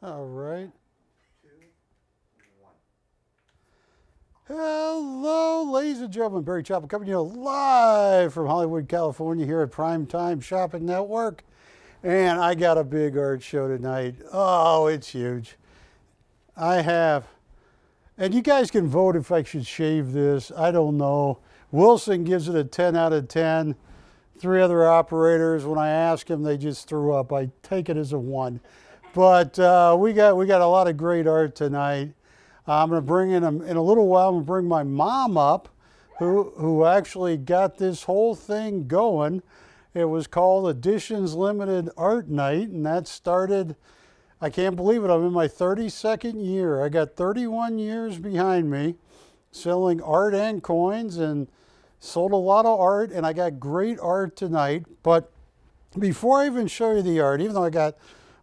All right. 2, 1. Hello, ladies and gentlemen. Barry Chappell coming to you live from Hollywood, California here at PrimeTime Shopping Network. And I got a big art show tonight. Oh, it's huge. I have, and you guys can vote if I should shave this. I don't know. Wilson gives it a 10 out of 10. 3 other operators, when I ask them, they just threw up. I take it as a 1. But we got a lot of great art tonight. I'm going to bring in a little while. I'm going to bring my mom up, who actually got this whole thing going. It was called Editions Limited Art Night, and that started, I can't believe it, I'm in my 32nd year. I got 31 years behind me selling art and coins, and sold a lot of art, and I got great art tonight. But before I even show you the art, even though I got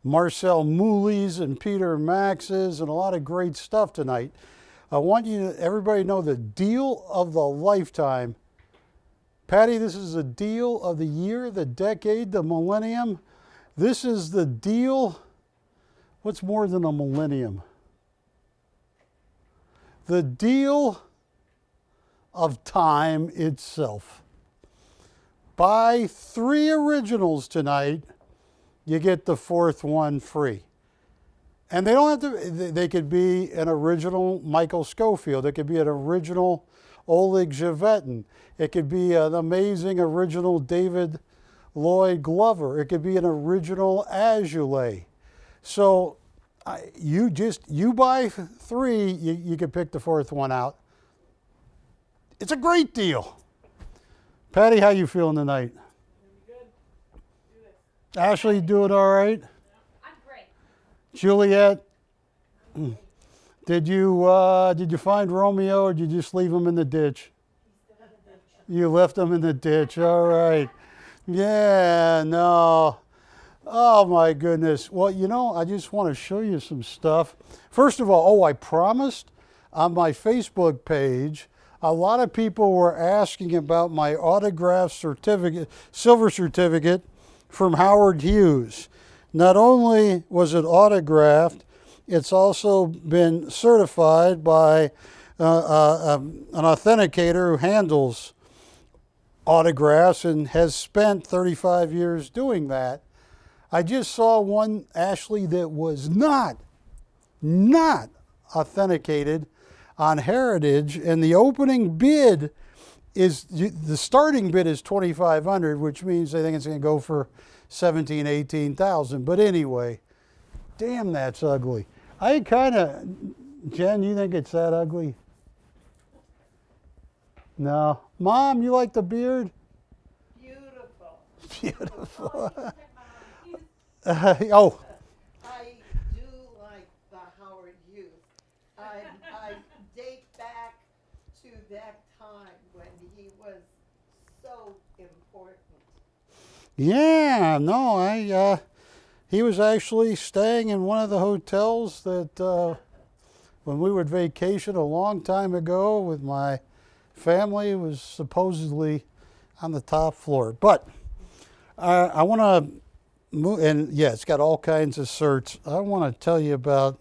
Marcel Mouly's and Peter Max's and a lot of great stuff tonight, I want everybody to know the deal of the lifetime. Patty, this is the deal of the year, the decade, the millennium. This is the deal. What's more than a millennium? The deal of time itself. Buy 3 originals tonight, you get the 4th one free. And they don't have to, they could be an original Michael Schofield. It could be an original Oleg Glover. It could be an amazing original Lloyd Glover. It could be an original Azoulay. So you buy 3, you can pick the 4th one out. It's a great deal. Patty, how you feeling tonight? Good. Do this. Ashley, doing all right? I'm great. Juliet, did you find Romeo, or did you just leave him in the ditch? You left him in the ditch. All right. Yeah. No. Oh my goodness. Well, I just want to show you some stuff. First of all, I promised on my Facebook page. A lot of people were asking about my autograph certificate, silver certificate from Howard Hughes. Not only was it autographed, it's also been certified by an authenticator who handles autographs and has spent 35 years doing that. I just saw one, Ashley, that was not authenticated on Heritage, and the opening bid is, the starting bid is $2,500, which means they think it's going to go for $17,000, $18,000. But anyway, damn, that's ugly. I kind of, Jen, you think it's that ugly? No. Mom, you like the beard? Beautiful. Beautiful. Oh. I do like the Howard Hughes. I date back to that time when he was so important. Yeah, no, he was actually staying in one of the hotels that when we would vacation a long time ago with my family, was supposedly on the top floor. But I want to move, and yeah, it's got all kinds of certs. I want to tell you about,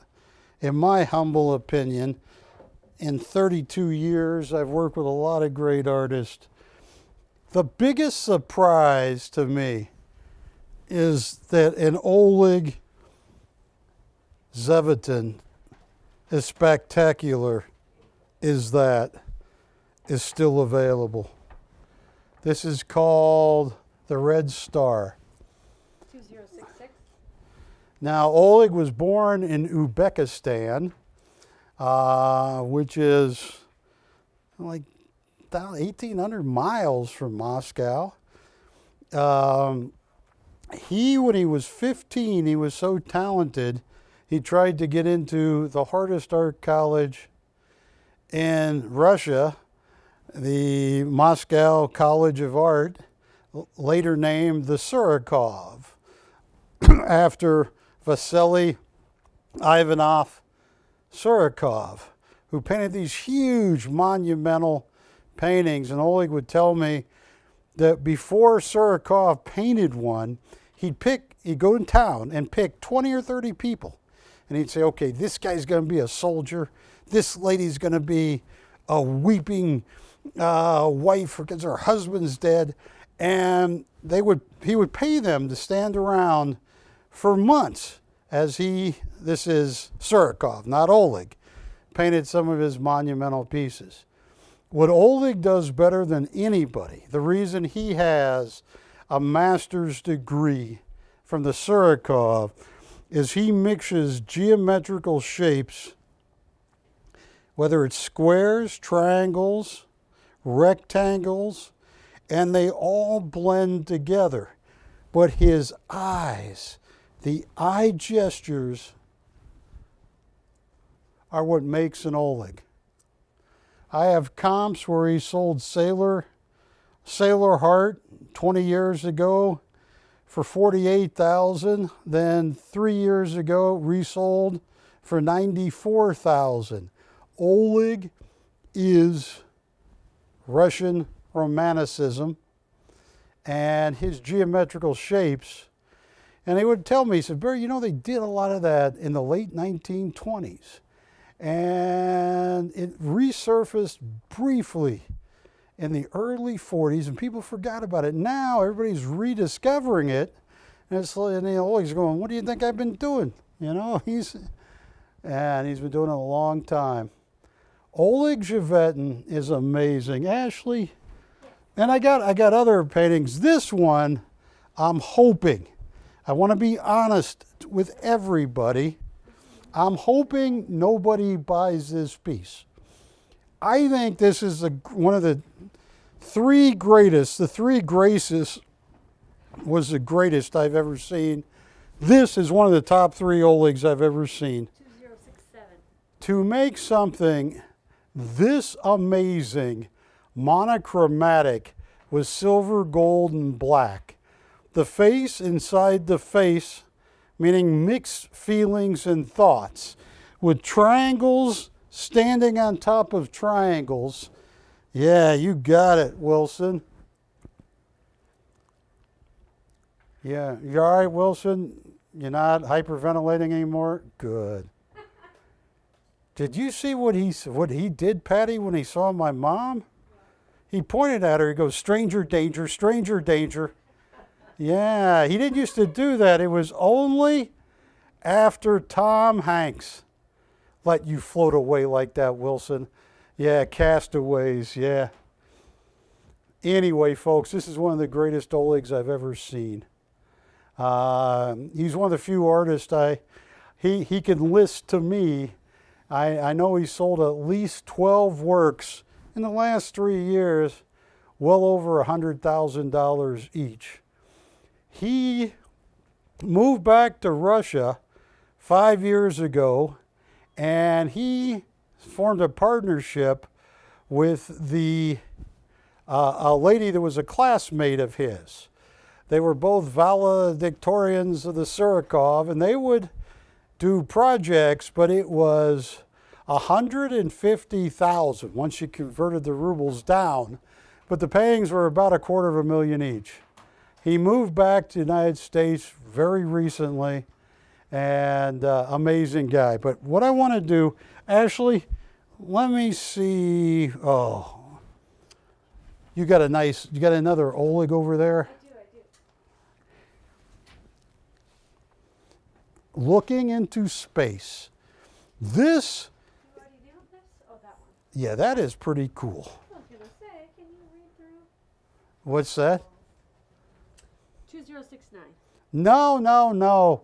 in my humble opinion, in 32 years, I've worked with a lot of great artists. The biggest surprise to me is that an Oleg Zevatin, as spectacular as that, is still available. This is called the Red Star. 2066. Now, Oleg was born in Uzbekistan, which is like 1,800 miles from Moscow. When he was 15, he was so talented, he tried to get into the hardest art college in Russia, the Moscow College of Art, later named the Surikov, after Vasily Ivanov Surikov, who painted these huge monumental paintings. And Oleg would tell me that before Surikov painted one, he'd go in town and pick 20 or 30 people And he'd say, okay, this guy's going to be a soldier. This lady's going to be a weeping wife because her husband's dead. And he would pay them to stand around for months as this is Surikov, not Oleg, painted some of his monumental pieces. What Oleg does better than anybody, the reason he has a master's degree from the Surikov, is he mixes geometrical shapes, whether it's squares, triangles, rectangles, and they all blend together. But his eyes, the eye gestures, are what makes an Oleg. I have comps where he sold Sailor Heart 20 years ago for $48,000. Then 3 years ago, resold for $94,000. Oleg is Russian Romanticism, and his geometrical shapes. And he would tell me, he said, Barry, they did a lot of that in the late 1920s. And it resurfaced briefly in the early 40s, and people forgot about it. Now everybody's rediscovering it, and Oleg's going, what do you think I've been doing? He's been doing it a long time. Oleg Zhevetin is amazing. Ashley, and I got other paintings. This one, I'm hoping, I want to be honest with everybody, I'm hoping nobody buys this piece. I think this is one of the three greatest. The Three Graces was the greatest I've ever seen. This is one of the top 3 Olegs I've ever seen. 2067. To make something this amazing, monochromatic, with silver, gold, and black, the face inside the face, meaning mixed feelings and thoughts, with triangles standing on top of triangles. Yeah, you got it, Wilson. Yeah, you all right, Wilson? You're not hyperventilating anymore? Good. Did you see what he did, Patty, when he saw my mom? He pointed at her. He goes, stranger danger, stranger danger. Yeah, he didn't used to do that. It was only after Tom Hanks let you float away like that, Wilson. Yeah, castaways, yeah. Anyway, folks, this is one of the greatest Olegs I've ever seen. He's one of the few artists he can list to me. I know he sold at least 12 works in the last 3 years, well over $100,000 each. He moved back to Russia 5 years ago, and he formed a partnership with a lady that was a classmate of his. They were both valedictorians of the Surikov, and they would do projects, but it was $150,000 once you converted the rubles down, but the paintings were about $250,000 each. He moved back to the United States very recently, and amazing guy. But what I want to do, Ashley, let me see. Oh, you got another Oleg over there? I do. Looking into space. This, You already knew this? Oh, that one. yeah, that is pretty cool. I was going to say, can you read through? What's that? 2069. No.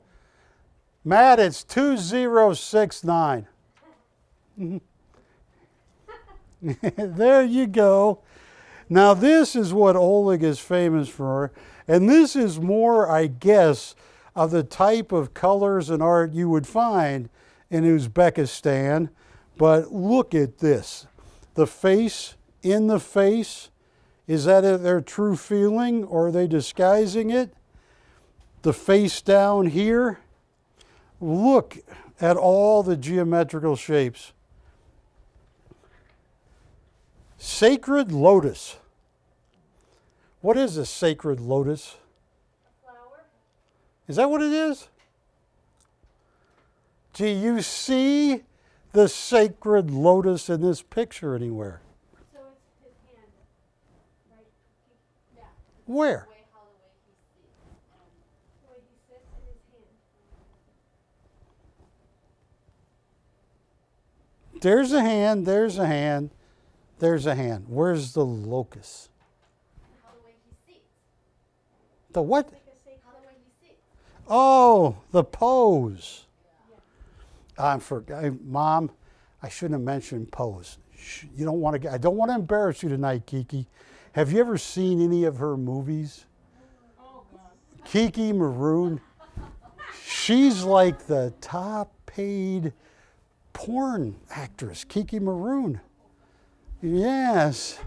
Matt, it's 2069. There you go. Now, this is what Oleg is famous for, and this is more, I guess, of the type of colors and art you would find in Uzbekistan. But look at this. The face in the face. Is that their true feeling, or are they disguising it? The face down here. Look at all the geometrical shapes. Sacred lotus. What is a sacred lotus? A flower? Is that what it is? Do you see the sacred lotus in this picture anywhere? So it's his hand, right? Yeah. Where? The way he sits in his hand. There's a hand, there's a hand, there's a hand. Where's the locus? How the way he sits. The what? Like a sacred. How the way he sits. Oh, the pose. Mom, I shouldn't have mentioned pose. You don't want to. I don't want to embarrass you tonight, Kiki. Have you ever seen any of her movies? Oh, God. Kiki Maroon. She's like the top paid porn actress, Kiki Maroon. Yes.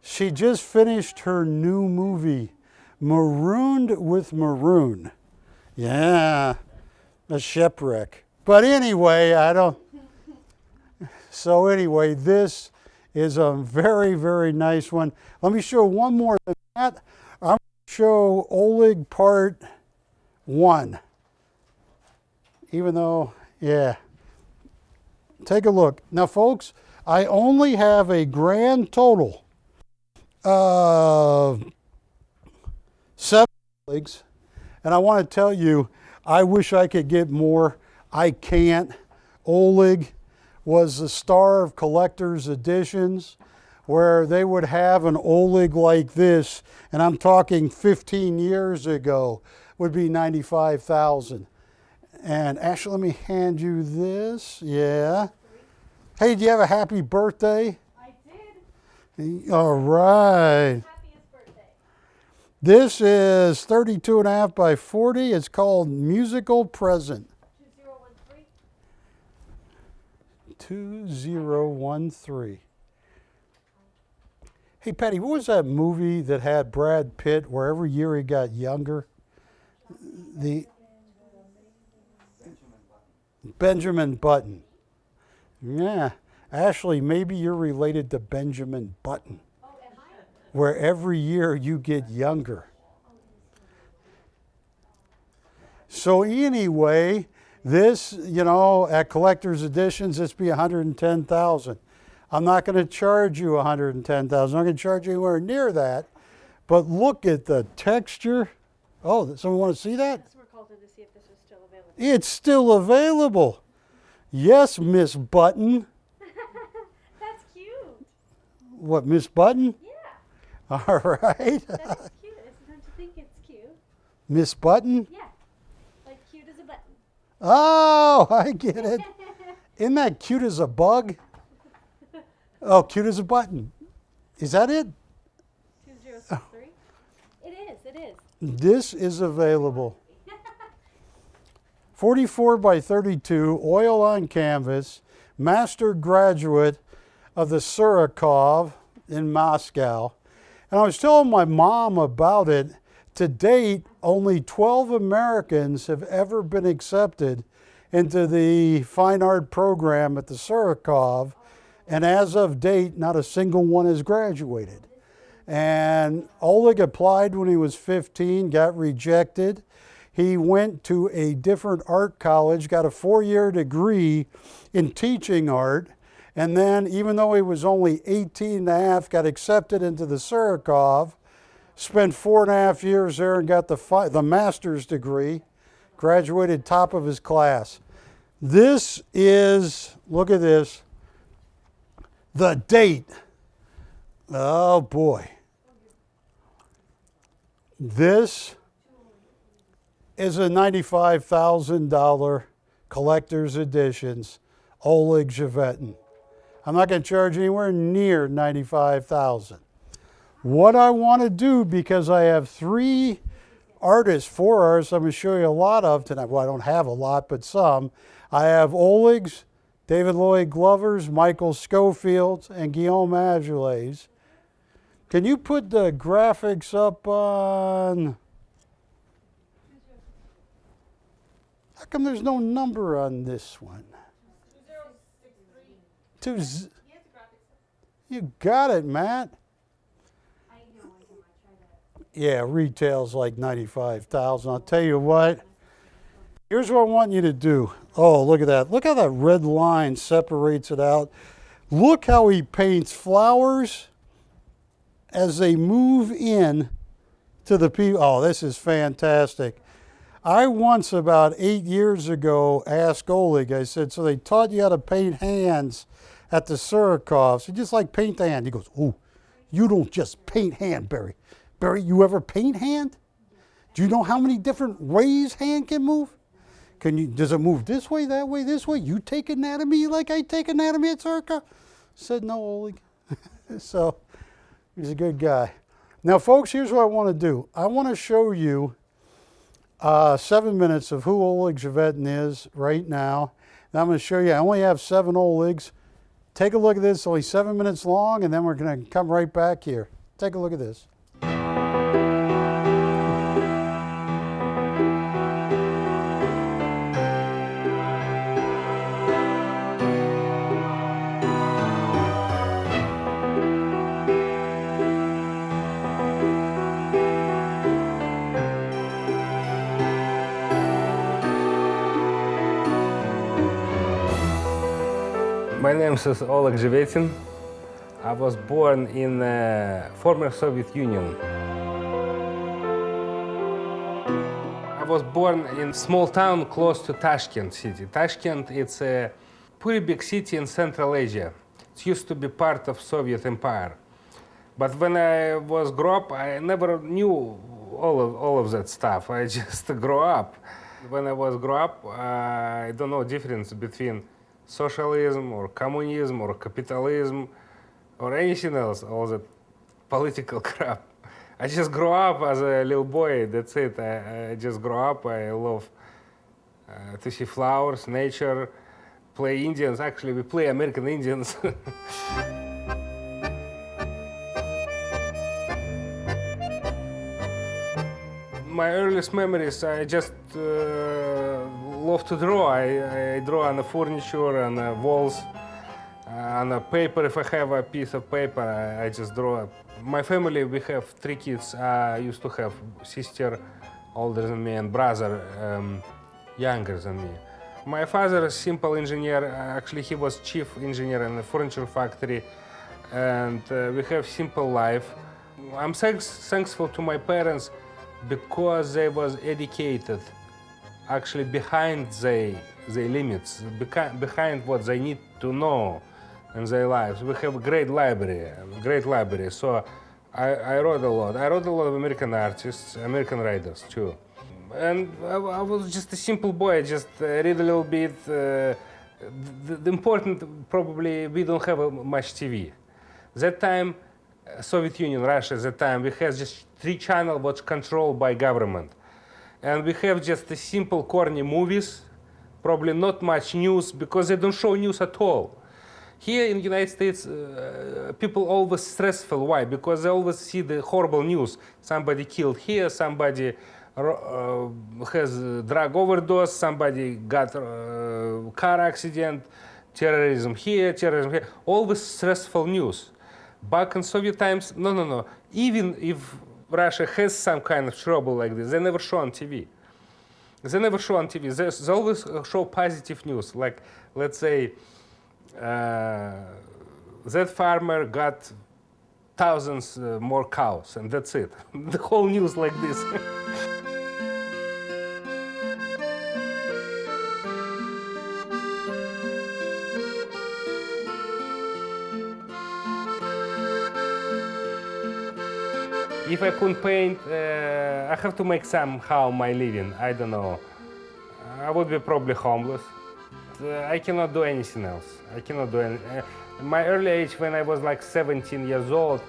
She just finished her new movie, Marooned with Maroon. Yeah, a shipwreck. But anyway, So anyway, this is a very, very nice one. Let me show one more than that. I'm going to show Oleg Part 1. Even though, yeah. Take a look. Now, folks, I only have a grand total of 7 Olegs. And I want to tell you, I wish I could get more. I can't. Oleg was the star of collector's editions, where they would have an Oleg like this, and I'm talking 15 years ago, would be $95,000. And Ashley, let me hand you this. Yeah. Hey, do you have a happy birthday? I did. All right. Happiest birthday. This is 32 and a half by 40. It's called Musical Present. 2013. 2013. Hey, Patty, what was that movie that had Brad Pitt where every year he got younger? The Benjamin Button. Yeah. Ashley, maybe you're related to Benjamin Button, Oh, am I? where every year you get younger. So anyway, this, at collector's editions, this be $110,000. I'm not going to charge you $110,000. I'm not going to charge you anywhere near that. But look at the texture. Oh, someone want to see that? That's what we're called in to see if this was still available. It's still available. Yes, Miss Button. That's cute. What, Miss Button? Yeah. All right. That is cute. Don't you think it's cute? Miss Button? Yeah. Like cute as a button. Oh, I get it. Isn't that cute as a bug? Oh, cute as a button. Is that it? 2063. It is. This is available. 44 by 32, oil on canvas, master graduate of the Surakov in Moscow. And I was telling my mom about it. To date, only 12 Americans have ever been accepted into the fine art program at the Surakov. And as of date, not a single one has graduated. And Oleg applied when he was 15, got rejected. He went to a different art college, got a 4-year degree in teaching art. And then, even though he was only 18 and a half, got accepted into the Surakov, spent 4.5 years there and got the master's degree, graduated top of his class. This is, look at this, the date. Oh boy. This is a $95,000 collector's editions Oleg Zhevetin. I'm not going to charge anywhere near $95,000. What I want to do, because I have 4 artists I'm going to show you a lot of tonight. Well, I don't have a lot, but some. I have Oleg's, David Lloyd Glover's, Michael Schofield's, and Guillaume Azoulay. Can you put the graphics up on... How come there's no number on this one? 2063. You got it, Matt. I know. I tried that. Yeah, retail's like $95,000. I'll tell you what. Here's what I want you to do. Oh, look at that. Look how that red line separates it out. Look how he paints flowers as they move in to the people. Oh, this is fantastic. I once, about 8 years ago, asked Oleg, I said, so they taught you how to paint hands at the Surakovs. You just like paint the hand. He goes, oh, you don't just paint hand, Barry. Barry, you ever paint hand? Do you know how many different ways hand can move? Does it move this way, that way, this way? You take anatomy like I take anatomy at Tarkay? Said no, Oleg. So he's a good guy. Now, folks, here's what I want to do. I want to show you 7 minutes of who Oleg Zhevetin is right now. And I'm going to show you, I only have 7 Olegs. Take a look at this, only 7 minutes long, and then we're going to come right back here. Take a look at this. My name is Oleg Zhevetin. I was born in former Soviet Union. I was born in a small town close to Tashkent city. Tashkent, it's a pretty big city in Central Asia. It used to be part of Soviet Empire. But when I was grew up, I never knew all of that stuff. I just grew up. When I was grew up, I don't know difference between socialism or communism or capitalism or anything else, all that political crap. I just grew up as a little boy, that's it. I just grew up. I love to see flowers, nature, play Indians. Actually, we play American Indians. My earliest memories, I just love to draw. I draw on the furniture, on the walls, on the paper. If I have a piece of paper, I just draw. My family, we have 3 kids. I used to have sister older than me and brother younger than me. My father is simple engineer. Actually, he was chief engineer in a furniture factory, and we have simple life. I'm thankful to my parents because they was educated, actually behind their limits, behind what they need to know in their lives. We have a great library. So I wrote a lot. I wrote a lot of American artists, American writers too. And I was just a simple boy, just read a little bit. The important, probably, we don't have much TV. That time, Soviet Union, Russia, at that time, we had just 3 channels was controlled by government. And we have just the simple corny movies, probably not much news, because they don't show news at all. Here in the United States, people always stressful. Why? Because they always see the horrible news. Somebody killed here, somebody has drug overdose, somebody got car accident, terrorism here. Always stressful news. Back in Soviet times, no. Even if Russia has some kind of trouble like this, they never show on TV. They always show positive news. Like, let's say, that farmer got thousands more cows, and that's it. The whole news like this. If I couldn't paint, I have to make somehow my living. I don't know. I would be probably homeless. I cannot do anything else. My early age, when I was like 17 years old,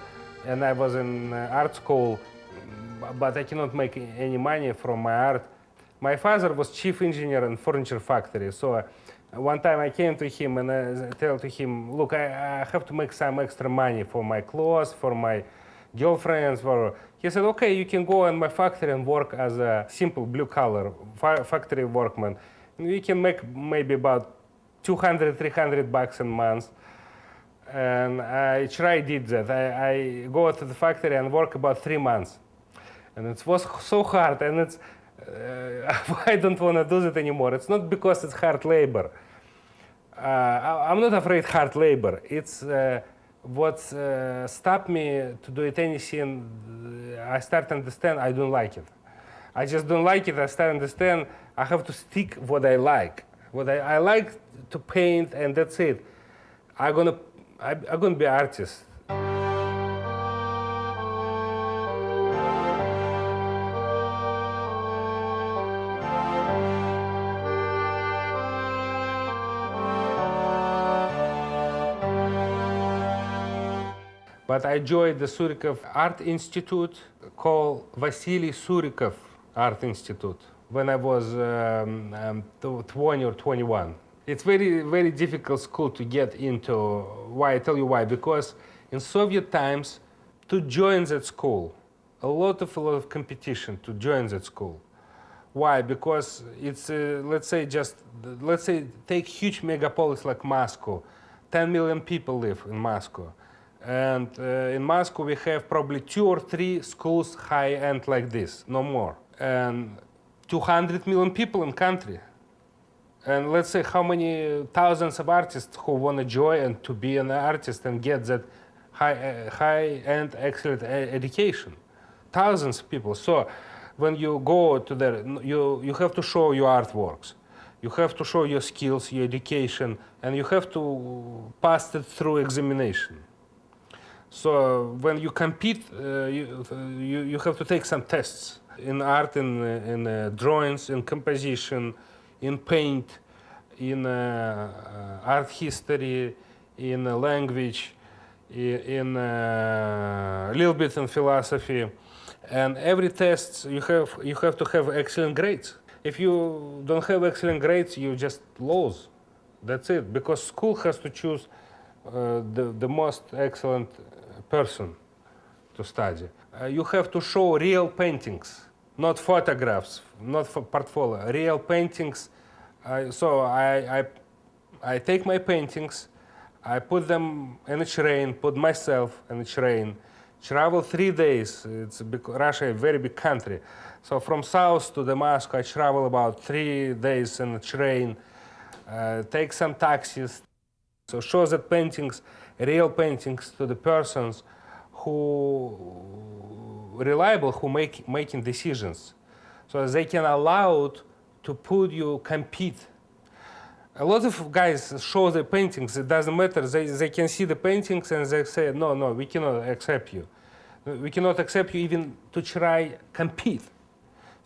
and I was in art school, but I cannot make any money from my art. My father was chief engineer in furniture factory. So one time I came to him and I tell to him, look, I have to make some extra money for my clothes, for my girlfriends. He said, okay, you can go in my factory and work as a simple blue-collar factory workman. We can make maybe about $200-300 a month. And I did that. I go to the factory and work about 3 months. And it was so hard. And I don't want to do that anymore. It's not because it's hard labor. I'm not afraid hard labor. It's what stopped me to do it anything. I start to understand I don't like it. I just don't like it. I start to understand I have to stick what I like. I like to paint, and that's it. I'm gonna be an artist. But I joined the Surikov Art Institute called Vasily Surikov Art Institute when I was 20 or 21. It's very, very difficult school to get into. Why? I tell you why. Because in Soviet times, to join that school, a lot of competition to join that school. Why? Because it's, let's say take huge megapolis like Moscow. 10 million people live in Moscow. And in Moscow, we have probably 2 or 3 schools high-end like this, no more. And 200 million people in country. And let's say how many thousands of artists who want to join and to be an artist and get that high-end excellent education. Thousands of people. So when you go to there, you have to show your artworks. You have to show your skills, your education, and you have to pass it through examination. So when you compete, you have to take some tests in art, in drawings, in composition, in paint, in art history, in language, in a little bit in philosophy, and every test you have to have excellent grades. If you don't have excellent grades, you just lose. That's it. Because school has to choose the most excellent person to study. You have to show real paintings, not photographs, not for portfolio, real paintings. So I take my paintings, I put them in a train, put myself in a train, travel 3 days. Russia is a very big country. So from south to the Moscow, I travel about 3 days in a train, take some taxis. So show the paintings, real paintings to the persons who reliable, who making decisions. So they can allow to put you compete. A lot of guys show the paintings, it doesn't matter. They can see the paintings and they say, no, we cannot accept you. We cannot accept you even to try compete.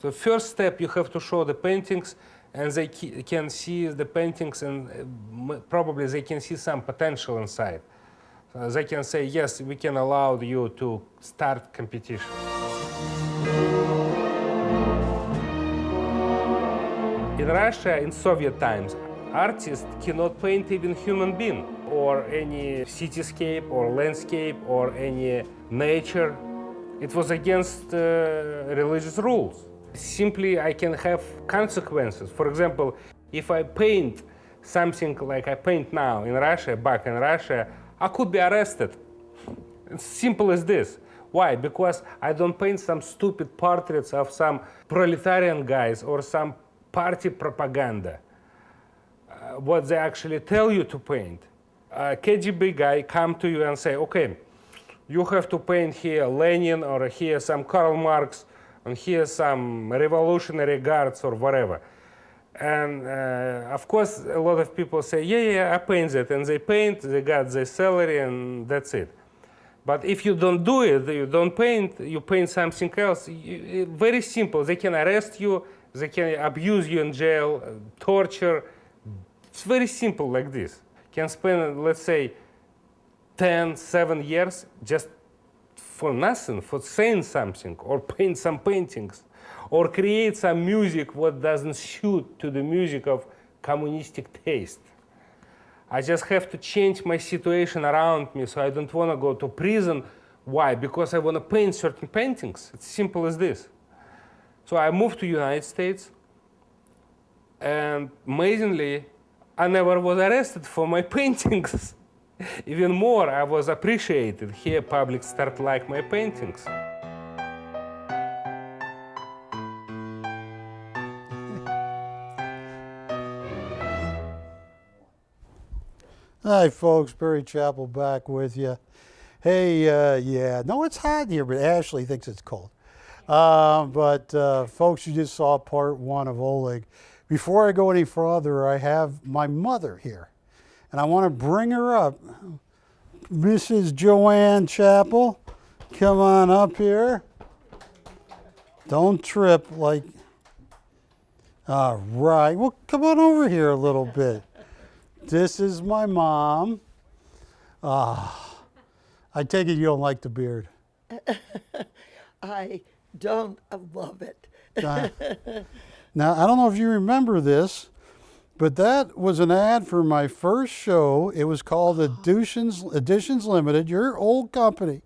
So first step, you have to show the paintings, and they can see the paintings, and probably they can see some potential inside. They can say, yes, we can allow you to start competition. In Russia, in Soviet times, artists cannot paint even human being, or any cityscape, or landscape, or any nature. It was against religious rules. Simply, I can have consequences. For example, if I paint something like I paint now in Russia, back in Russia, I could be arrested. It's simple as this. Why? Because I don't paint some stupid portraits of some proletarian guys or some party propaganda. What they actually tell you to paint. A KGB guy come to you and say, okay, you have to paint here Lenin, or here some Karl Marx, and here some revolutionary guards or whatever. And of course, a lot of people say, yeah, I paint that. And they paint, they got their salary, and that's it. But if you don't do it, you don't paint, you paint something else, very simple. They can arrest you, they can abuse you in jail, torture. It's very simple like this. Can spend, let's say, 7 years just for nothing, for saying something, or paint some paintings, or create some music what doesn't suit to the music of communistic taste. I just have to change my situation around me, so I don't want to go to prison. Why? Because I want to paint certain paintings. It's simple as this. So I moved to United States, and amazingly, I never was arrested for my paintings. Even more, I was appreciated. Here, public start like my paintings. Hi, folks. Barry Chappell back with you. Hey, yeah, no, it's hot here, but Ashley thinks it's cold. Folks, you just saw part one of Oleg. Before I go any further, I have my mother here, and I want to bring her up. Mrs. Joanne Chappell, come on up here. Don't trip like. All right. Well, come on over here a little bit. This is my mom. I take it you don't like the beard. I don't love it. Now, I don't know if you remember this, but that was an ad for my first show. It was called Editions Limited, your old company.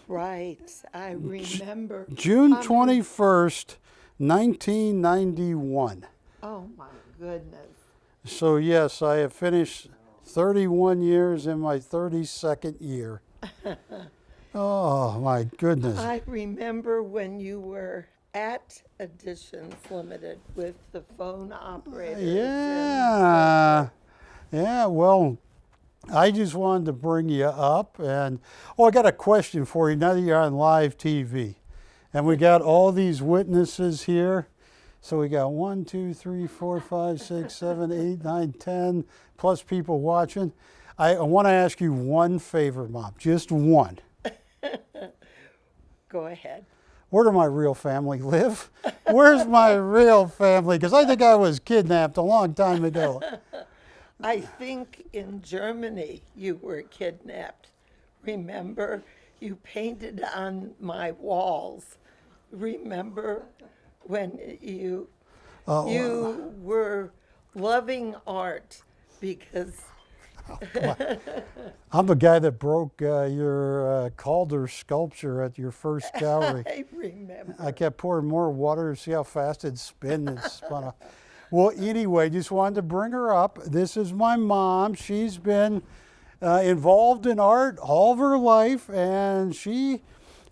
Right, I remember. June 21st, 1991. Oh my goodness. So yes, I have finished 31 years in my 32nd year. Oh my goodness. I remember when you were at Editions Limited with the phone operators. Yeah. Yeah, well, I just wanted to bring you up and I got a question for you now that you're on live TV. And we got all these witnesses here. So we got 1, 2, 3, 4, 5, 6, 7, 8, 9, 10 plus people watching. I want to ask you one favor, Mom, just one. Go ahead. Where do my real family live? Where's my real family? Because I think I was kidnapped a long time ago. I think in Germany you were kidnapped. Remember, you painted on my walls. Remember when you were loving art because I'm the guy that broke your Calder sculpture at your first gallery. I remember. I kept pouring more water to see how fast it'd spin and spun off. Well, anyway, just wanted to bring her up. This is my mom. She's been involved in art all of her life, and she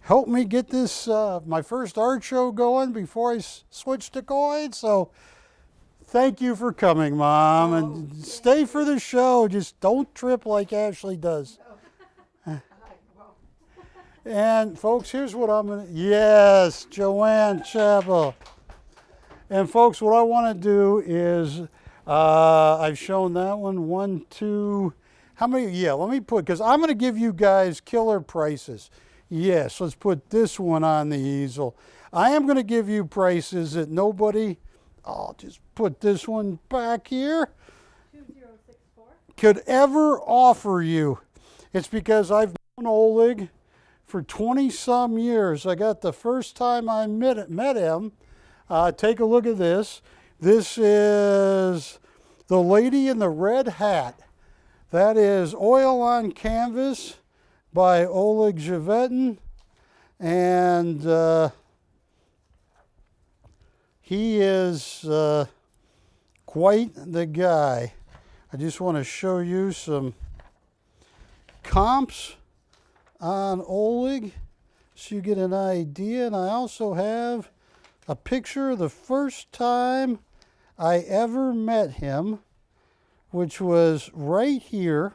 helped me get this, my first art show going before I switched to coin. So thank you for coming, Mom, and stay for the show. Just don't trip like Ashley does. And folks, here's what I'm going to, yes, Joanne Chappell. And folks, what I want to do is, I've shown that one, 1, 2, how many, yeah, let me put, because I'm going to give you guys killer prices. Yes, let's put this one on the easel. I am going to give you prices that nobody, I'll just put this one back here, 2064. could ever offer you. It's because I've known Oleg for 20-some years. I got the first time I met him. Take a look at this. This is The Lady in the Red Hat. That is oil on canvas by Oleg Glover. And he is quite the guy. I just want to show you some comps on Oleg so you get an idea. And I also have a picture of the first time I ever met him, which was right here.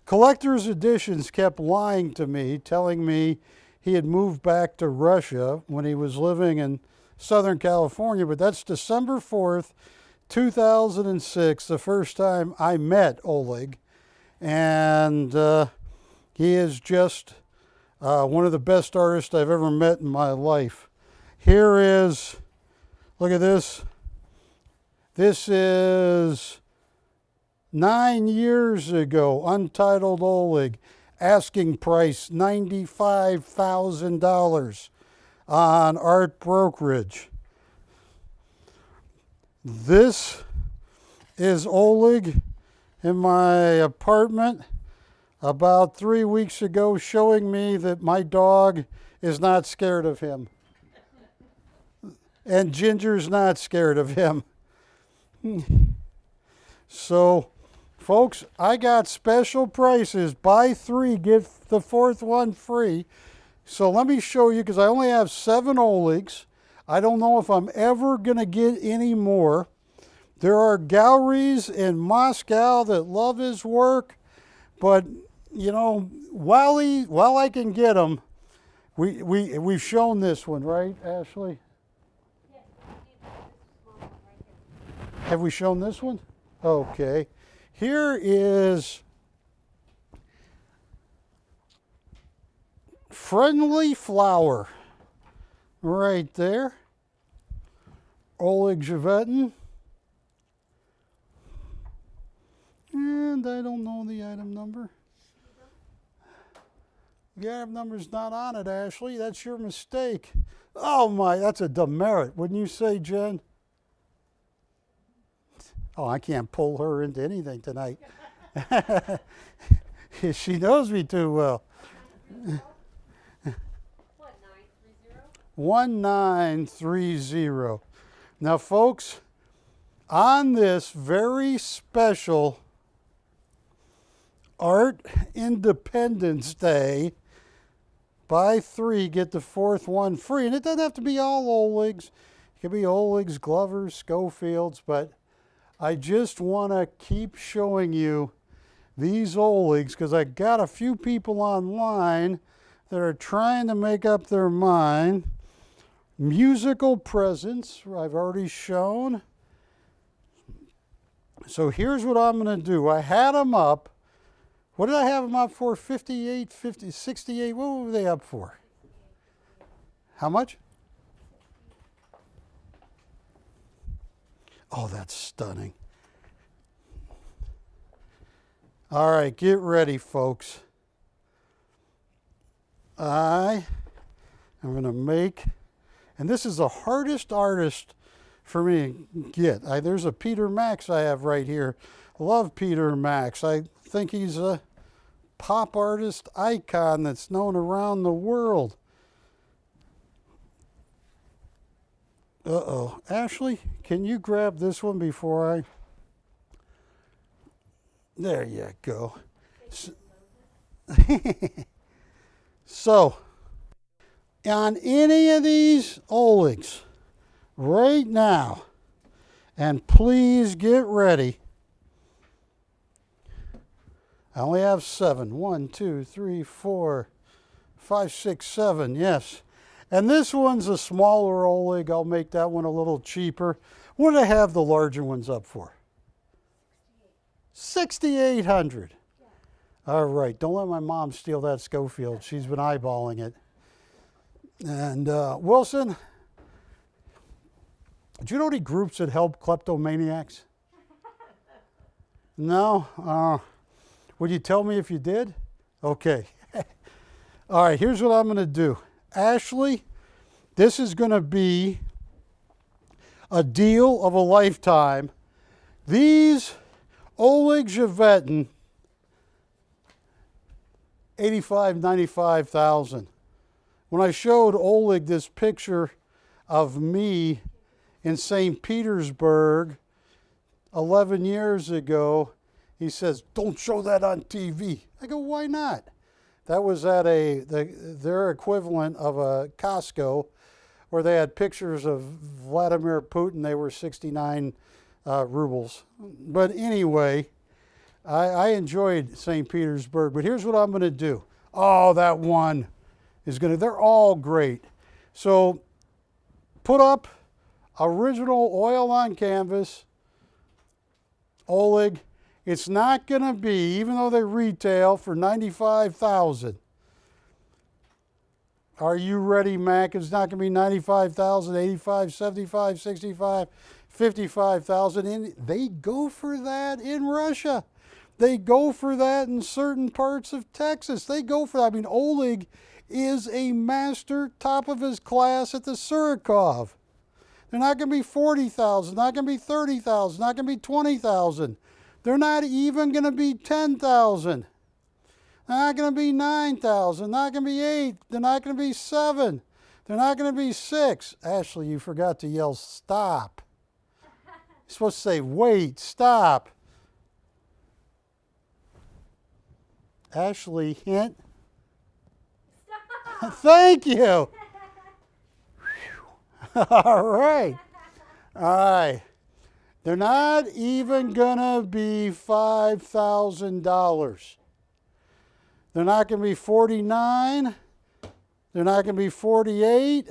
Collector's Editions kept lying to me, telling me he had moved back to Russia when he was living in Southern California, but that's December 4th, 2006, the first time I met Oleg. And he is just one of the best artists I've ever met in my life. Here is, look at this. This is 9 years ago, Untitled Oleg, asking price $95,000 on art brokerage. This is Oleg in my apartment about 3 weeks ago, showing me that my dog is not scared of him. And Ginger's not scared of him. So, folks, I got special prices. Buy 3, get the 4th one free. So let me show you, because I only have 7 Olegs. I don't know if I'm ever going to get any more. There are galleries in Moscow that love his work, but you know, while I can get them, we've shown this one, right, Ashley? Yes, I need this small one right here. Have we shown this one? Okay. Here is Friendly Flower right there. Oleg Zhevetin. And I don't know the item number. The item number's not on it, Ashley. That's your mistake. Oh my, that's a demerit, wouldn't you say, Jen? Oh, I can't pull her into anything tonight. She knows me too well. What, 930? 1930. Now, folks, on this very special Art Independence Day, buy 3, get the 4th one free. And it doesn't have to be all Olegs. It can be Olegs, Glovers, Schofields, but I just want to keep showing you these Olegs because I got a few people online that are trying to make up their mind. Musical presence, I've already shown. So here's what I'm going to do. I had them up. What did I have them up for? 58, 50, 68? What were they up for? How much? Oh, that's stunning. All right, get ready, folks. I am going to make, and this is the hardest artist for me to get. There's a Peter Max I have right here. Love Peter Max. I think he's a pop artist icon that's known around the world. Uh-oh. Ashley, can you grab this one before I... There you go. So, on any of these Olegs right now, and please get ready. I only have 7. 1, 2, 3, 4, 5, 6, 7. Yes. And this one's a smaller Oleg. I'll make that one a little cheaper. What did I have the larger ones up for? 6,800. Yeah. All right. Don't let my mom steal that Schofield. She's been eyeballing it. And Wilson, do you know any groups that help kleptomaniacs? No? Would you tell me if you did? Okay. All right, here's what I'm going to do. Ashley, this is going to be a deal of a lifetime. These Oleg Zhevetin, 85, 95,000. When I showed Oleg this picture of me in St. Petersburg 11 years ago, he says, "Don't show that on TV." I go, "Why not?" That was at their equivalent of a Costco where they had pictures of Vladimir Putin. They were 69 rubles. But anyway, I enjoyed St. Petersburg. But here's what I'm going to do. Oh, that one is going to, they're all great. So put up original oil on canvas, Oleg. It's not going to be, even though they retail for 95,000. Are you ready, Mac? It's not going to be 95,000, 85, 75, 65, 55,000. And they go for that in Russia. They go for that in certain parts of Texas. They go for that. I mean, Oleg is a master, top of his class at the Surikov. They're not going to be 40,000, not going to be 30,000, not going to be 20,000. They're not even going to be 10,000. They're not going to be 9,000. Not going to be 8. They're not going to be 7. They're not going to be 6. Ashley, you forgot to yell stop. You're supposed to say wait, stop. Ashley, hint. Stop. Thank you. All right. All right. They're not even gonna be $5,000. They're not gonna be 49. They're not gonna be 48.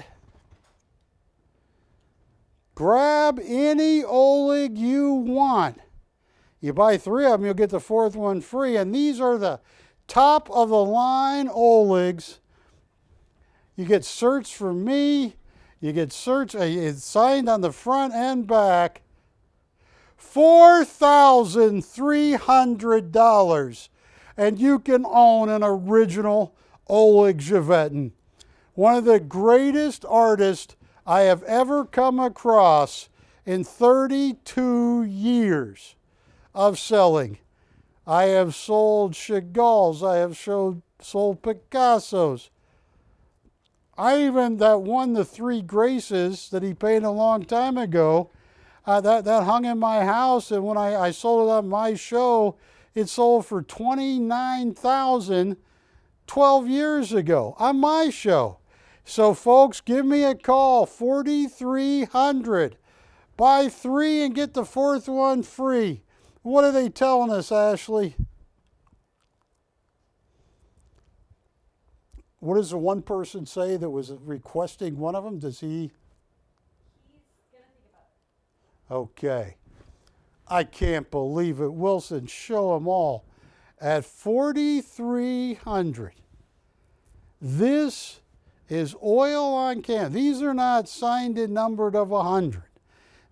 Grab any Oleg you want. You buy 3 of them, you'll get the 4th one free. And these are the top of the line Olegs. You get search for me. You get search. It's signed on the front and back. $4,300. And you can own an original Oleg Zhivetin. One of the greatest artists I have ever come across in 32 years of selling. I have sold Chagalls. I have sold Picassos. I even, that won the 3 Graces that he painted a long time ago, that hung in my house, and when I sold it on my show, it sold for $29,000 12 years ago on my show. So folks, give me a call, 4,300. Buy 3 and get the 4th one free. What are they telling us, Ashley? What does the one person say that was requesting one of them? Does he? He's gonna think about it. Okay. I can't believe it. Wilson, show them all. At 4,300. This is oil on canvas. These are not signed and numbered of 100.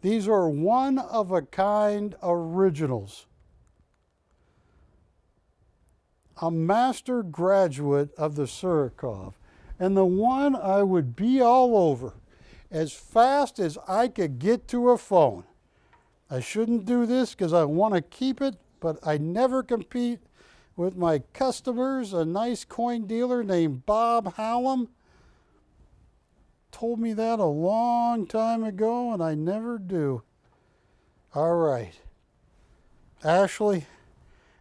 These are one-of-a-kind originals. A master graduate of the Surikov, and the one I would be all over as fast as I could get to a phone. I shouldn't do this because I want to keep it, but I never compete with my customers. A nice coin dealer named Bob Hallam told me that a long time ago, and I never do. All right. Ashley,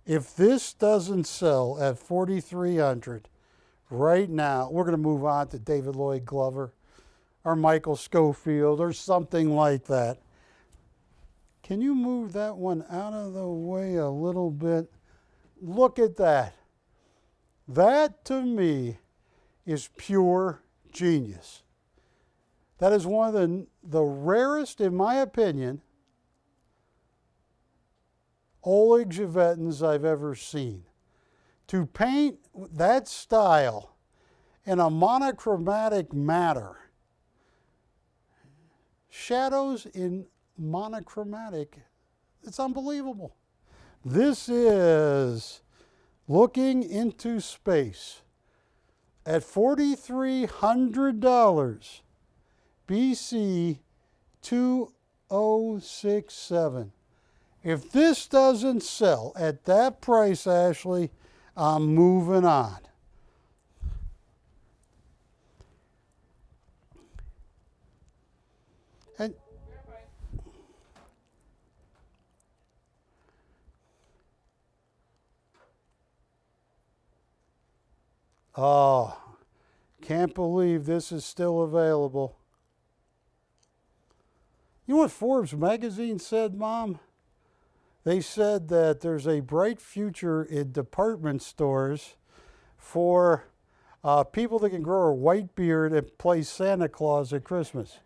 if this doesn't sell at 4,300 right now, we're going to move on to David Lloyd Glover or Michael Schofield or something like that. Can you move that one out of the way a little bit? Look at that. That, to me, is pure genius. That is one of the rarest, in my opinion, Oleg Zhivetins I've ever seen. To paint that style in a monochromatic matter, shadows in monochromatic, it's unbelievable. This is looking into space at $4,300, BC 2067. If this doesn't sell at that price, Ashley, I'm moving on. And oh, can't believe this is still available. You know what Forbes magazine said, Mom? They said that there's a bright future in department stores for people that can grow a white beard and play Santa Claus at Christmas,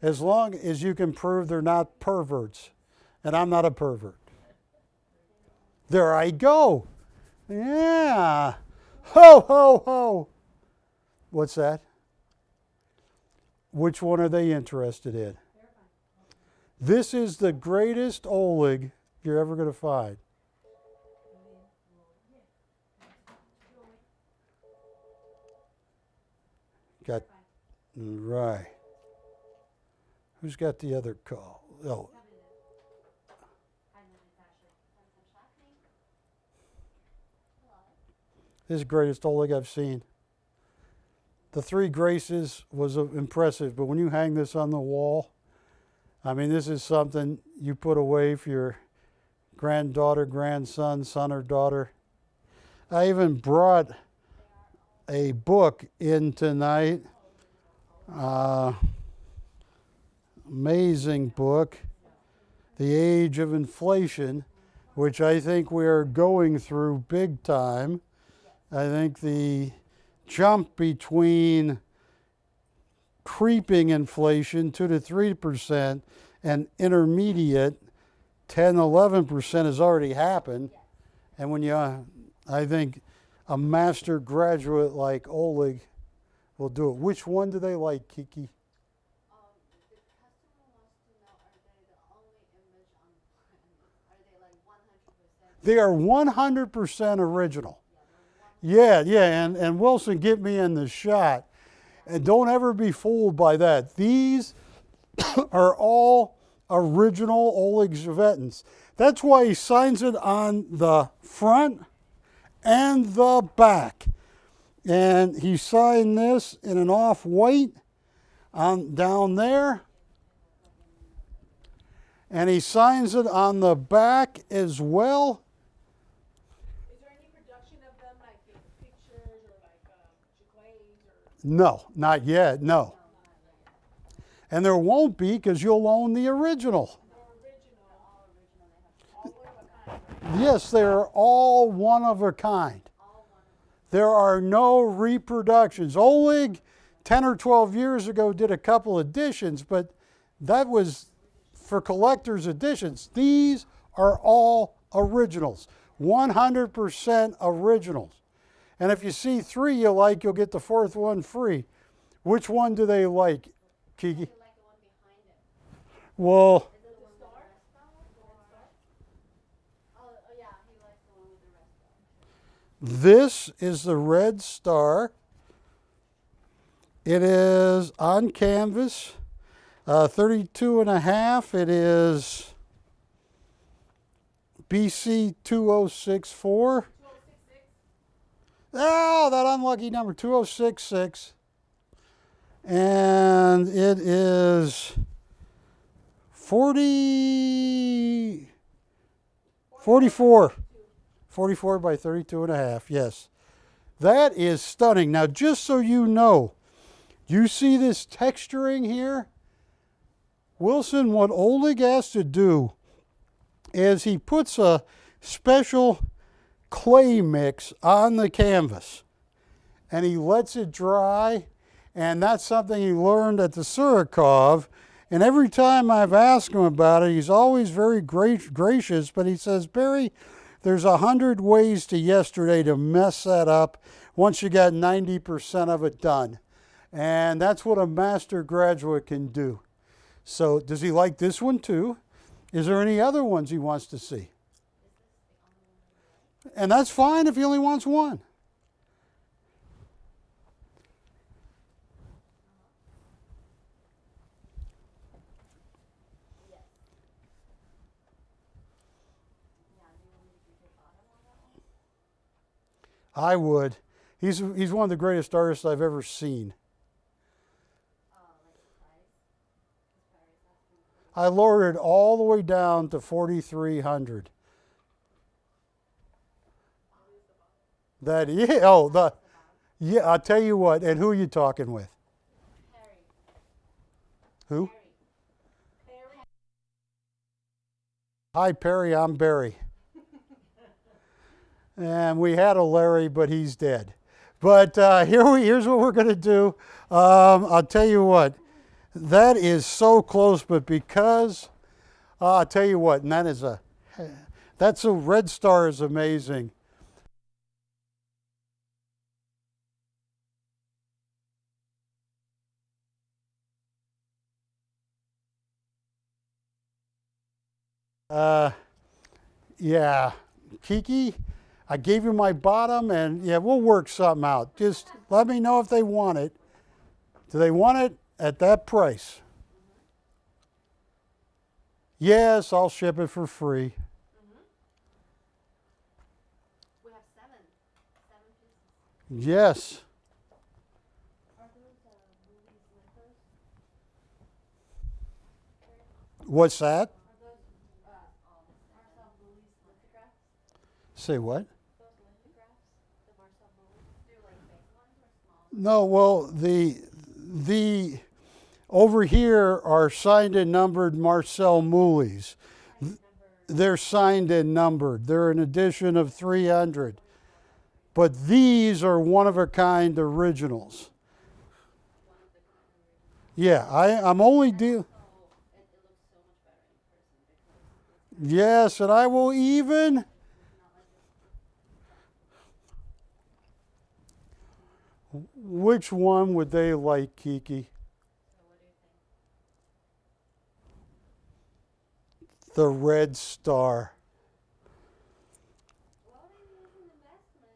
as long as you can prove they're not perverts. And I'm not a pervert. There I go. Yeah. Ho, ho, ho. What's that? Which one are they interested in? This is the greatest Oleg you're ever going to find. Got right. Who's got the other call? Oh. This is the greatest Oleg I've seen. The 3 Graces was impressive, but when you hang this on the wall, I mean, this is something you put away for your granddaughter, grandson, son, or daughter. I even brought a book in tonight. Amazing book. the age of inflation, which I think we are going through big time. I think the jump between creeping inflation, 2 to 3%, and intermediate, 10, 11% has already happened. And when you, I think a master graduate like Oleg will do it. Which one do they like, Kiki? The customer wants to know, are they the only image on the planet? Are they like 100%? They are 100% original. Yeah, and Wilson, get me in the shot. And don't ever be fooled by that. These are all original Oleg Zvetins. That's why he signs it on the front and the back. And he signed this in an off-white on down there. And he signs it on the back as well. Is there any production of them, like in pictures or like Chappell's or? No, not yet, no. And there won't be because you'll own the original. Yes, they're all one of a kind. There are no reproductions. Oleg, 10 or 12 years ago, did a couple editions, but that was for collector's editions. These are all originals, 100% originals. And if you see 3 you like, you'll get the 4th one free. Which one do they like, Kiki? Like the one behind it. Well, Is it the star? Oh, yeah, he likes the one with the red star. this is the red star. It is on canvas, 32 and a half. It is BC 2064. 2066? Oh, that unlucky number, 2066. And it is 44 by 32 and a half, yes. That is stunning. Now, just so you know, you see this texturing here? Wilson, what Oleg has to do is he puts a special clay mix on the canvas and he lets it dry, and that's something he learned at the Surikov. And every time I've asked him about it, he's always very gracious, but he says, Barry, there's 100 ways to yesterday to mess that up once you got 90% of it done. And that's what a master graduate can do. So does he like this one too? Is there any other ones he wants to see? And that's fine if he only wants one. I would. He's one of the greatest artists I've ever seen. I lowered it all the way down to 4,300. I'll tell you what. And who are you talking with? Harry. Who? Harry. Hi, Perry. I'm Barry. And we had a Larry, but he's dead. But here's what we're going to do. I'll tell you what. That is so close, but because I'll tell you what, and that's a red star is amazing. Yeah, Kiki, I gave you my bottom, and yeah, we'll work something out. Just let me know if they want it. Do they want it at that price? Yes, I'll ship it for free. We have 7 pieces. Yes. Are those movies lippers? What's that? Are those Marcel Bouly's lithographs? Say what? Those lithographs, the Marcel Bouly, they're like big ones or small? No, well, the over here are signed and numbered Marcel Mouly's. They're signed and numbered. They're an edition of 300. But these are one-of-a-kind originals. Yeah, I'm only dealing. Yes, and I will even. Which one would they like, Kiki? The Red Star. Well, maybe it's an investment.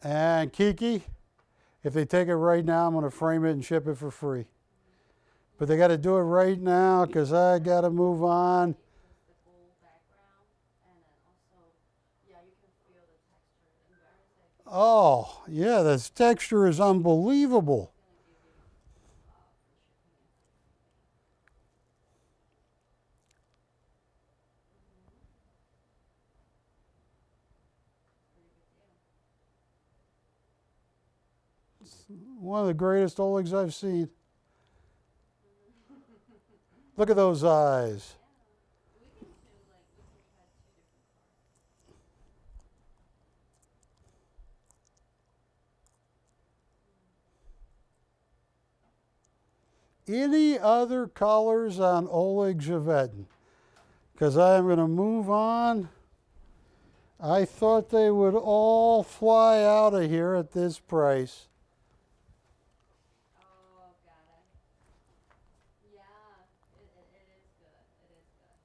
And Kiki, if they take it right now, I'm going to frame it and ship it for free. But they got to do it right now because I got to move on. The gold background, and then also, yeah, you can feel the texture. And very like, Oh, yeah, this texture is unbelievable. One of the greatest Olegs I've seen. Look at those eyes. Any other colors on Oleg Javetin? Because I am going to move on. I thought they would all fly out of here at this price. oh, got it. Yeah, it is good. It is good.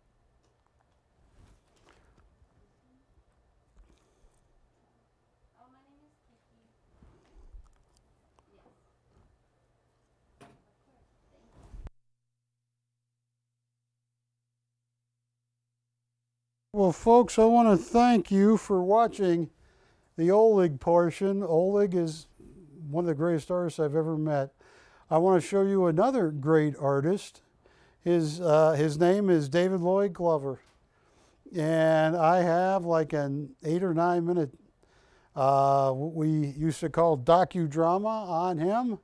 Oh, my name is Kiki. Yes. Of course. Thank you. Well, folks, I want to thank you for watching the Oleg portion. Oleg is one of the greatest artists I've ever met. I want to show you another great artist. His name is David Lloyd Glover. And I have like an 8 or 9 minute, what we used to call docudrama on him.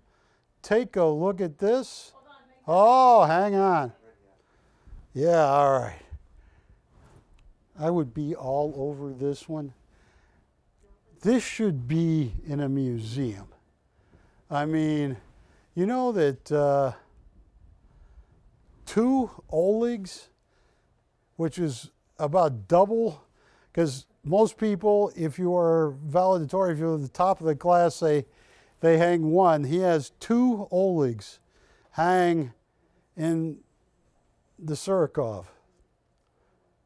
Take a look at this. Oh, hang on. Yeah, all right. I would be all over this one. This should be in a museum. I mean, you know that 2 Olegs, which is about double, because most people, if you are valedictorian, if you're at the top of the class, they hang 1. He has 2 Olegs hang in the Surikov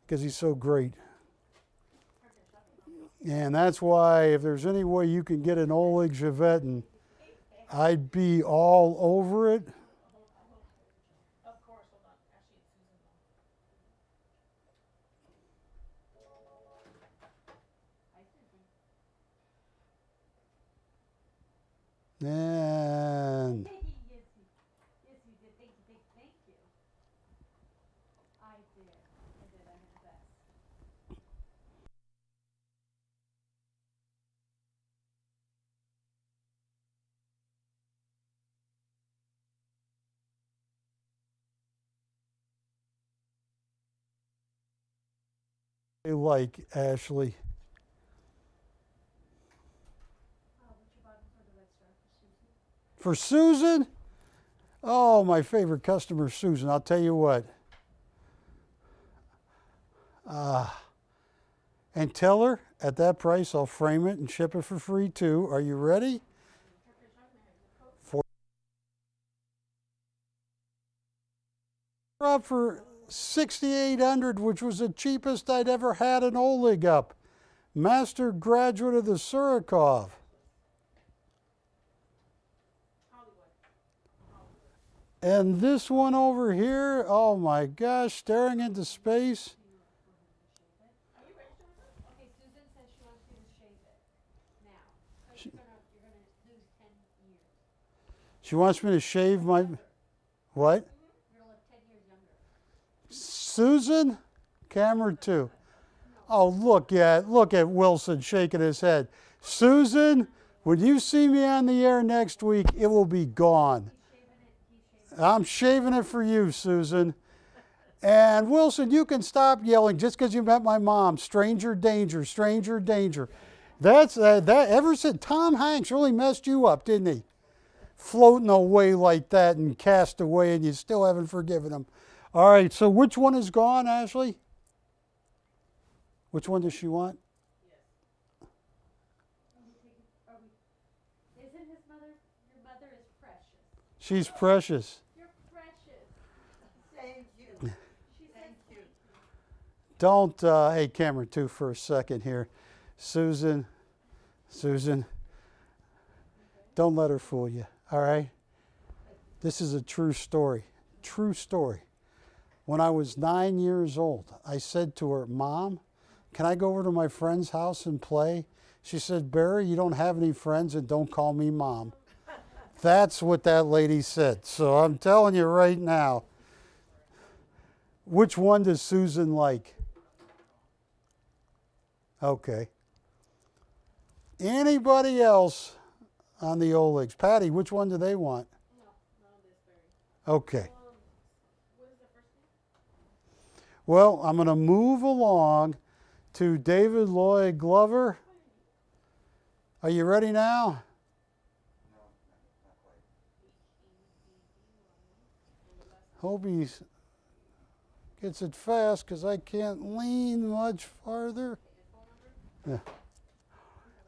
because he's so great. And that's why if there's any way you can get an Oleg Javetin, I'd be all over it. Of course, hold on. Actually, it's Susan. And Yes, you did. Thank you. I did. I had the best. I like Ashley. What you bought for the Red Star for Susan? For Susan? Oh, my favorite customer, Susan. I'll tell you what. And tell her at that price I'll frame it and ship it for free too. Are you ready? Up for $6,800, which was the cheapest I'd ever had an Oleg up. Master graduate of the Surikov. And this one over here, oh my gosh, staring into space. Okay, Susan says she wants you to shave it now. So you're gonna lose 10 years. She wants me to shave my, what? You're gonna look 10 years younger. Susan? Camera 2. Oh, look at Wilson shaking his head. Susan, when you see me on the air next week, it will be gone. I'm shaving it for you, Susan. And Wilson, you can stop yelling just because you met my mom. Stranger danger, stranger danger. That's that. Ever since Tom Hanks really messed you up, didn't he? Floating away like that and cast away, and you still haven't forgiven him. All right. So which one is gone, Ashley? Which one does she want? Isn't his mother, your mother is precious. She's precious. You're precious. Thank you. She Thank said you. Don't, hey, camera two for a second here. Susan, don't let her fool you, all right? This is a true story, true story. When I was 9 years old, I said to her, Mom, can I go over to my friend's house and play? She said, Barry, you don't have any friends and don't call me Mom. That's what that lady said. So I'm telling you right now, which one does Susan like? Okay. Anybody else on the Olegs? Patty, which one do they want? Okay. Well, I'm going to move along to David Lloyd Glover. Are you ready now? Hope he gets it fast because I can't lean much farther. Yeah.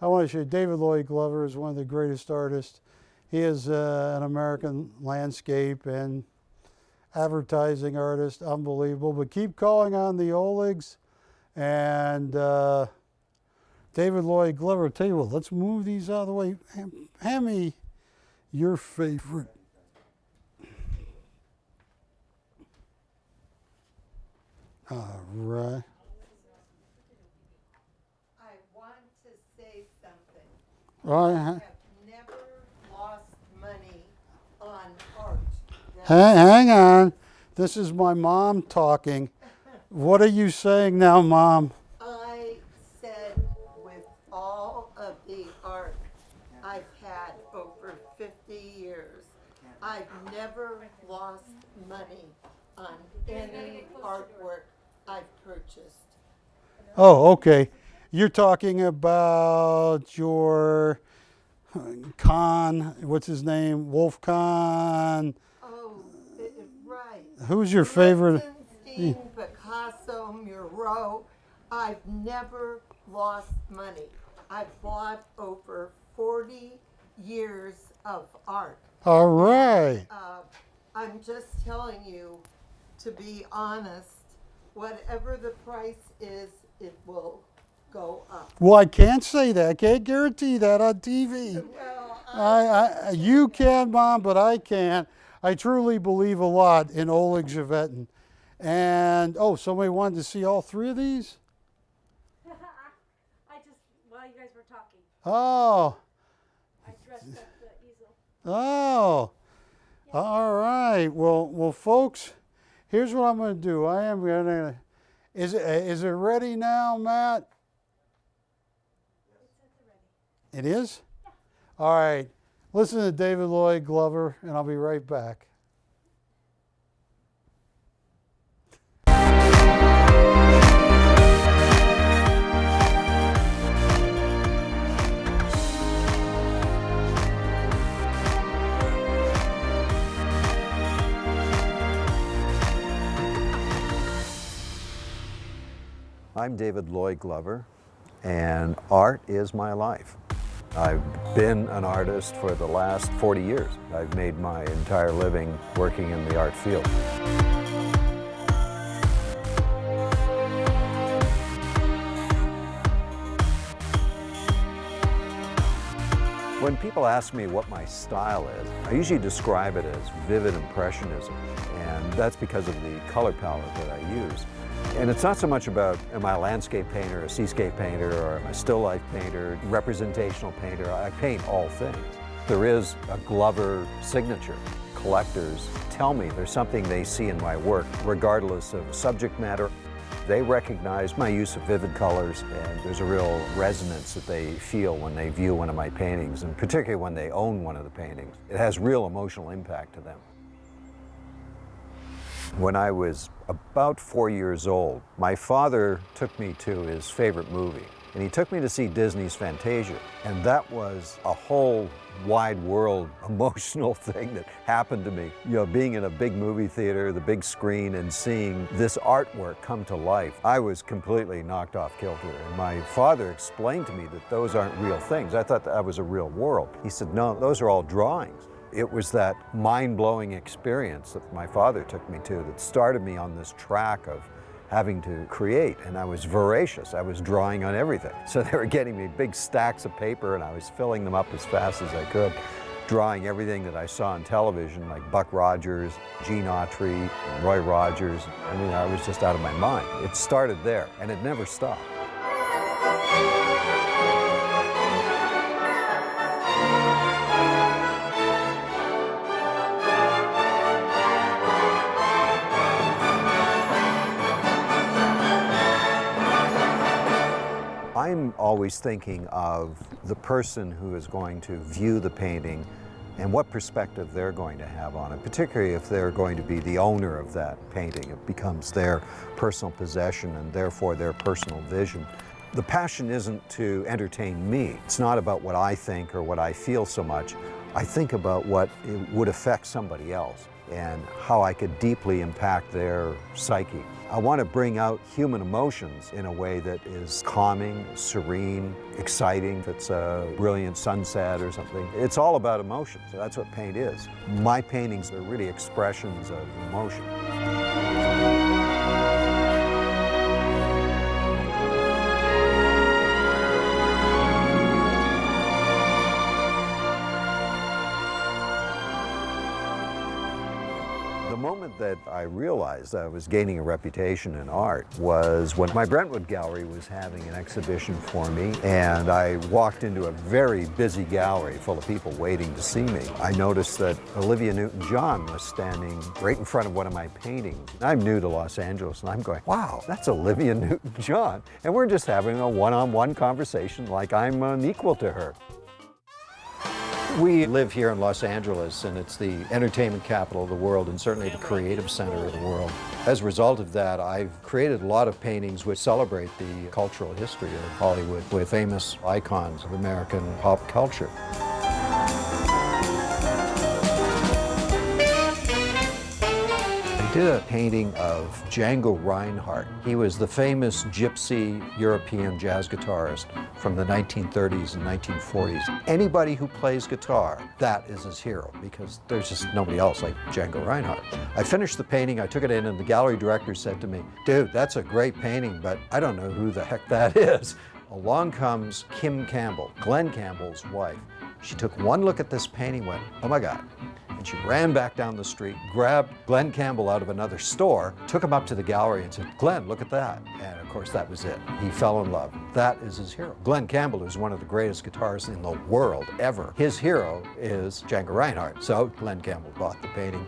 I want to show you, David Lloyd Glover is one of the greatest artists. He is an American landscape and advertising artist, unbelievable. But keep calling on the Olegs and David Lloyd Glover. I'll tell you what, let's move these out of the way. Hand me your favorite. All right. I want to say something. All I right. have never lost money on art. Hang on. This is my mom talking. What are you saying now, Mom? I said with all of the art I've had over 50 years, I've never lost money on any artwork I've purchased. Oh, okay. You're talking about your Kahn, what's his name? Wolf Kahn. Oh, right. Who's your favorite? Krasnyansky, Picasso, Miro. I've never lost money. I've bought over 40 years of art. All right. I'm just telling you, to be honest, whatever the price is, it will go up. Well, I can't say that. I can't guarantee that on TV. Well, You can, Mom, but I can't. I truly believe a lot in Oleg Javetin. And, oh, somebody wanted to see all three of these? I just, while you guys were talking, Oh, I dressed up the easel. oh. All right. Well, folks, here's what I'm going to do. I am going to, is it ready now, Matt? It is? All right. Listen to David Lloyd Glover, and I'll be right back. I'm David Lloyd Glover, and art is my life. I've been an artist for the last 40 years. I've made my entire living working in the art field. When people ask me what my style is, I usually describe it as vivid impressionism, and that's because of the color palette that I use. And it's not so much about, am I a landscape painter, a seascape painter, or am I a still life painter, representational painter? I paint all things. There is a Glover signature. Collectors tell me there's something they see in my work, regardless of subject matter. They recognize my use of vivid colors, and there's a real resonance that they feel when they view one of my paintings, and particularly when they own one of the paintings. It has real emotional impact to them. When I was about 4 years old, my father took me to his favorite movie, and he took me to see Disney's Fantasia. And that was a whole wide world emotional thing that happened to me. You know, being in a big movie theater, the big screen, and seeing this artwork come to life, I was completely knocked off kilter. And my father explained to me that those aren't real things. I thought that was a real world. He said, no, those are all drawings. It was that mind-blowing experience that my father took me to that started me on this track of having to create, and I was voracious. I was drawing on everything. So they were getting me big stacks of paper and I was filling them up as fast as I could, drawing everything that I saw on television, like Buck Rogers, Gene Autry, Roy Rogers. I mean, I was just out of my mind. It started there, and it never stopped. I'm always thinking of the person who is going to view the painting and what perspective they're going to have on it, particularly if they're going to be the owner of that painting. It becomes their personal possession and therefore their personal vision. The passion isn't to entertain me. It's not about what I think or what I feel so much. I think about what it would affect somebody else and how I could deeply impact their psyche. I want to bring out human emotions in a way that is calming, serene, exciting. If it's a brilliant sunset or something, it's all about emotions. That's what paint is. My paintings are really expressions of emotion. The moment that I realized I was gaining a reputation in art was when my Brentwood gallery was having an exhibition for me, and I walked into a very busy gallery full of people waiting to see me. I noticed that Olivia Newton-John was standing right in front of one of my paintings. I'm new to Los Angeles, and I'm going, wow, that's Olivia Newton-John. And we're just having a one-on-one conversation like I'm an equal to her. We live here in Los Angeles, and it's the entertainment capital of the world and certainly the creative center of the world. As a result of that, I've created a lot of paintings which celebrate the cultural history of Hollywood with famous icons of American pop culture. I did a painting of Django Reinhardt. He was the famous gypsy European jazz guitarist from the 1930s and 1940s. Anybody who plays guitar, that is his hero, because there's just nobody else like Django Reinhardt. I finished the painting, I took it in, and the gallery director said to me, dude, that's a great painting, but I don't know who the heck that is. Along comes Kim Campbell, Glenn Campbell's wife. She took one look at this painting, went, oh my God. And she ran back down the street, grabbed Glenn Campbell out of another store, took him up to the gallery and said, Glenn, look at that. And of course, that was it. He fell in love. That is his hero. Glenn Campbell is one of the greatest guitarists in the world ever. His hero is Django Reinhardt. So Glenn Campbell bought the painting.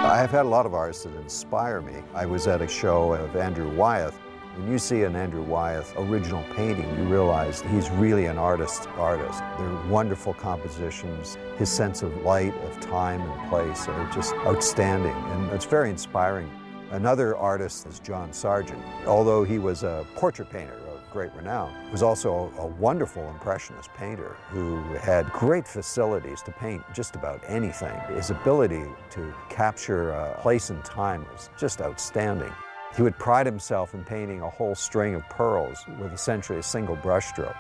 I've had a lot of artists that inspire me. I was at a show of Andrew Wyeth. When you see an Andrew Wyeth original painting, you realize he's really an artist's artist. They're wonderful compositions. His sense of light, of time and place are just outstanding, and it's very inspiring. Another artist is John Sargent. Although he was a portrait painter of great renown, he was also a wonderful impressionist painter who had great facilities to paint just about anything. His ability to capture a place and time was just outstanding. He would pride himself in painting a whole string of pearls with essentially a single brushstroke.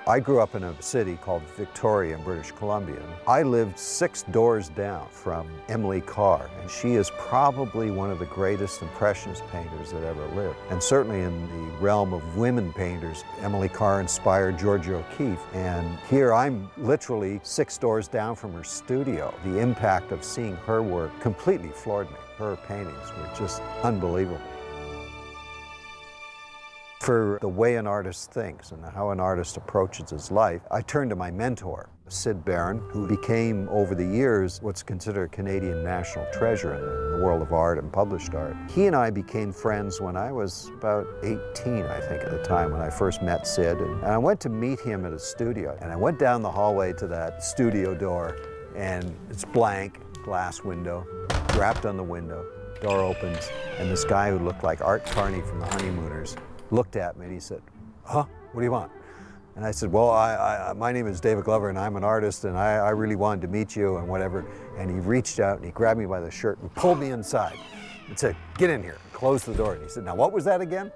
I grew up in a city called Victoria in British Columbia. I lived 6 doors down from Emily Carr, and she is probably one of the greatest impressionist painters that ever lived. And certainly in the realm of women painters, Emily Carr inspired Georgia O'Keeffe, and here I'm literally 6 doors down from her studio. The impact of seeing her work completely floored me. Her paintings were just unbelievable. For the way an artist thinks and how an artist approaches his life, I turned to my mentor, Sid Barron, who became, over the years, what's considered a Canadian national treasure in the world of art and published art. He and I became friends when I was about 18, I think, at the time, when I first met Sid. And I went to meet him at his studio. And I went down the hallway to that studio door, and it's blank, glass window, rapped on the window, door opens, and this guy who looked like Art Carney from the Honeymooners looked at me and he said, "Huh, what do you want?" And I said, "Well, my name is David Glover and I'm an artist and I really wanted to meet you and whatever." And he reached out and he grabbed me by the shirt and pulled me inside and said, "Get in here," and closed the door. And he said, "Now what was that again?"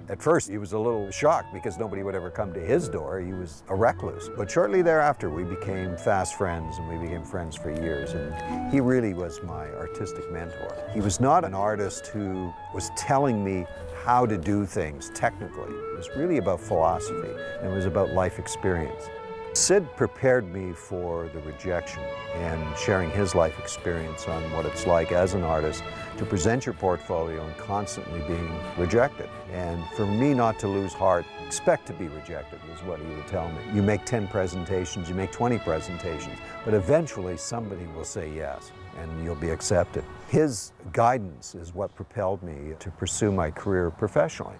At first he was a little shocked because nobody would ever come to his door. He was a recluse. But shortly thereafter we became fast friends and we became friends for years. And he really was my artistic mentor. He was not an artist who was telling me how to do things technically. It was really about philosophy and it was about life experience. Sid prepared me for the rejection and sharing his life experience on what it's like as an artist to present your portfolio and constantly being rejected. And for me not to lose heart, expect to be rejected is what he would tell me. You make 10 presentations, you make 20 presentations, but eventually somebody will say yes and you'll be accepted. His guidance is what propelled me to pursue my career professionally.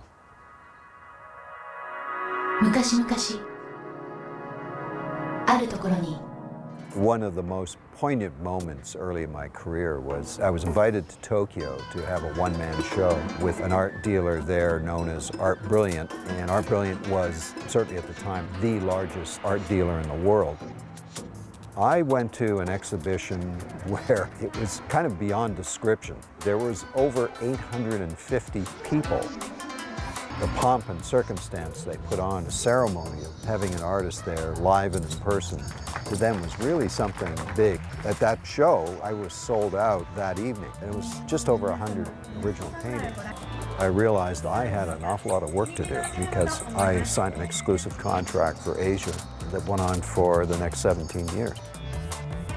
昔々あるところに One of the most poignant moments early in my career was I was invited to Tokyo to have a one-man show with an art dealer there known as Art Brilliant. And Art Brilliant was, certainly at the time, the largest art dealer in the world. I went to an exhibition where it was kind of beyond description. There was over 850 people. The pomp and circumstance they put on, a ceremony of having an artist there live and in person, to them was really something big. At that show, I was sold out that evening, and it was just over 100 original paintings. I realized I had an awful lot of work to do because I signed an exclusive contract for Asia that went on for the next 17 years.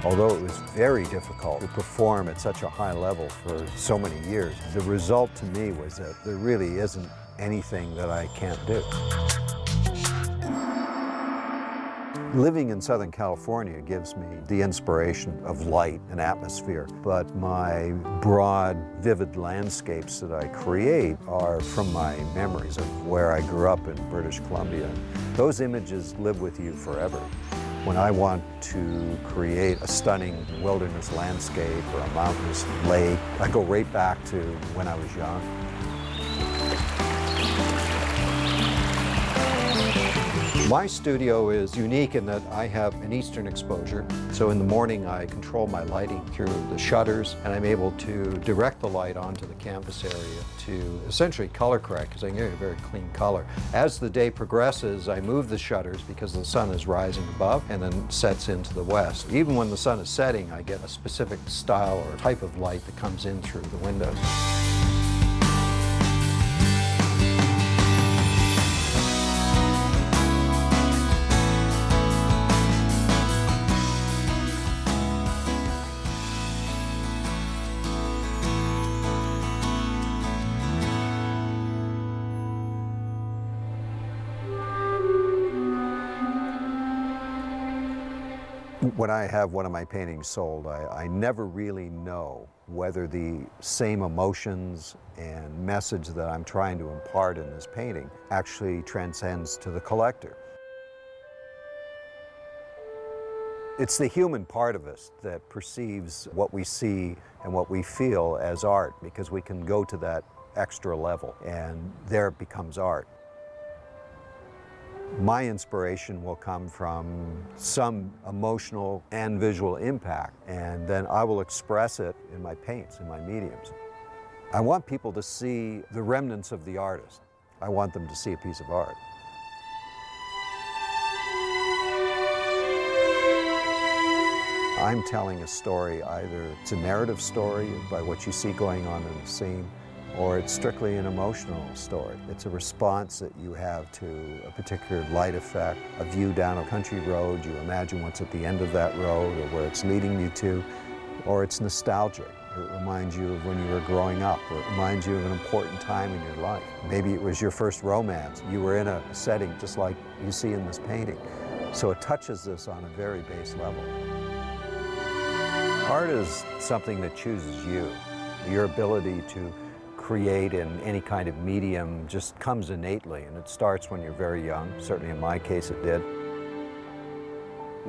Although it was very difficult to perform at such a high level for so many years, the result to me was that there really isn't anything that I can't do. Living in Southern California gives me the inspiration of light and atmosphere, but my broad, vivid landscapes that I create are from my memories of where I grew up in British Columbia. Those images live with you forever. When I want to create a stunning wilderness landscape or a mountainous lake, I go right back to when I was young. My studio is unique in that I have an eastern exposure. So in the morning I control my lighting through the shutters and I'm able to direct the light onto the canvas area to essentially color correct because I can get a very clean color. As the day progresses, I move the shutters because the sun is rising above and then sets into the west. Even when the sun is setting, I get a specific style or type of light that comes in through the windows. When I have one of my paintings sold, I never really know whether the same emotions and message that I'm trying to impart in this painting actually transcends to the collector. It's the human part of us that perceives what we see and what we feel as art, because we can go to that extra level and there it becomes art. My inspiration will come from some emotional and visual impact, and then I will express it in my paints, in my mediums. I want people to see the remnants of the artist. I want them to see a piece of art. I'm telling a story, either it's a narrative story by what you see going on in the scene, or it's strictly an emotional story. It's a response that you have to a particular light effect, a view down a country road, you imagine what's at the end of that road or where it's leading you to, or it's nostalgic. or it reminds you of when you were growing up, or it reminds you of an important time in your life. Maybe it was your first romance. You were in a setting just like you see in this painting. So it touches this on a very base level. Art is something that chooses you. Your ability to create in any kind of medium just comes innately, and it starts when you're very young. Certainly in my case it did.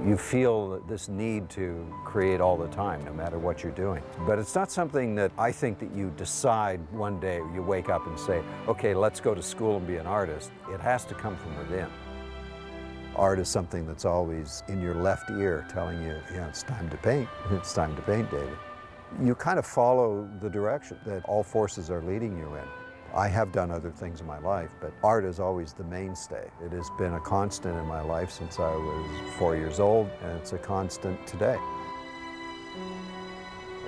You feel this need to create all the time, no matter what you're doing. But it's not something that I think that you decide one day, you wake up and say, okay, let's go to school and be an artist. It has to come from within. Art is something that's always in your left ear telling you, yeah, it's time to paint. It's time to paint, David. You kind of follow the direction that all forces are leading you in. I have done other things in my life, but art is always the mainstay. It has been a constant in my life since I was 4 years old, and it's a constant today.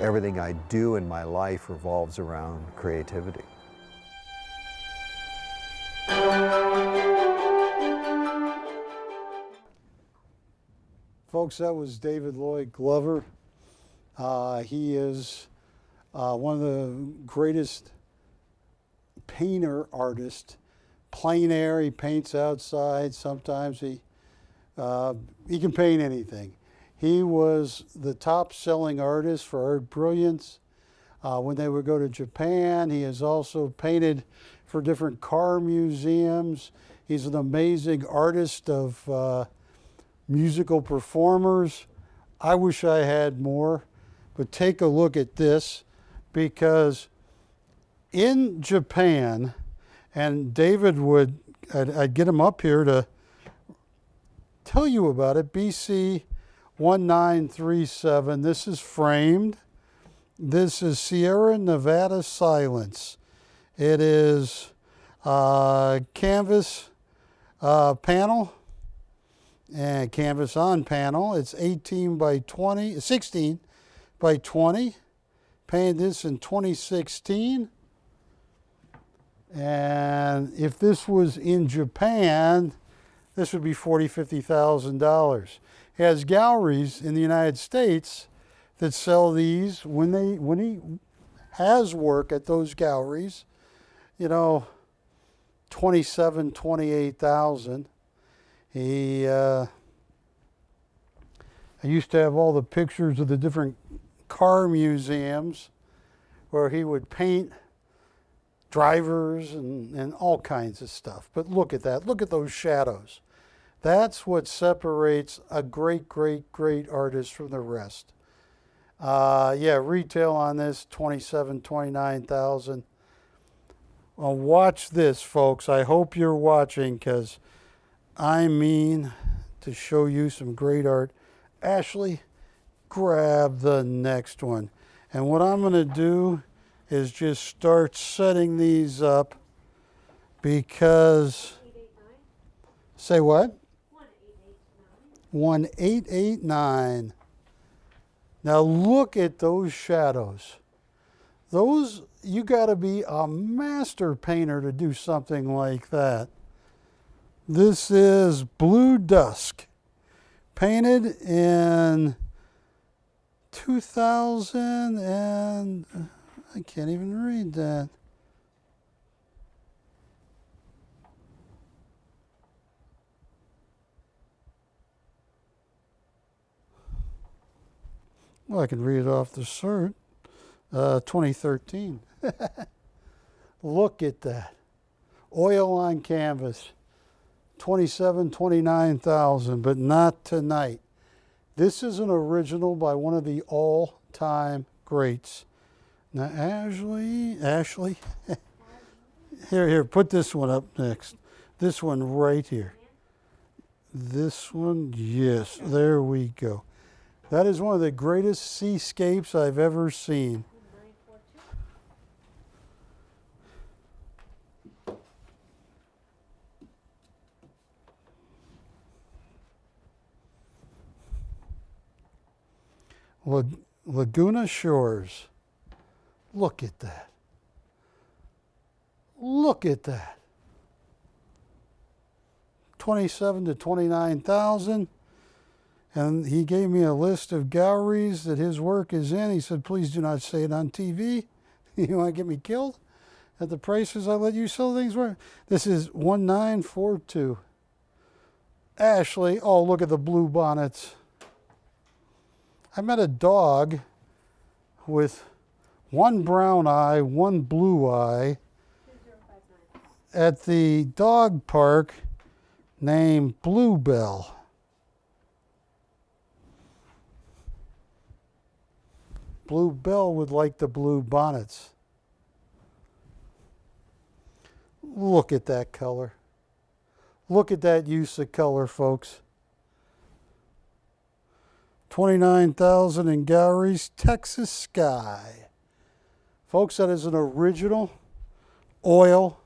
Everything I do in my life revolves around creativity. Folks, that was David Lloyd Glover. He is one of the greatest painter artists. Plein air, he paints outside. Sometimes he can paint anything. He was the top-selling artist for Art Brilliance. When they would go to Japan, he has also painted for different car museums. He's an amazing artist of musical performers. I wish I had more, but take a look at this, because in Japan, and David would, I'd get him up here to tell you about it, BC 1937. This is framed. This is Sierra Nevada Silence. It is canvas panel and canvas on panel. It's 16 by 20. Painted this in 2016. And if this was in Japan, this would be $40,000, $50,000. He has galleries in the United States that sell these when he has work at those galleries, you know, 27, 28,000. I used to have all the pictures of the different car museums where he would paint drivers and all kinds of stuff. But look at that. Look at those shadows. That's what separates a great, great, great artist from the rest. Yeah, retail on this, 27, 29,000. Well, watch this, folks. I hope you're watching, because I mean to show you some great art. Ashley, grab the next one. And what I'm going to do is just start setting these up, because, 1889. say what? 1889. 1889. Now look at those shadows. Those, you got to be a master painter to do something like that. This is Blue Dusk, painted in 2000 and I can't even read that. Well, I can read it off the cert. 2013. Look at that. Oil on canvas. 27, 29,000, but not tonight. This is an original by one of the all-time greats. Now, Ashley, here, put this one up next. This one right here. This one, yes, there we go. That is one of the greatest seascapes I've ever seen. 942. Laguna Shores. Look at that. Look at that. 27 to 29,000. And he gave me a list of galleries that his work is in. He said, please do not say it on TV. You want to get me killed? At the prices I let you sell things for? This is 1942. Ashley, oh, look at the blue bonnets. I met a dog with one brown eye, one blue eye at the dog park named Bluebell. Bluebell would like the blue bonnets. Look at that color. Look at that use of color, folks. 29,000 in galleries, Texas Sky. Folks, that is an original oil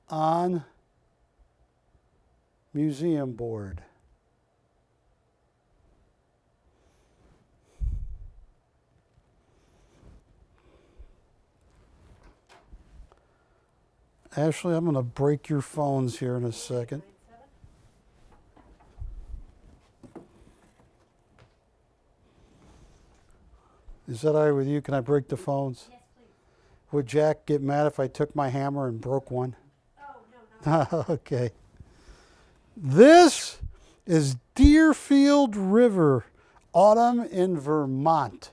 on museum board. Ashley, I'm going to break your phones here in a second. Is that all right with you? Can I break the phones? Yes, please. Would Jack get mad if I took my hammer and broke one? Oh, no, no. Okay. This is Deerfield River, autumn in Vermont.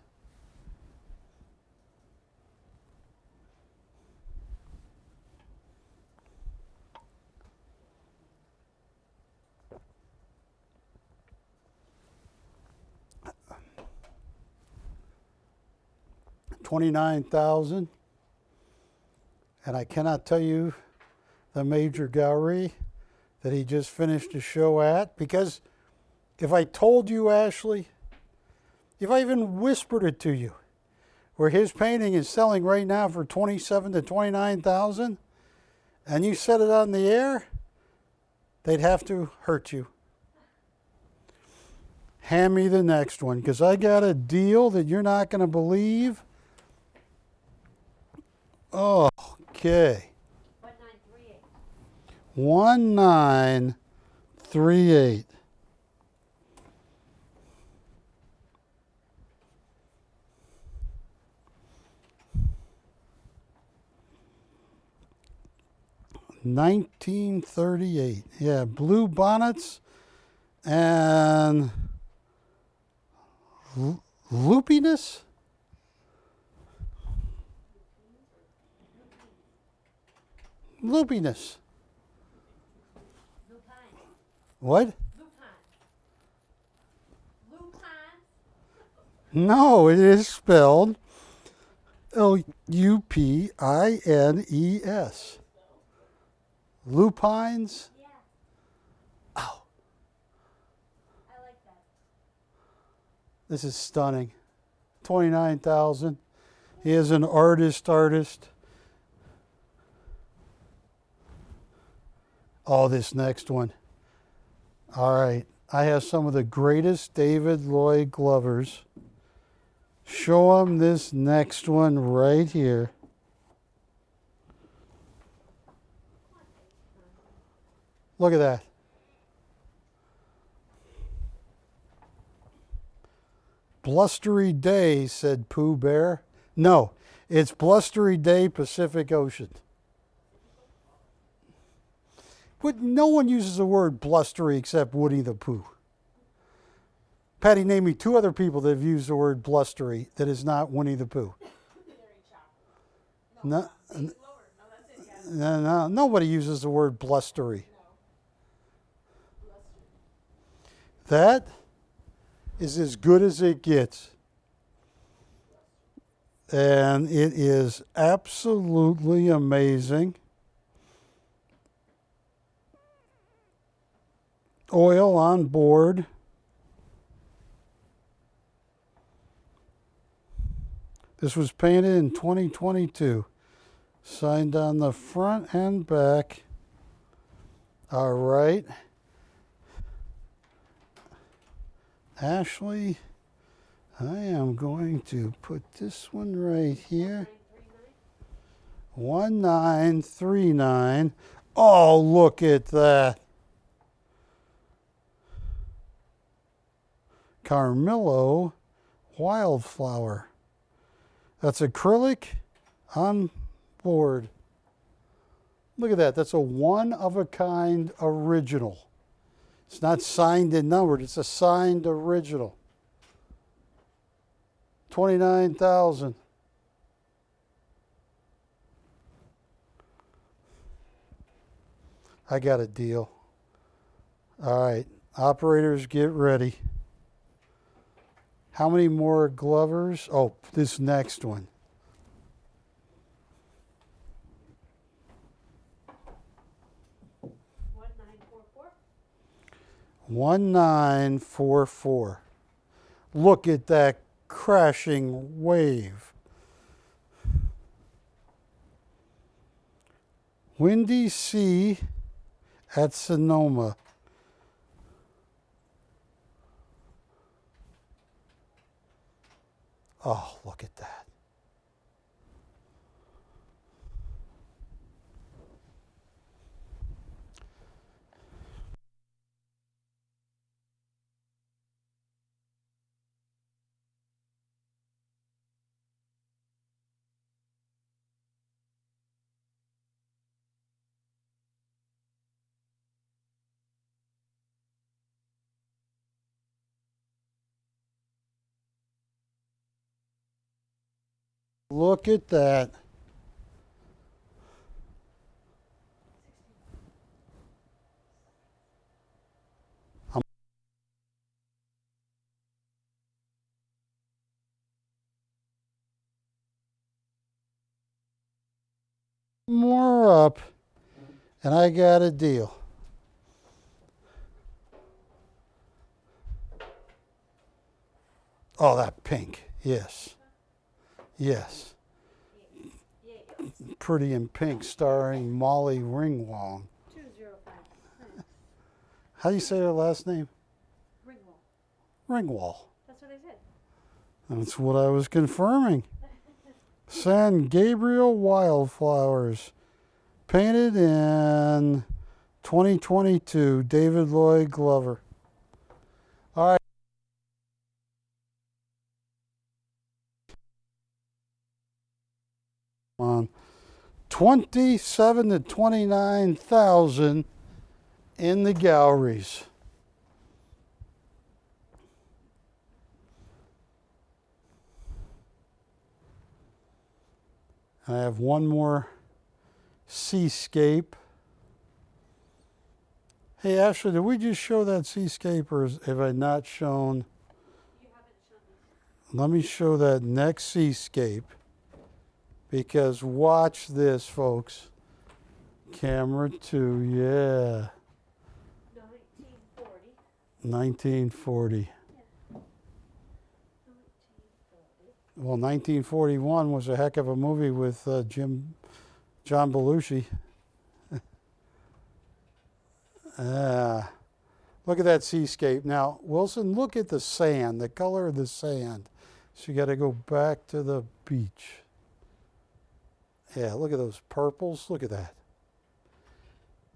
$29,000, and I cannot tell you the major gallery that he just finished a show at, because if I told you, Ashley, if I even whispered it to you, where his painting is selling right now for $27,000 to $29,000, and you said it on the air, they'd have to hurt you. Hand me the next one, because I got a deal that you're not going to believe. Oh, okay. 1938. 1938. $1938. Yeah, blue bonnets and loopiness. Loopiness. Lupine. What? Lupine. Lupine. No, it is spelled Lupines. Lupines? Yeah, Oh, I like that. this is stunning. 29,000. He is an artist. Oh, this next one. All right. I have some of the greatest David Lloyd Glovers. Show them this next one right here. Look at that. Blustery day, said Pooh Bear. No, it's Blustery Day, Pacific Ocean. But no one uses the word blustery except Woody the Pooh. Patty, name me two other people that have used the word blustery that is not Winnie the Pooh. No, no, nobody uses the word blustery. That is as good as it gets. And it is absolutely amazing. Oil on board. This was painted in 2022. Signed on the front and back. All right. Ashley, I am going to put this one right here. 1939. Oh, look at that. Carmillo Wildflower. That's acrylic on board. Look at that. That's a one-of-a-kind original. It's not signed and numbered. It's a signed original. 29,000. I got a deal. All right, operators, get ready. How many more Glovers? Oh, this next one. 1944. Look at that crashing wave. Windy Sea at Sonoma. Oh, look at that. Look at that. More up, and I got a deal. Oh, that pink. Yes. Yes. Pretty in Pink, starring Molly Ringwald. 205. How do you say her last name? Ringwall. Ringwald. That's what I said. That's what I was confirming. San Gabriel Wildflowers. Painted in 2022. David Lloyd Glover. All right. On 27 to 29,000 in the galleries. I have one more seascape. Hey Ashley, did we just show that seascape, or have I not shown? You haven't shown us. Let me show that next seascape. Because watch this, folks. Camera 2, yeah. 1940. 1940. Yeah. 1940. Well, 1941 was a heck of a movie with John Belushi. Look at that seascape. Now, Wilson, look at the sand, the color of the sand. So you got to go back to the beach. Yeah, look at those purples. Look at that.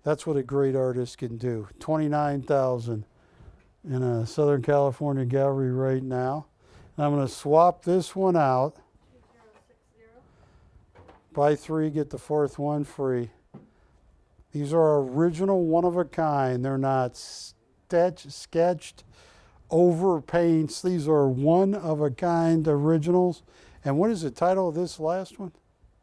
That's what a great artist can do. 29,000 in a Southern California gallery right now. And I'm going to swap this one out. 2060. Buy 3, get the 4th one free. These are original, one of a kind. They're not sketched over paints. These are one of a kind originals. And what is the title of this last one?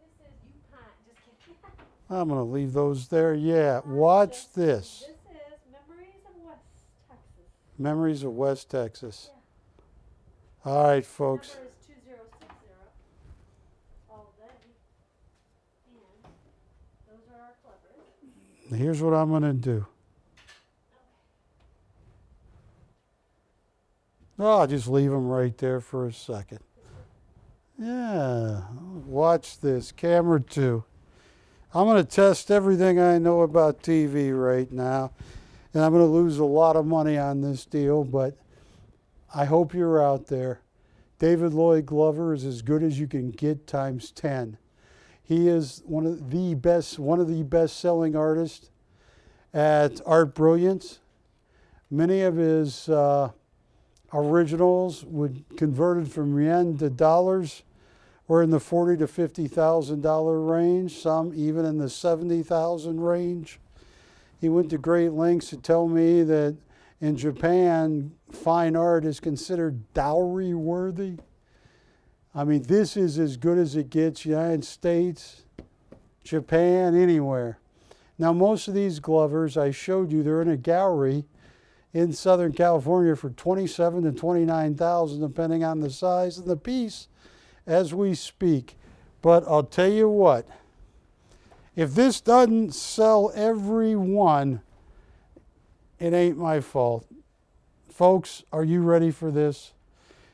This is UConn. Just kidding. I'm going to leave those there. Yeah, watch this. This is Memories of West Texas. Memories of West Texas. Yeah. All right, folks. Number is 2060. All day. And those are our clippers. Here's what I'm going to do. Oh, I'll just leave them right there for a second. Yeah, watch this. Camera 2. I'm going to test everything I know about TV right now. And I'm going to lose a lot of money on this deal, but I hope you're out there. David Lloyd Glover is as good as you can get times 10. He is one of the best-selling artists at Art Brilliance. Many of his originals would converted from yen to dollars were in the $40,000 to $50,000 range, some even in the $70,000 range. He went to great lengths to tell me that in Japan, fine art is considered dowry worthy. I mean, this is as good as it gets, United States, Japan, anywhere. Now, most of these Glovers I showed you, they're in a gallery in Southern California for $27,000 to $29,000, depending on the size of the piece as we speak. But I'll tell you what, if this doesn't sell every one, it ain't my fault. Folks, are you ready for this?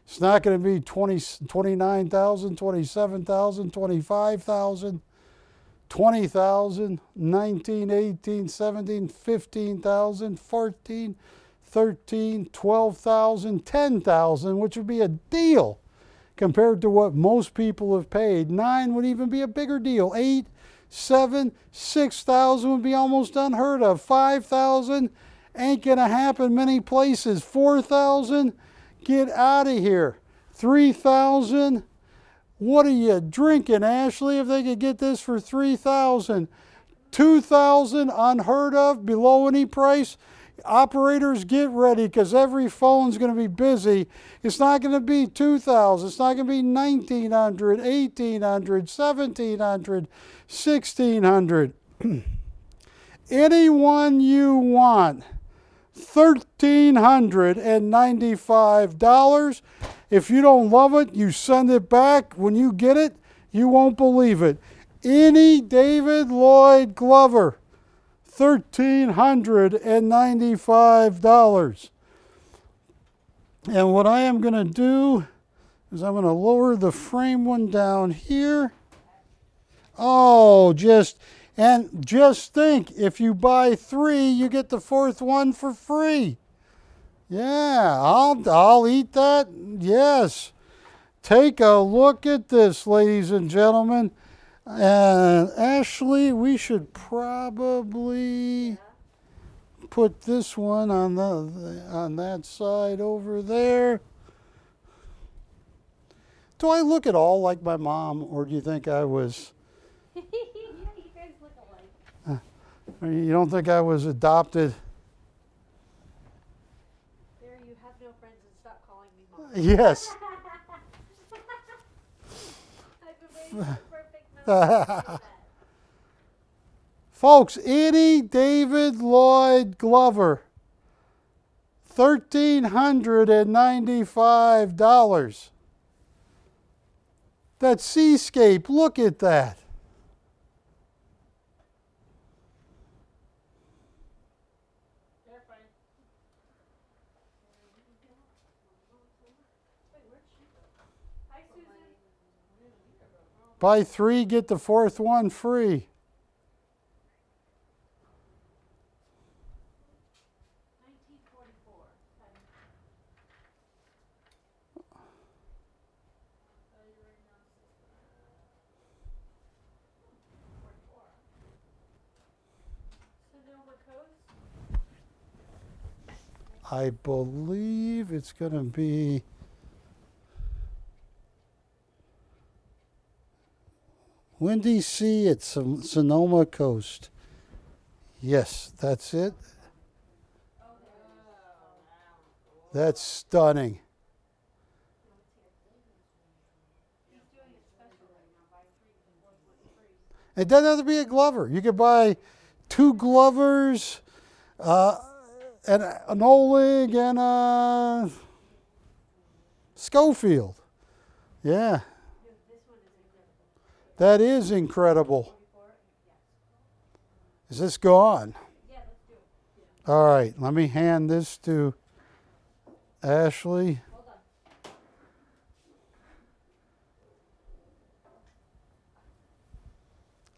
It's not going to be 29,000, 27,000, 25,000, 20,000, 19, 18, 17, 15,000, 14, 13, 12,000, 10,000, which would be a deal compared to what most people have paid. 9 would even be a bigger deal. 8, 7, 6,000 would be almost unheard of. 5,000 ain't gonna happen many places. 4,000, get out of here. 3,000, what are you drinking, Ashley, if they could get this for 3,000? 2,000, unheard of, below any price. Operators, get ready, because every phone's going to be busy. It's not going to be 2,000. It's not going to be 1,900, 1,800, 1,700, 1,600. Anyone you want, $1,395. If you don't love it, you send it back. When you get it, you won't believe it. Any David Lloyd Glover, $1,395. And what I am going to do is I'm going to lower the frame one down here. Oh, just think, if you buy 3, you get the 4th one for free. Yeah, I'll eat that. Yes. Take a look at this, ladies and gentlemen. And Ashley, we should probably put this one on that side over there. Do I look at all like my mom, or do you think I was? Yeah, you guys look alike. You don't think I was adopted? There, you have no friends and stop calling me mom. Yes. I've been waiting for the perfect moment to say that. Folks, any David Lloyd Glover, $1,395. That seascape, look at that. They're fine. Wait, where'd she go? Hi, Susan. Buy 3, get the 4th one free. 1944. Sonoma Coast. I believe it's going to be Windy Sea at Sonoma Coast. Yes, that's it. That's stunning. It doesn't have to be a Glover. You could buy 2 Glovers, and an Oleg, and a Schofield. Yeah. That is incredible. Is this gone? Yeah, let's do it. All right, let me hand this to Ashley. Hold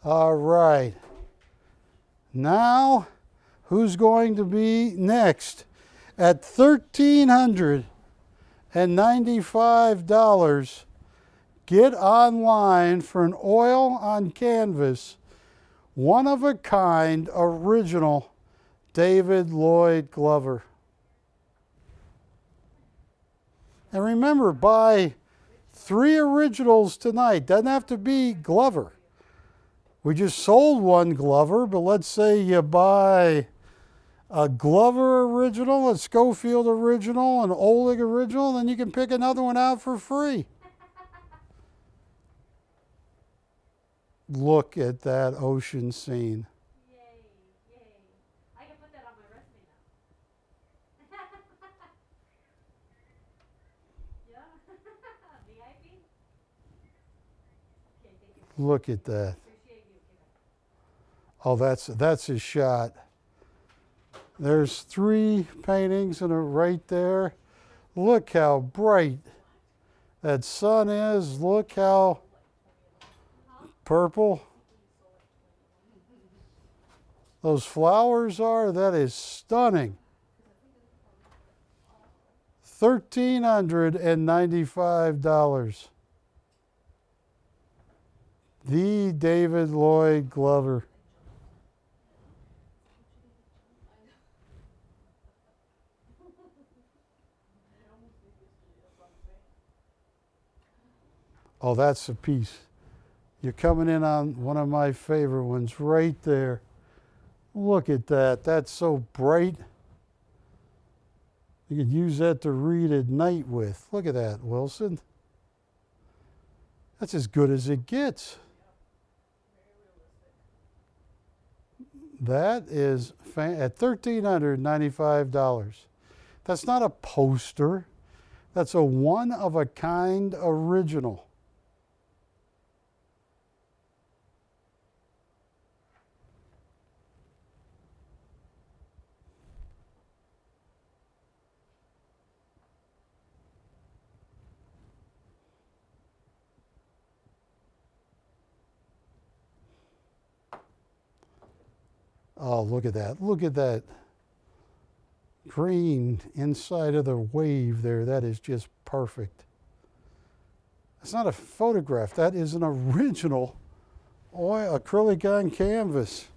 on. All right. Now, who's going to be next? At $1,395, get online for an oil on canvas, one-of-a-kind, original David Lloyd Glover. And remember, buy 3 originals tonight. Doesn't have to be Glover. We just sold one Glover, but let's say you buy a Glover original, a Schofield original, an Oleg original, then you can pick another one out for free. Look at that ocean scene. Yay, yay. I can put that on my resume now. Yeah? VIP? Okay, thank you. Look at that. Appreciate you. Oh, that's his shot. There's 3 paintings in a right there. Look how bright that sun is. Look how purple those flowers are. That is stunning. $1,395. The David Lloyd Glover. Oh, that's a piece. You're coming in on one of my favorite ones right there. Look at that. That's so bright. You could use that to read at night with. Look at that, Wilson. That's as good as it gets. That is at $1,395. That's not a poster. That's a one-of-a-kind original. Oh, look at that. Look at that green inside of the wave there. That is just perfect. It's not a photograph. That is an original oil acrylic on canvas.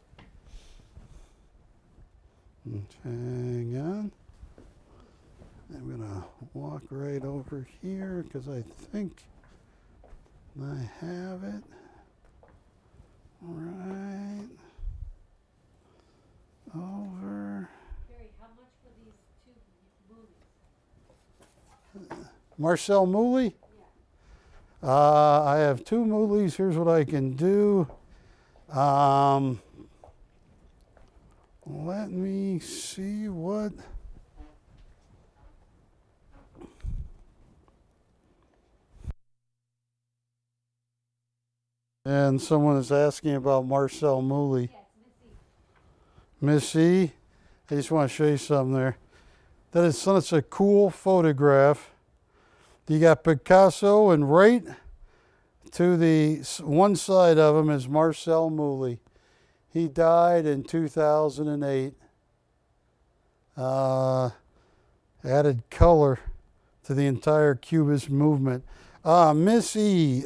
Hang on. I'm going to walk right over here because I think I have it. Right over. Barry, how much for these 2 movies? Marcel Mooley? Yeah. I have 2 Mooleys. Here's what I can do. Let me see what. And someone is asking about Marcel Mooley. Yeah, it's Missy. Miss E, I just want to show you something there. That is such a cool photograph. You got Picasso, and right to the one side of him is Marcel Mooley. He died in 2008. Added color to the entire Cubist movement. Miss E,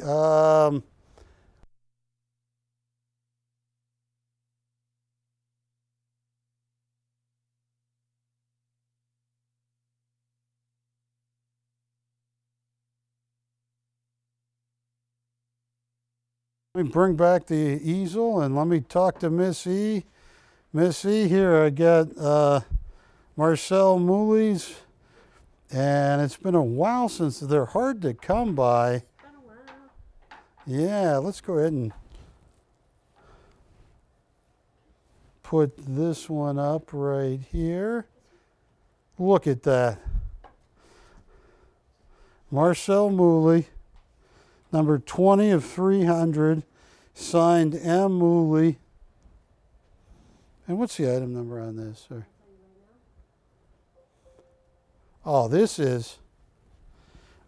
let me bring back the easel and let me talk to Miss E. Miss E, here I got Marcel Mooley's, and it's been a while since they're hard to come by. It's been a while. Yeah, let's go ahead and put this one up right here. Look at that. Marcel Mooley. Number 20 of 300, signed M. Mooley. And what's the item number on this, sir? Oh, this is.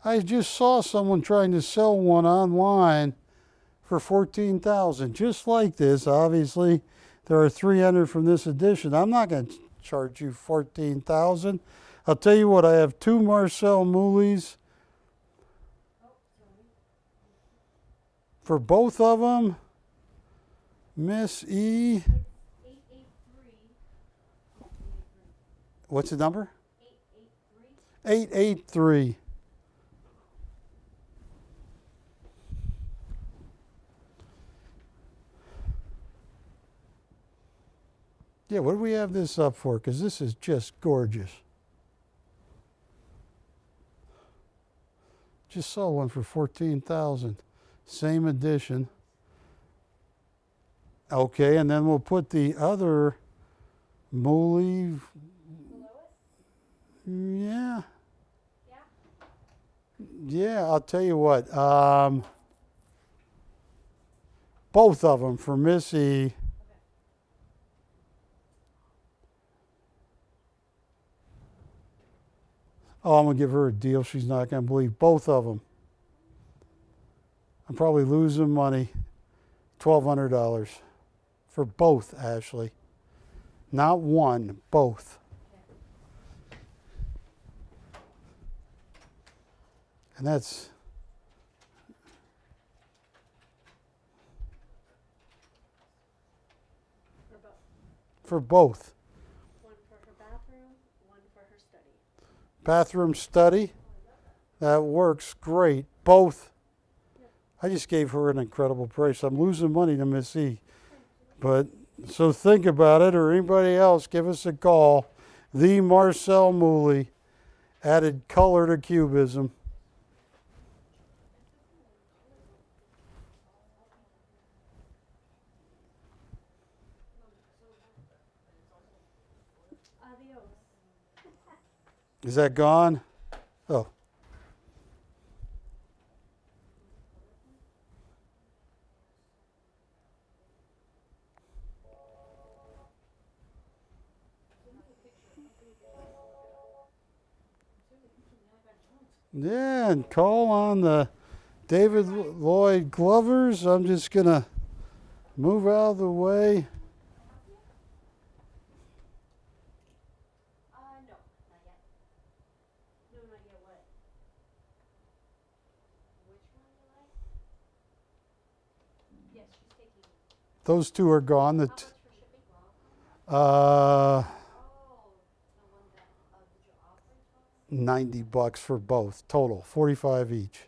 I just saw someone trying to sell one online for $14,000, just like this. Obviously, there are 300 from this edition. I'm not going to charge you $14,000. I'll tell you what. I have 2 Marcel Mooleys. For both of them, Miss E. 883. What's the number? 883. 883. Yeah, what do we have this up for? Because this is just gorgeous. Just saw one for 14,000. Same edition. Okay, and then we'll put the other Moly. Yeah. Yeah, I'll tell you what. Both of them for Missy. Oh, I'm going to give her a deal she's not going to believe. Both of them. I'm probably losing money. $1,200 for both, Ashley. Not one, both. And that's for both. One for her bathroom, one for her study. Bathroom study. That works great. Both. I just gave her an incredible price. I'm losing money to Miss E. But so think about it, or anybody else, give us a call. The Marcel Mooley added color to cubism. Adios. Is that gone? Oh. Yeah, and call on the David Lloyd Glovers. I'm just going to move out of the way. No, not yet. No, not yet what? Which one you like? Yes, she's taking it. Those two are gone. How much for shipping? Uh, Oh, the one that, did you offer it? $90 for both, total, 45 each. Which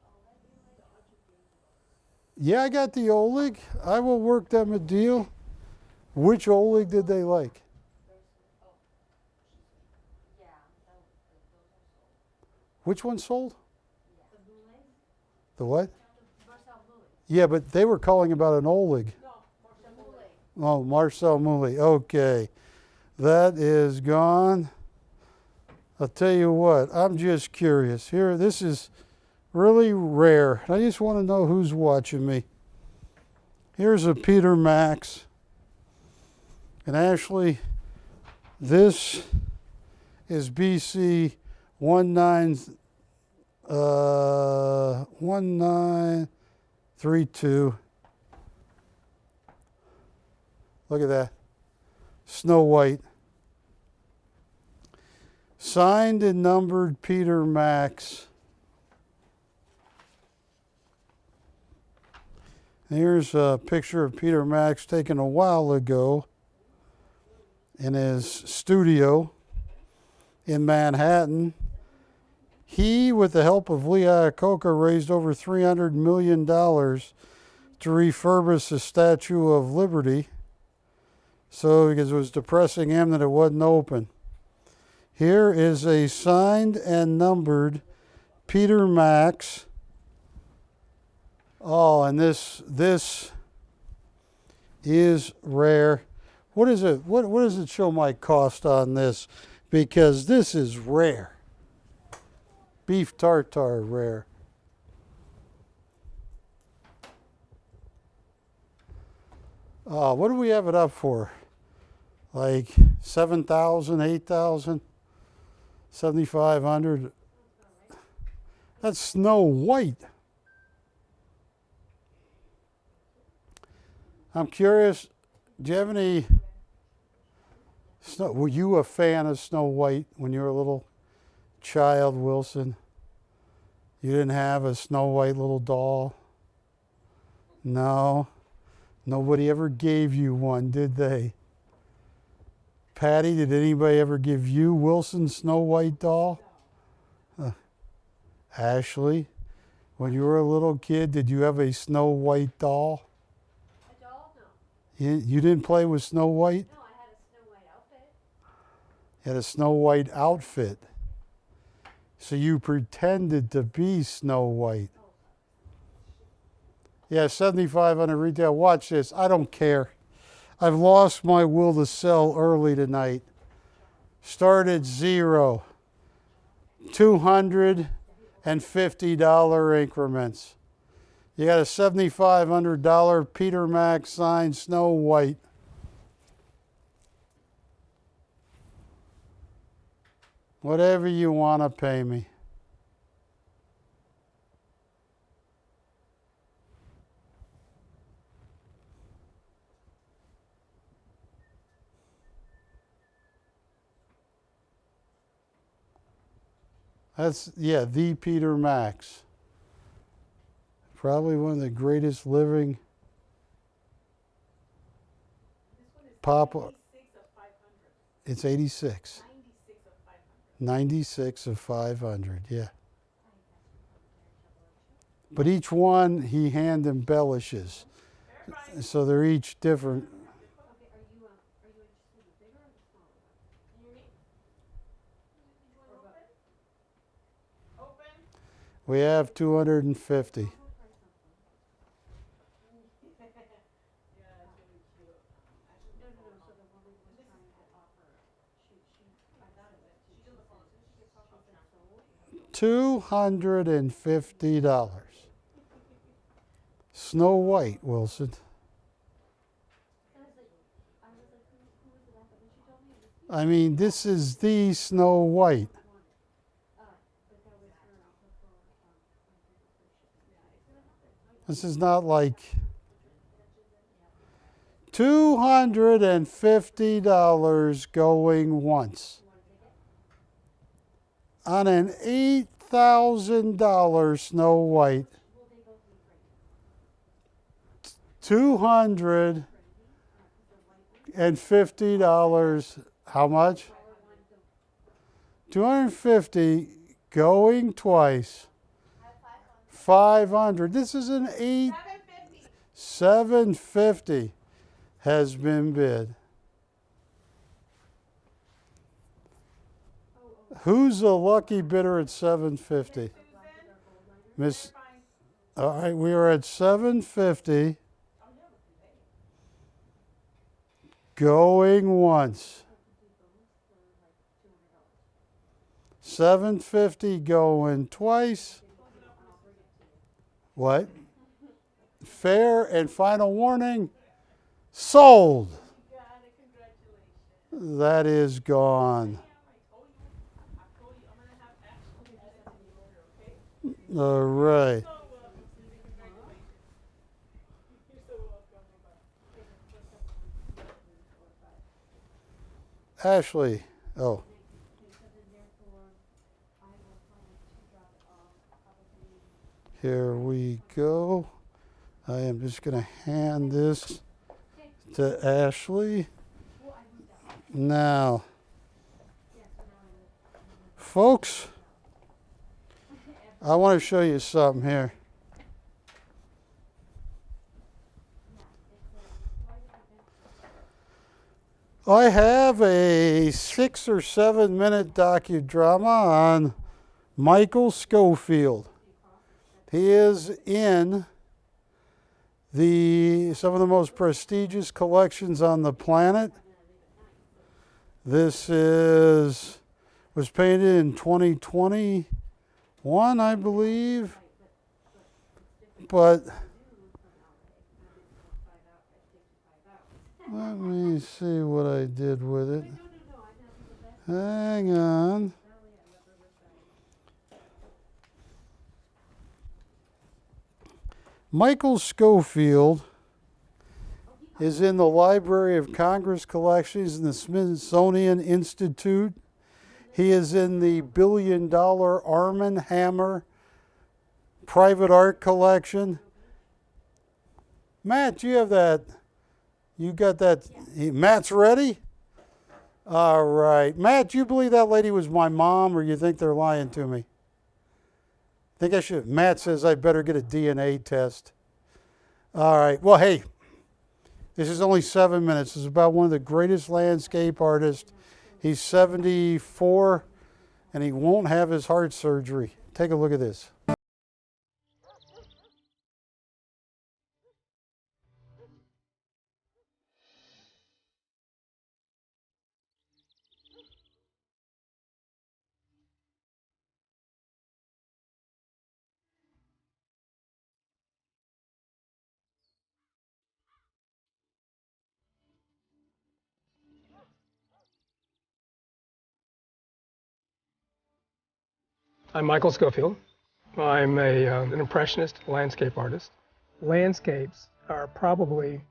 Oleg you like? Yeah, I got the Oleg. I will work them a deal. Which Oleg did they like? Yeah, those are sold. Which one sold? The Boulay? The what? Marcel Boulay. Yeah, but they were calling about an Oleg. No, Marcel Boulay. Oh, Marcel Mooley. Okay. That is gone. I'll tell you what, I'm just curious. Here, this is really rare. I just want to know who's watching me. Here's a Peter Max. And Ashley, this is BC 1932. Look at that. Snow White. Signed and numbered Peter Max. Here's a picture of Peter Max taken a while ago in his studio in Manhattan. He, with the help of Lee Iacocca, raised over $300 million to refurbish the Statue of Liberty. So, because it was depressing him that it wasn't open. Here is a signed and numbered Peter Max. Oh, and this is rare. What is it? What does it show my cost on this? Because this is rare. Beef tartare rare. What do we have it up for? Like 7,000, 8,000, 7,500. That's Snow White. I'm curious, do you have any, were you a fan of Snow White when you were a little child, Wilson? You didn't have a Snow White little doll? No. Nobody ever gave you one, did they? Patty, did anybody ever give you Wilson's Snow White doll? Ashley, when you were a little kid, did you have a Snow White doll? A doll? No. You didn't play with Snow White? No, I had a Snow White outfit. You had a Snow White outfit. So you pretended to be Snow White. Yeah, 7,500 retail. Watch this. I don't care. I've lost my will to sell early tonight. Start at zero. $250 increments. You got a $7,500 Peter Mac signed Snow White. Whatever you want to pay me. That's, yeah, the Peter Max. Probably one of the greatest living pop. It's 86. 96 of 500, yeah. But each one he hand embellishes. So they're each different. Okay, are you interested in the bigger or the smaller one? We have 250. No, no, so the woman was trying to offer, she, I thought it was, she's on the phone, she said $250. Snow White, Wilson. I was like, who was it after? When she told me it was I mean, this is the Snow White. but that was her offer for, This is not like $250 going once on an $8,000 Snow White. $250. How much? 250 going twice. 500. This is an 750 has been bid. Who's the lucky bidder at 750? Miss. All right, we are at 750. Going once. 750 going twice. What? Fair and final warning. Sold. That is gone. All right. Ashley. Oh. Here we go. I am just going to hand this to Ashley. Now, folks, I want to show you something here. I have a 6 or 7 minute docudrama on Michael Schofield. He is in some of the most prestigious collections on the planet. This was painted in 2021, I believe. But let me see what I did with it. Hang on. Michael Schofield is in the Library of Congress collections in the Smithsonian Institute. He is in the $1 billion Arm & Hammer private art collection. Matt, you have that. You got that. Matt's ready? All right. Matt, do you believe that lady was my mom, or you think they're lying to me? I think I should. Matt says I better get a DNA test. All right. Well, hey, This is only 7 minutes. It's about one of the greatest landscape artists. He's 74 and he won't have his heart surgery. Take a look at this. I'm Michael Schofield. I'm an impressionist landscape artist. Landscapes are probably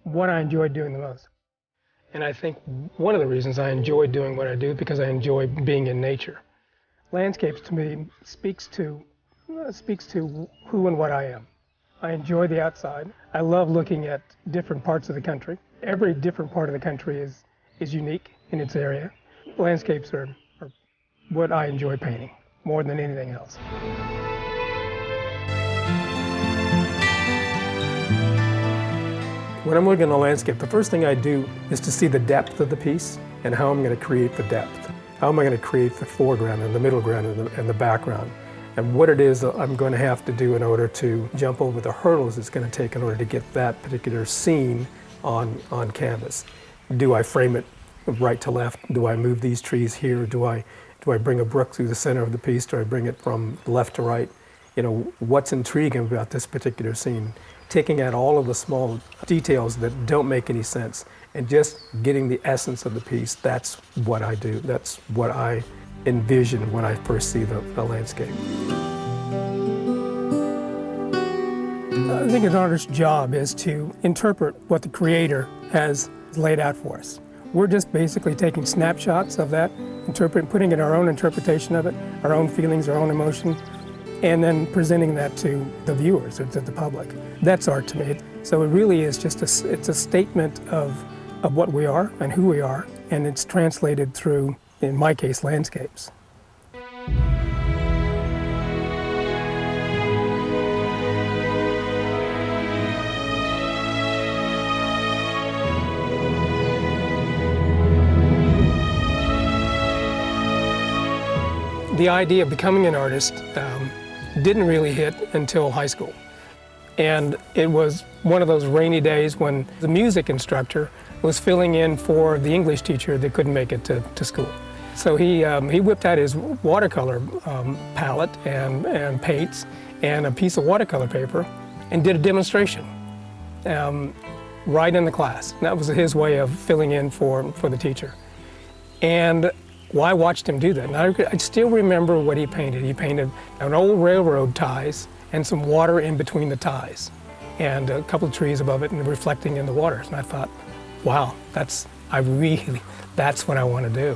what I enjoy doing the most. And I think one of the reasons I enjoy doing what I do is because I enjoy being in nature. Landscapes to me speaks to who and what I am. I enjoy the outside. I love looking at different parts of the country. Every different part of the country is unique in its area. Landscapes are what I enjoy painting more than anything else. When I'm looking at a landscape, the first thing I do is to see the depth of the piece and how I'm going to create the depth. How am I going to create the foreground and the middle ground and the background? And what it is that I'm going to have to do in order to jump over the hurdles it's going to take in order to get that particular scene on canvas. Do I frame it right to left? Do I move these trees here? Do I bring a brook through the center of the piece? Do I bring it from left to right? You know, what's intriguing about this particular scene? Taking out all of the small details that don't make any sense and just getting the essence of the piece. That's what I do. That's what I envision when I first see the landscape. I think an artist's job is to interpret what the creator has laid out for us. We're just basically taking snapshots of that, putting in our own interpretation of it, our own feelings, our own emotion, and then presenting that to the viewers or to the public. That's art to me. So it really is just it's a statement of what we are and who we are, and it's translated through, in my case, landscapes. The idea of becoming an artist didn't really hit until high school. And it was one of those rainy days when the music instructor was filling in for the English teacher that couldn't make it to school. So he whipped out his watercolor palette and paints and a piece of watercolor paper and did a demonstration right in the class. That was his way of filling in for the teacher. And well, I watched him do that, and I still remember what he painted. He painted an old railroad ties and some water in between the ties, and a couple of trees above it and reflecting in the waters. And I thought, wow, that's what I want to do.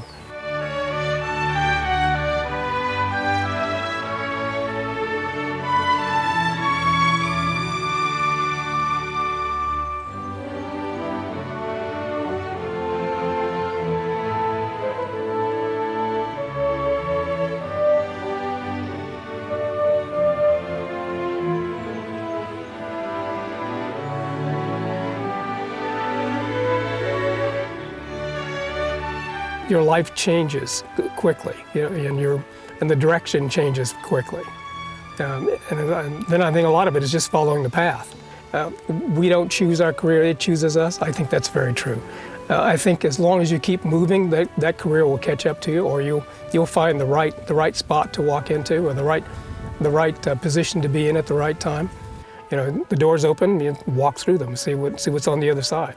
Your life changes quickly, you know, and the direction changes quickly. And then I think a lot of it is just following the path. We don't choose our career, it chooses us. I think that's very true. I think as long as you keep moving, that career will catch up to you, or you'll find the right spot to walk into, or the right position to be in at the right time. You know, the doors open, you walk through them, see what's on the other side.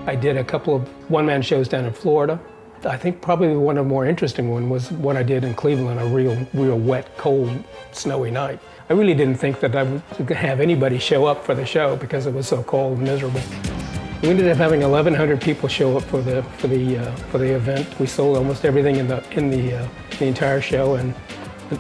I did a couple of one-man shows down in Florida. I think probably one of the more interesting one was what I did in Cleveland, a real wet, cold, snowy night. I really didn't think that I would have anybody show up for the show because it was so cold and miserable. We ended up having 1,100 people show up for the event. We sold almost everything in the entire show, and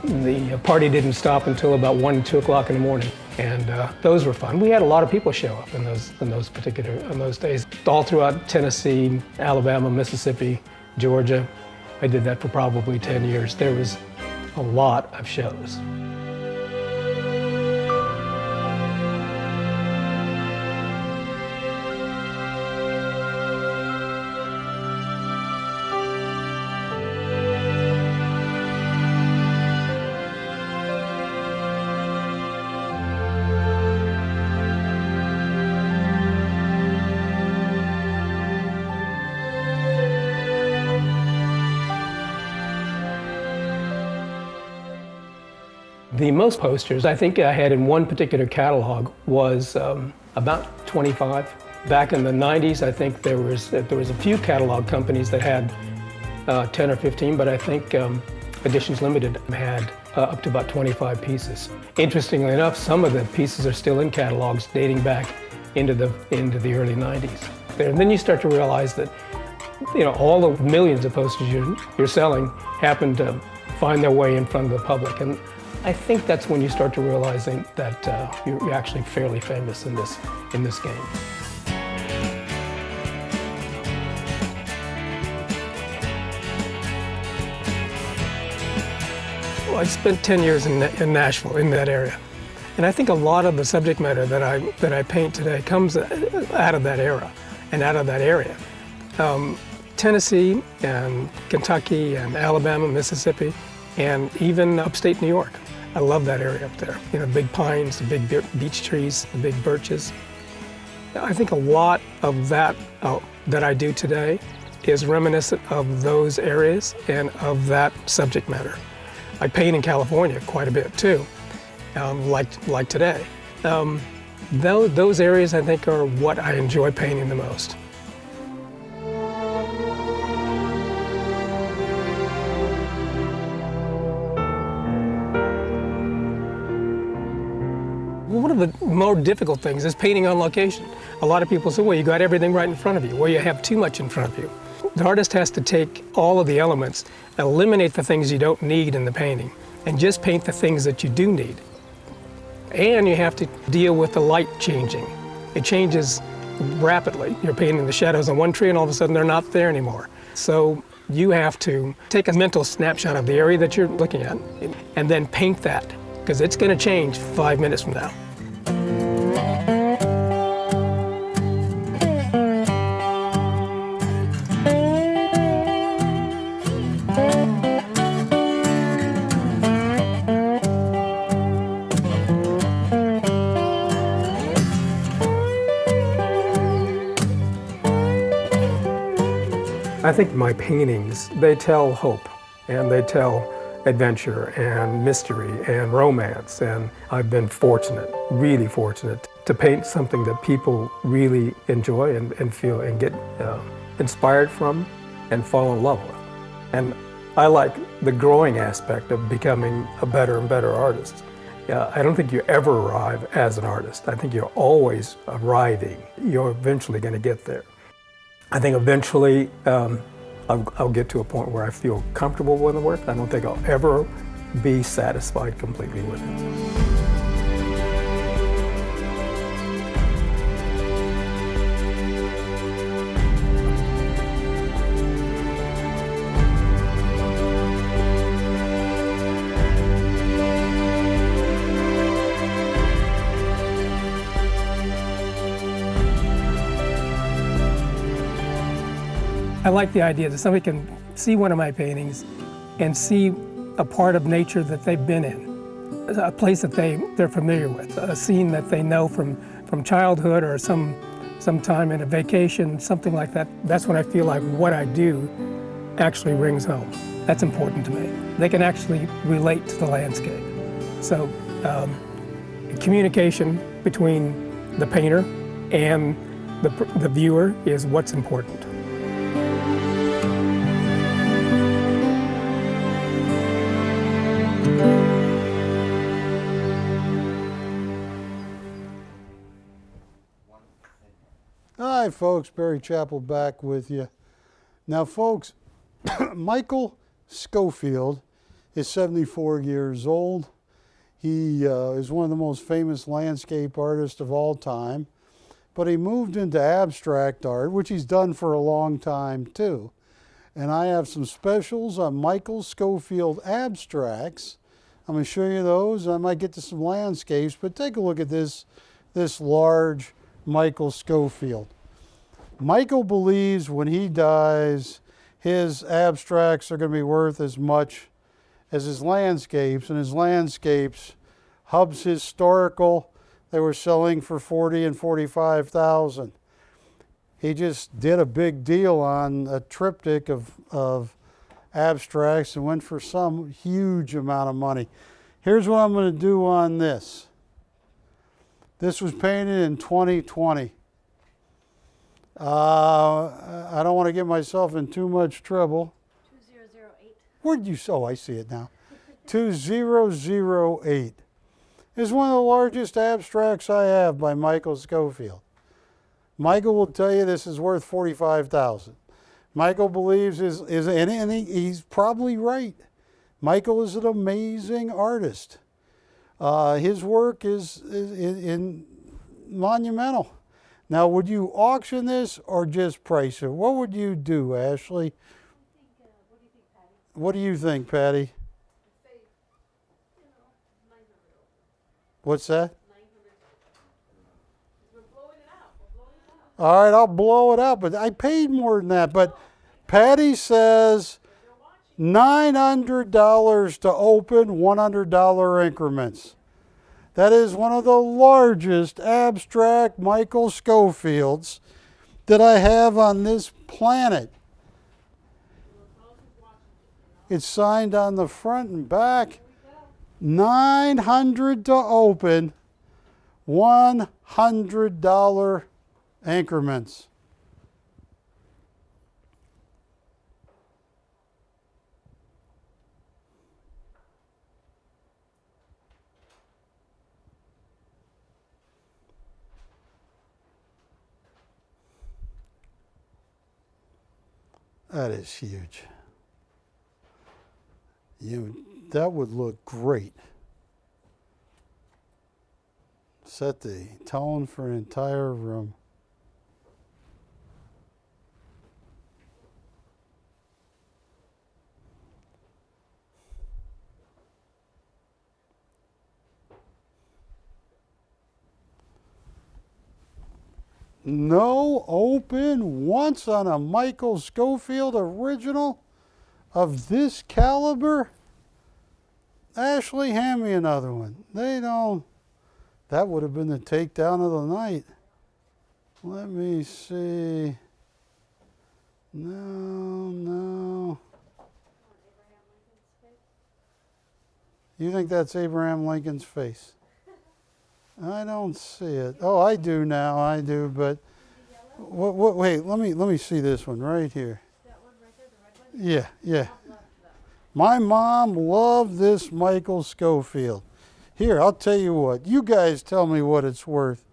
the party didn't stop until about 1, 2 o'clock in the morning. And those were fun. We had a lot of people show up in those days, all throughout Tennessee, Alabama, Mississippi, Georgia. I did that for probably 10 years. There was a lot of shows. The most posters I think I had in one particular catalog was about 25. Back in the 90s, I think there was a few catalog companies that had 10 or 15, but I think Editions Limited had up to about 25 pieces. Interestingly enough, some of the pieces are still in catalogs dating back into the early 90s. And then you start to realize that all the millions of posters you're selling happen to find their way in front of the public. And I think that's when you start to realizing that you're actually fairly famous in this game. Well, I spent 10 years in Nashville, in that area, and I think a lot of the subject matter that I paint today comes out of that era and out of that area. Tennessee and Kentucky and Alabama, Mississippi, and even upstate New York. I love that area up there. Big pines, the big beech trees, the big birches. I think a lot of that that I do today is reminiscent of those areas and of that subject matter. I paint in California quite a bit too, like today. Those areas I think are what I enjoy painting the most. One of the more difficult things is painting on location. A lot of people say, well, you got everything right in front of you. Well, you have too much in front of you. The artist has to take all of the elements, eliminate the things you don't need in the painting, and just paint the things that you do need. And you have to deal with the light changing. It changes rapidly. You're painting the shadows on one tree and all of a sudden they're not there anymore. So you have to take a mental snapshot of the area that you're looking at and then paint that, because it's going to change 5 minutes from now. I think my paintings, they tell hope, and they tell adventure and mystery and romance, and I've been fortunate, really fortunate, to paint something that people really enjoy and feel and get inspired from and fall in love with. And I like the growing aspect of becoming a better and better artist. I don't think you ever arrive as an artist. I think you're always arriving. You're eventually going to get there. I think eventually I'll get to a point where I feel comfortable with the work. I don't think I'll ever be satisfied completely with it. I like the idea that somebody can see one of my paintings and see a part of nature that they've been in, a place that they're familiar with, a scene that they know from childhood or some time in a vacation, something like that. That's when I feel like what I do actually rings home. That's important to me. They can actually relate to the landscape. So communication between the painter and the viewer is what's important. Hi, folks. Barry Chappell back with you. Now, folks, Michael Schofield is 74 years old. He is one of the most famous landscape artists of all time. But he moved into abstract art, which he's done for a long time, too. And I have some specials on Michael Schofield abstracts. I'm going to show you those. I might get to some landscapes, but take a look at this large Michael Schofield. Michael believes when he dies, his abstracts are going to be worth as much as his landscapes, and his landscapes, Hub's Historical, they were selling for $40,000 and $45,000. He just did a big deal on a triptych of abstracts and went for some huge amount of money. Here's what I'm going to do on this. This was painted in 2020. I don't want to get myself in too much trouble. 2008. Where'd you, oh, I see it now. 2008. This is one of the largest abstracts I have by Michael Schofield. Michael will tell you this is worth $45,000. Michael believes and he's probably right. Michael is an amazing artist. His work is monumental. Now, would you auction this or just price it? What would you do, Ashley? What do you think, Patty? What's that? All right, I'll blow it out, but I paid more than that. But Patty says $900 to open, $100 increments. That is one of the largest abstract Michael Schofields that I have on this planet. It's signed on the front and back. $900 to open, $100 increments. That is huge. That would look great. Set the tone for an entire room. No open once on a Michael Schofield original of this caliber. Ashley, hand me another one. They don't. That would have been the takedown of the night. Let me see. No. You think that's Abraham Lincoln's face? I don't see it. Oh, I do now. I do, but wait. Let me see this one right here. That one right there, the red one? Yeah. My mom loved this Michael Schofield. Here, I'll tell you what. You guys tell me what it's worth.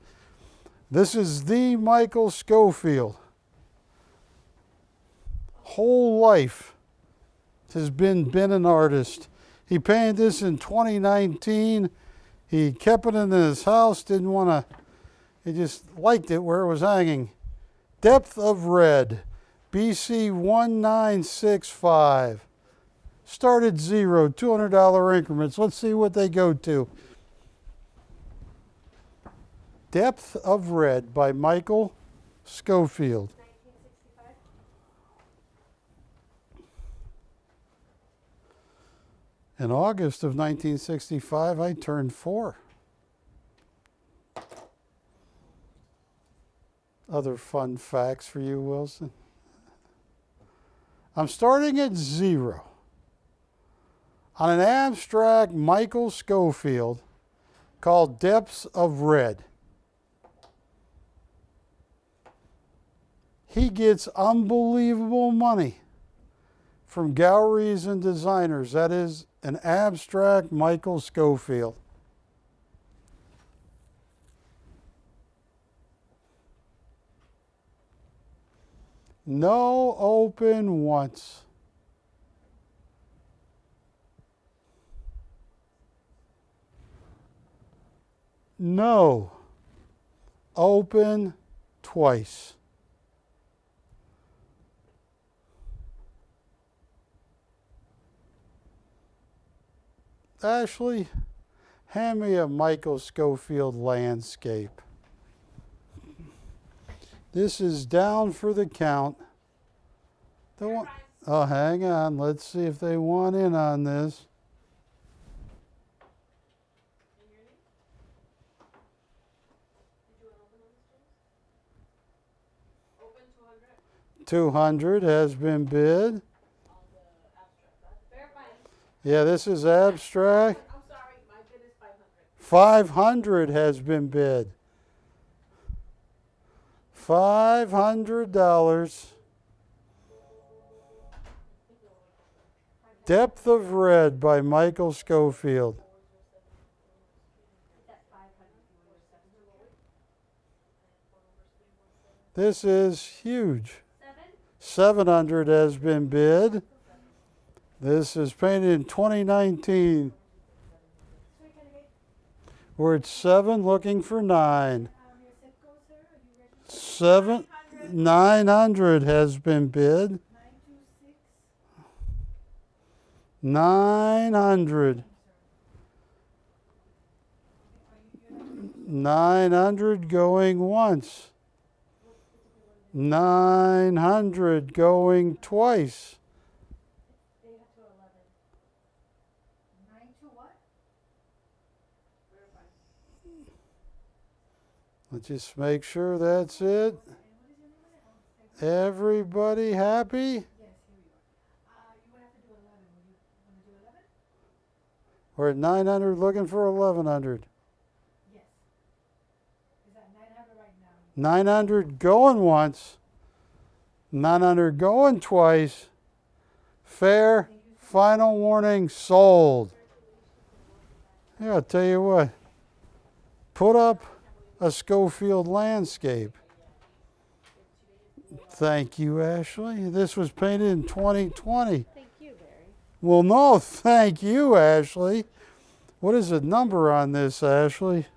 This is the Michael Schofield. Whole life has been an artist. He painted this in 2019. He kept it in his house, didn't want to, he just liked it where it was hanging. Depth of Red, BC 1965. Started zero, $200 increments. Let's see what they go to. Depth of Red by Michael Schofield. 1965. In August of 1965, I turned 4. Other fun facts for you, Wilson. I'm starting at 0 on an abstract Michael Schofield called Depths of Red. He gets unbelievable money from galleries and designers. That is an abstract Michael Schofield. No open once. No open twice. Ashley, hand me a Michael Schofield landscape. This is down for the count. Oh, hang on. Let's see if they want in on this. Open 200. 200 has been bid. Verify. Yeah, this is abstract. I'm sorry, my bid is 500. 500 has been bid. $500. Depth of Red by Michael Schofield. This is huge. 700 has been bid. This is painted in 2019. We're at 7, looking for 9. 900 has been bid. 900. 900 going once. 900 going twice. 9 to what? Let's just make sure that's it. Everybody happy? Yes, here we are. You would have to do 11. Want to do 11? We're at 900 looking for 1100. Yes. Is that 900 right now? 900 going once. 900 going twice. Fair. Final warning, sold. Yeah, I'll tell you what. Put up a Schofield landscape. Thank you, Ashley. This was painted in 2020. Thank you, Barry. Well, no, thank you, Ashley. What is the number on this, Ashley?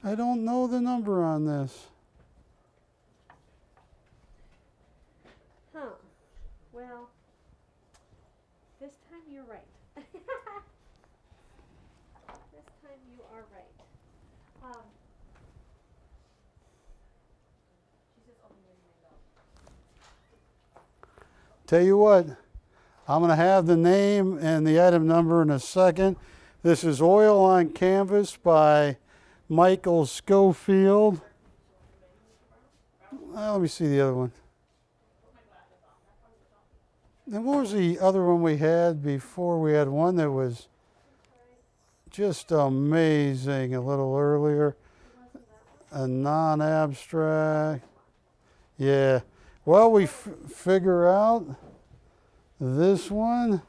I don't know the number on this. Huh. Well, this time you're right. This time you are right. Tell you what, I'm going to have the name and the item number in a second. This is Oil on Canvas by Michael Schofield. Let me see the other one. And what was the other one we had before? We had one that was just amazing a little earlier. A non-abstract. Yeah. Well, we figure out this one.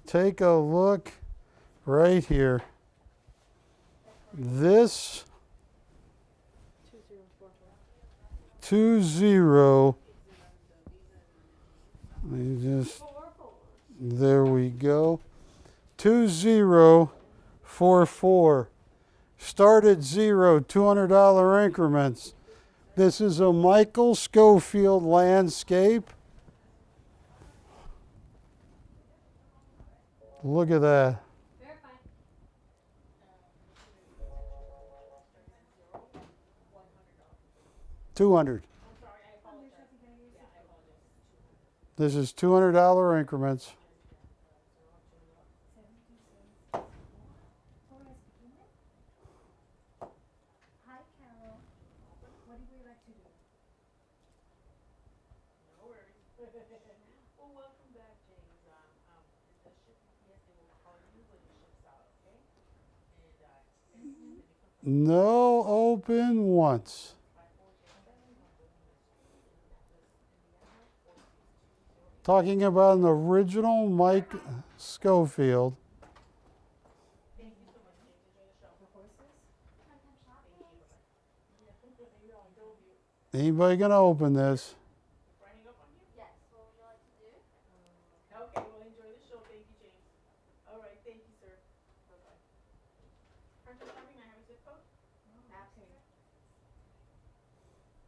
Take a look right here. This 20. Let me just, there we go. 2044. Start at 0, $200 increments. This is a Michael Schofield landscape. Look at that. 200. This is $200 increments. Hi, Carol. What do we like to do? No worries. Well, welcome back, James. The ship, yes, they will call you when it ships out, okay? And No open once. Talking about an original Mike Schofield. thank you so much, James. Enjoy the show. The horses? Anybody gonna open this? Running up on you? Yes, what would you like to do? Okay, well, enjoy the show. Thank you, James. All right, thank you, sir. Bye-bye. Aren't you having, I have a zip code? Absolutely.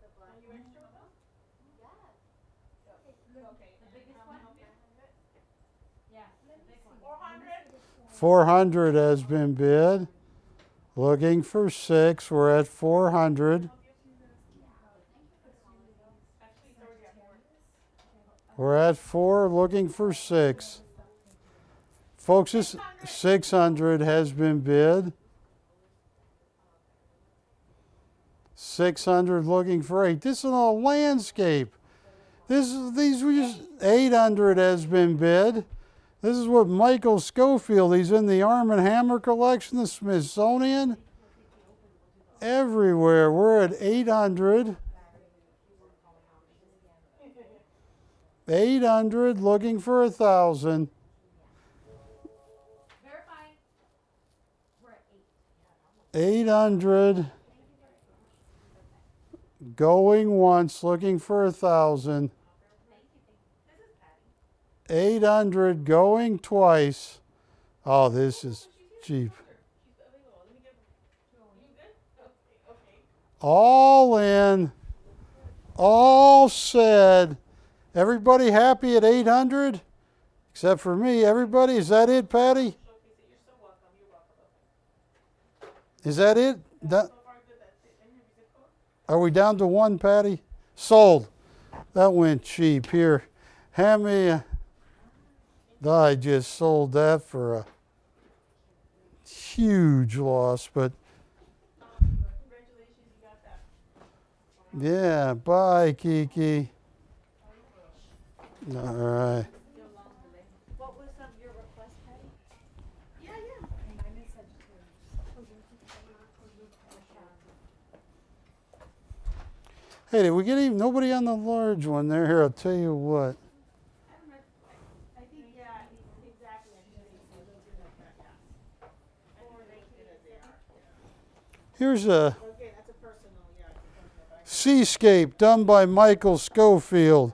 The Are black you one. extra with us? Yeah. Okay. The biggest one? Yeah, the big one. 400? 400 has been bid. Looking for 6. We're at 400. Actually, it's already at 4. We're at 4, looking for 6. Folks, this 600 has been bid. 600 looking for 8. This is a landscape. These were just 800 has been bid. This is what Michael Schofield, he's in the Arm& Hammer collection, the Smithsonian. Everywhere. We're at 800. 800 looking for 1,000. Verifying. We're at 800 going once, looking for 1,000. 800 going twice. Oh, this is cheap. She's available. Let me give her. You good? Okay. All in, all said. Everybody happy at 800? Except for me. Everybody, is that it, Patty? Showcase it. You're so welcome. You're welcome. Is that it? So far, good. That's it. And your zip code? Are we down to 1, Patty? Sold. That went cheap. Here, hand me. I just sold that for a huge loss, but Congratulations, you got that. yeah, bye, Kiki. All right. What was your request, Patty? Yeah, yeah. Hey, did we get even nobody on the large one there? Here, I'll tell you what. I think, yeah, exactly. I think it's a little bit like that, yeah. Or they keep it as they are. Here's a Okay, that's a personal, yeah. It's a personal. seascape done by Michael Schofield.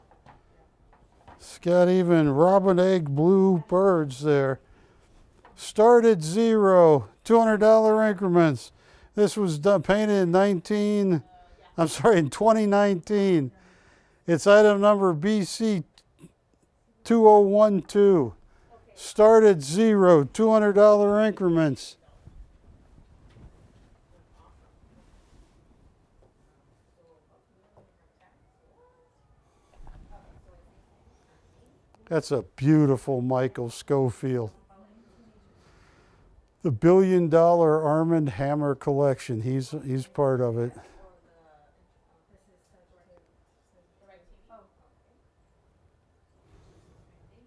It's got even robin egg blue birds there. Started 0, $200 increments. This was done, painted in 2019. It's item number BC 2012. Started 0, $200 increments. That's a beautiful Michael Schofield. The $1 billion Arm & Hammer collection. He's part of it.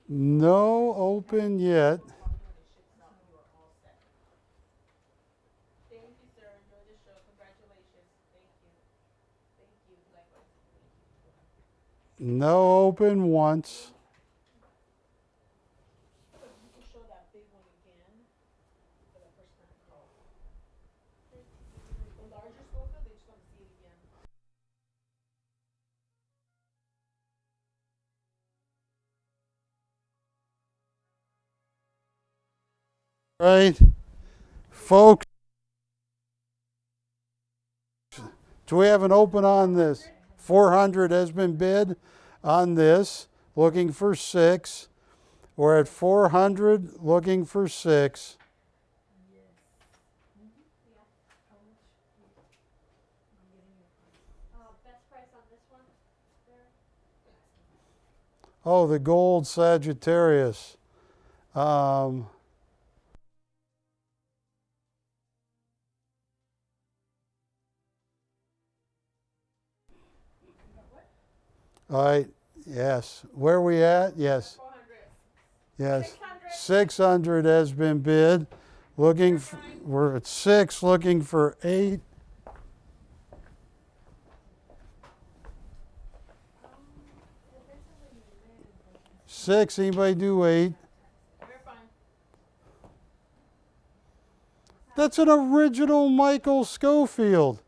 No open yet. Thank you, sir. Enjoy the show. Congratulations. Thank you. Thank you. Likewise. No open once. You can show that big one again for the first time. The larger Schofield, they just want to see it again. Right? Folks, do we have an open on this? 400 has been bid on this, looking for 6. We're at 400, looking for 6. Best price on this one? There. Oh, the gold Sagittarius. All right, yes. Where are we at? Yes. 400. Yes. 600. 600 has been bid. Looking for, we're at 6, looking for 8. Six, anybody do 8? We're fine. That's an original Michael Schofield.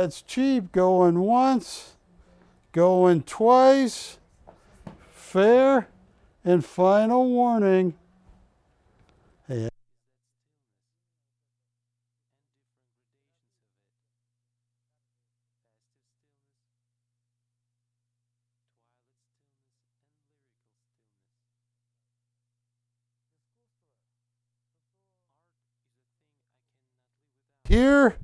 That's cheap. Going once, going twice. Fair and final warning. Hey, here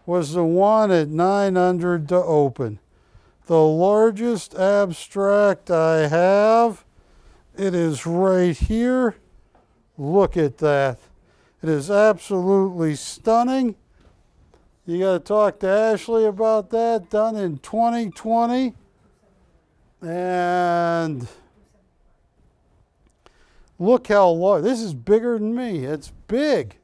was the one at 900 to open. The largest abstract I have. It is right here. Look at that. It is absolutely stunning. You got to talk to Ashley about that. Done in 2020. And look how large. This is bigger than me. It's big.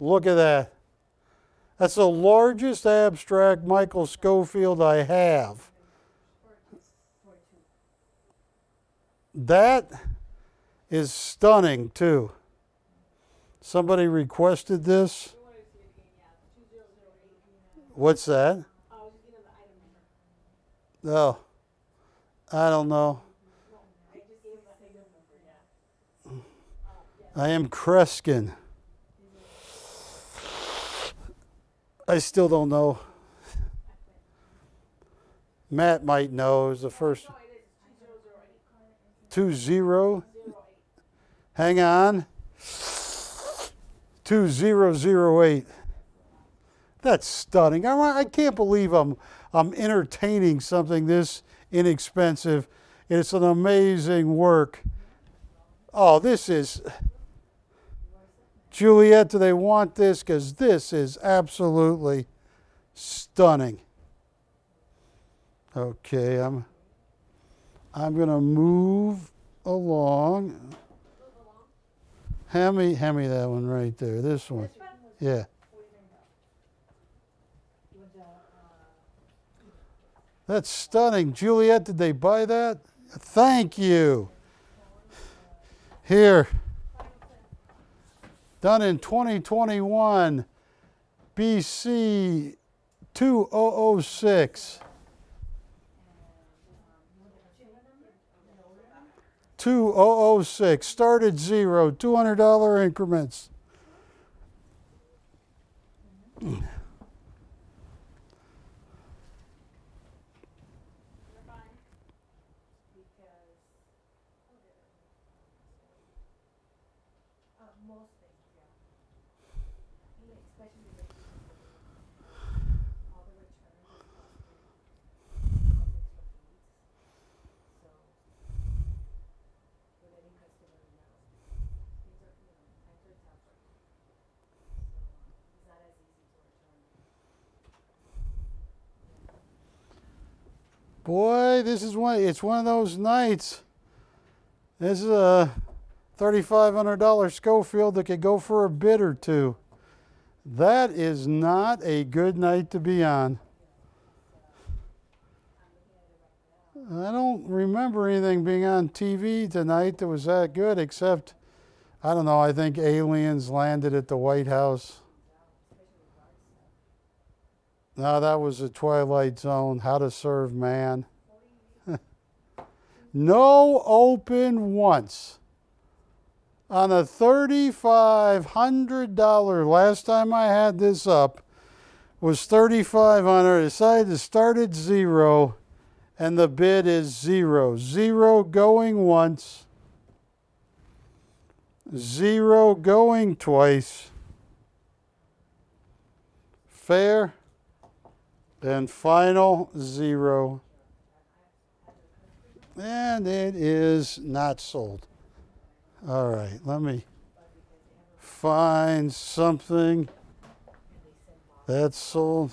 Look at that. That's the largest abstract Michael Schofield I have. That is stunning too. Somebody requested this. What's that? Oh, I don't know. I am Kreskin. I still don't know. Matt might know. It was the first. 20. Hang on. 2008. That's stunning. I can't believe I'm entertaining something this inexpensive. It's an amazing work. Oh, this is. Juliet, do they want this? Because this is absolutely stunning. Okay, I'm going to move along. Hand me that one right there. This one. Yeah. That's stunning. Juliet, did they buy that? Thank you. Here. Done in 2021. BC 2006. 2006. Started zero. $200 increments. Boy, it's one of those nights. This is a $3,500 Schofield that could go for a bid or two. That is not a good night to be on. I don't remember anything being on TV tonight that was that good, except, I don't know, I think aliens landed at the White House. No, that was the Twilight Zone, How to Serve Man. No open once. On a $3,500, last time I had this up, was $3,500. I decided to start at zero, and the bid is zero. Zero going once. Zero going twice. Fair. And final zero. And it is not sold. All right, let me find something that's sold.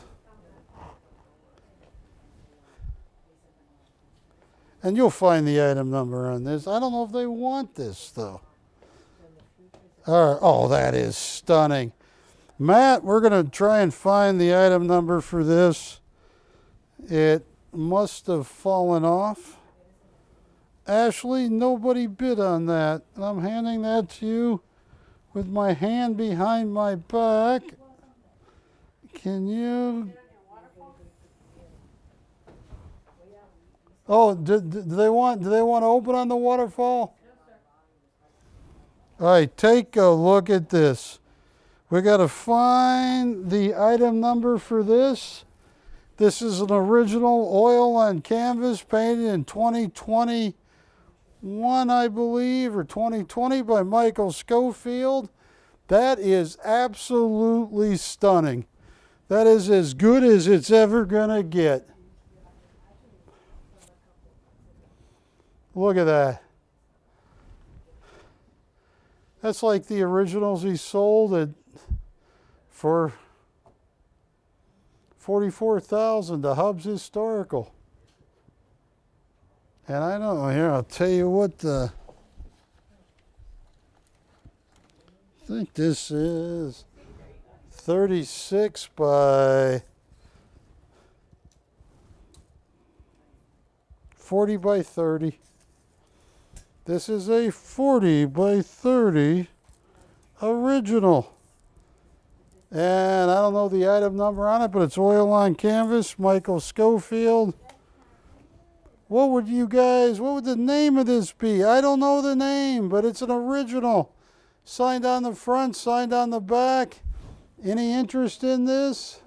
And you'll find the item number on this. I don't know if they want this, though. All right. Oh, that is stunning. Matt, we're going to try and find the item number for this. It must have fallen off. Ashley, nobody bid on that. I'm handing that to you with my hand behind my back. Can you? Oh, do they want to open on the waterfall? All right, take a look at this. We got to find the item number for this. This is an original oil on canvas painted in 2021, I believe, or 2020 by Michael Schofield. That is absolutely stunning. That is as good as it's ever going to get. Look at that. That's like the originals he sold for $44,000 to Hub's Historical. And I don't know, here, I'll tell you what I think this is 36 by 40 by 30. This is a 40 by 30 original. And I don't know the item number on it, but it's oil on canvas, Michael Schofield. What would the name of this be? I don't know the name, but it's an original. Signed on the front, signed on the back. Any interest in this?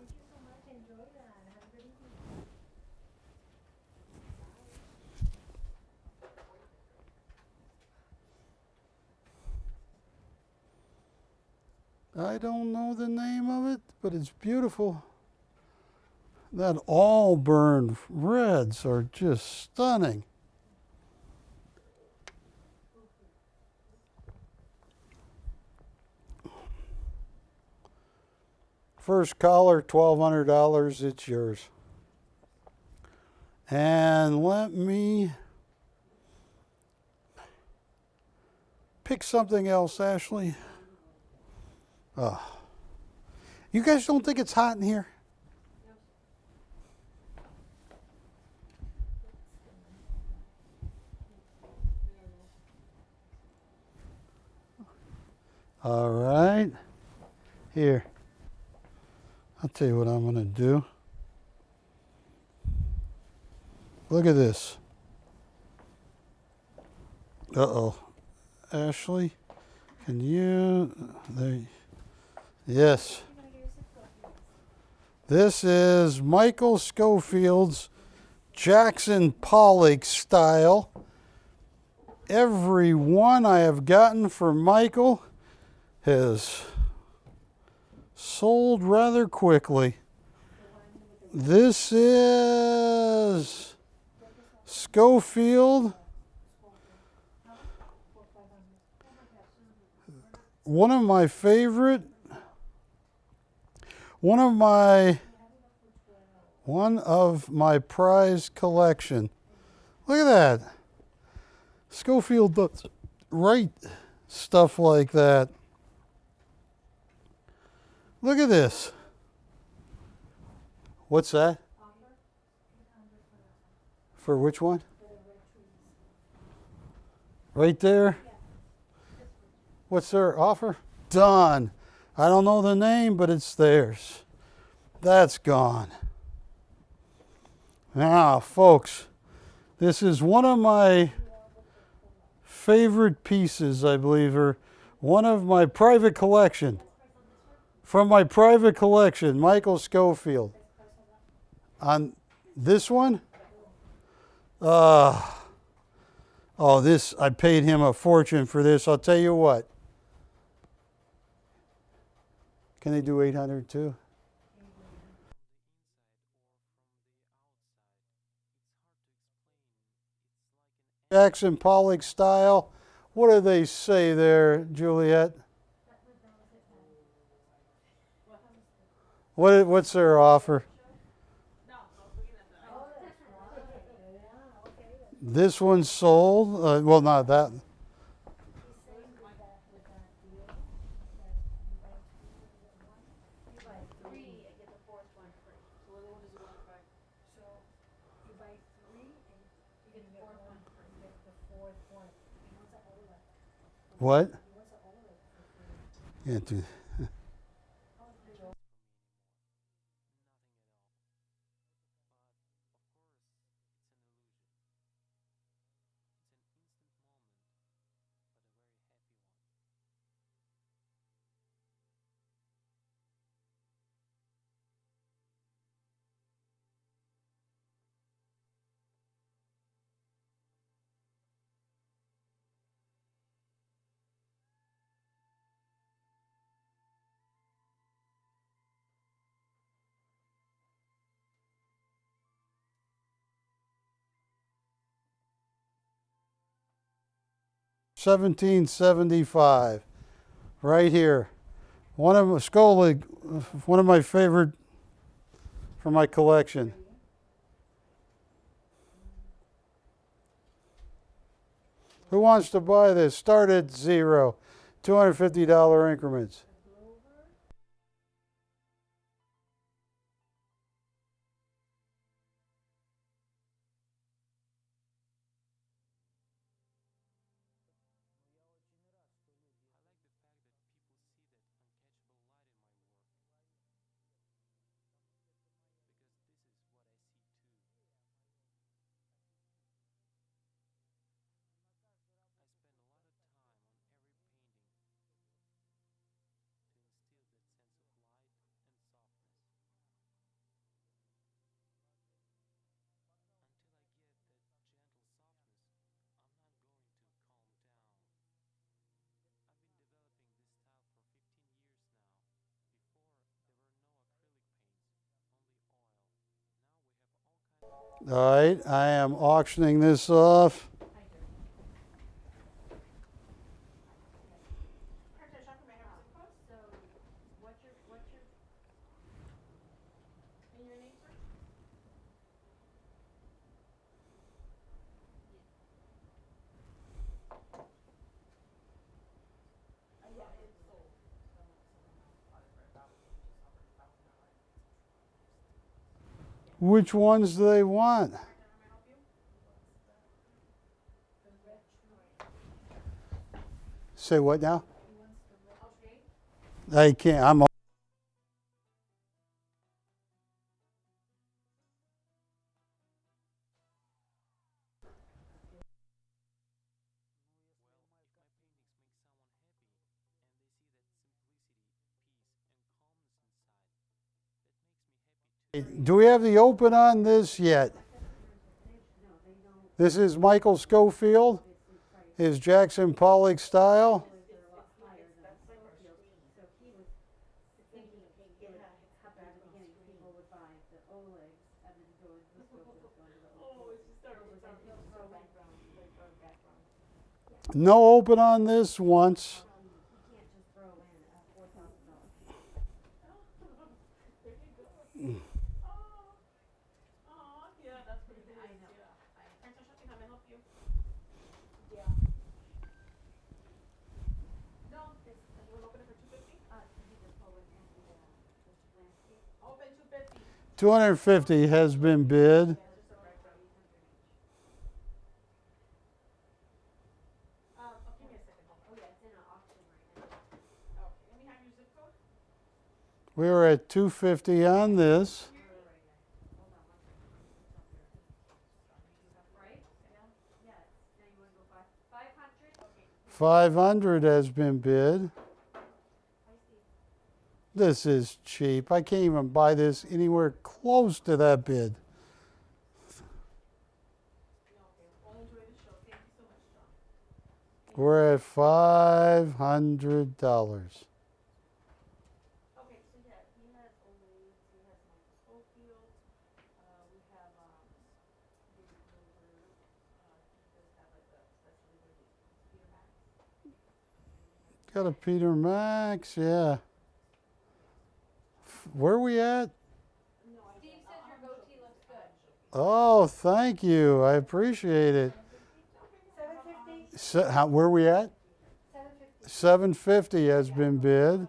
I don't know the name of it, but it's beautiful. That all burned reds are just stunning. First collar, $1,200, it's yours. And let me pick something else, Ashley. You guys don't think it's hot in here? All right. Here. I'll tell you what I'm going to do. Look at this. Uh-oh. Ashley, can you... There. Yes. This is Michael Schofield's Jackson Pollock style. Every one I have gotten from Michael has sold rather quickly. This is Schofield. One of my prized collection. Look at that. Schofield does write stuff like that. Look at this. What's that? For which one? Right there? What's their offer? Done. I don't know the name, but it's theirs. That's gone. Now, folks, this is one of my favorite pieces, I believe, or one of my private collection. From my private collection, Michael Schofield. On this one? This, I paid him a fortune for this. I'll tell you what. Can they do 800 too? Jackson Pollock style. What do they say there, Juliet? What's their offer? This one's sold. Well, not that. What? Can't do. $17.75, right here. One of Oleg, one of my favorite for my collection. Who wants to buy this? Start at zero, $250 increments. All right, I am auctioning this off. Which ones do they want? Say what now? I can't. I'm. Do we have the open on this yet? This is Michael Schofield, his Jackson Pollock style. No open on this once. $250 has been bid. We were at $250 on this. $500 has been bid. This is cheap. I can't even buy this anywhere close to that bid. We're at $500. Okay, so yeah, he has Oleg, he has Michael Schofield, we have Lloyd Glover, he does have like a especially with Peter Max. Got a Peter Max, yeah. Where are we at? Steve says your goatee looks good. Oh, thank you. I appreciate it. Where are we at? $750 has been bid.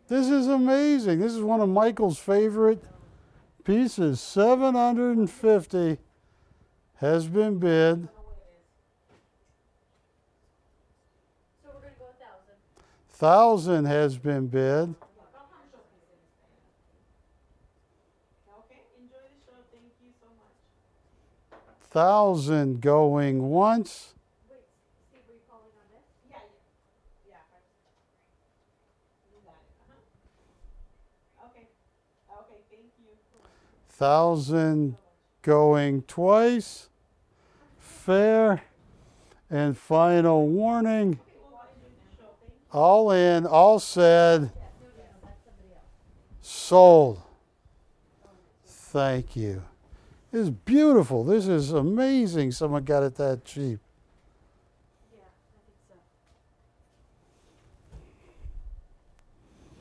This is amazing. This is one of Michael's favorite pieces. $750 has been bid. So we're gonna go 1,000. 1,000 has been bid. Okay, enjoy the show. Thank you so much. 1,000 going once. Wait, Steve, were you calling on this? Yeah, yeah. Yeah, 5%. You got it. Okay. Okay, thank you. 1,000 going twice. Fair. And final warning. All in, all said. Sold. Thank you. This is beautiful. This is amazing someone got it that cheap. Yeah,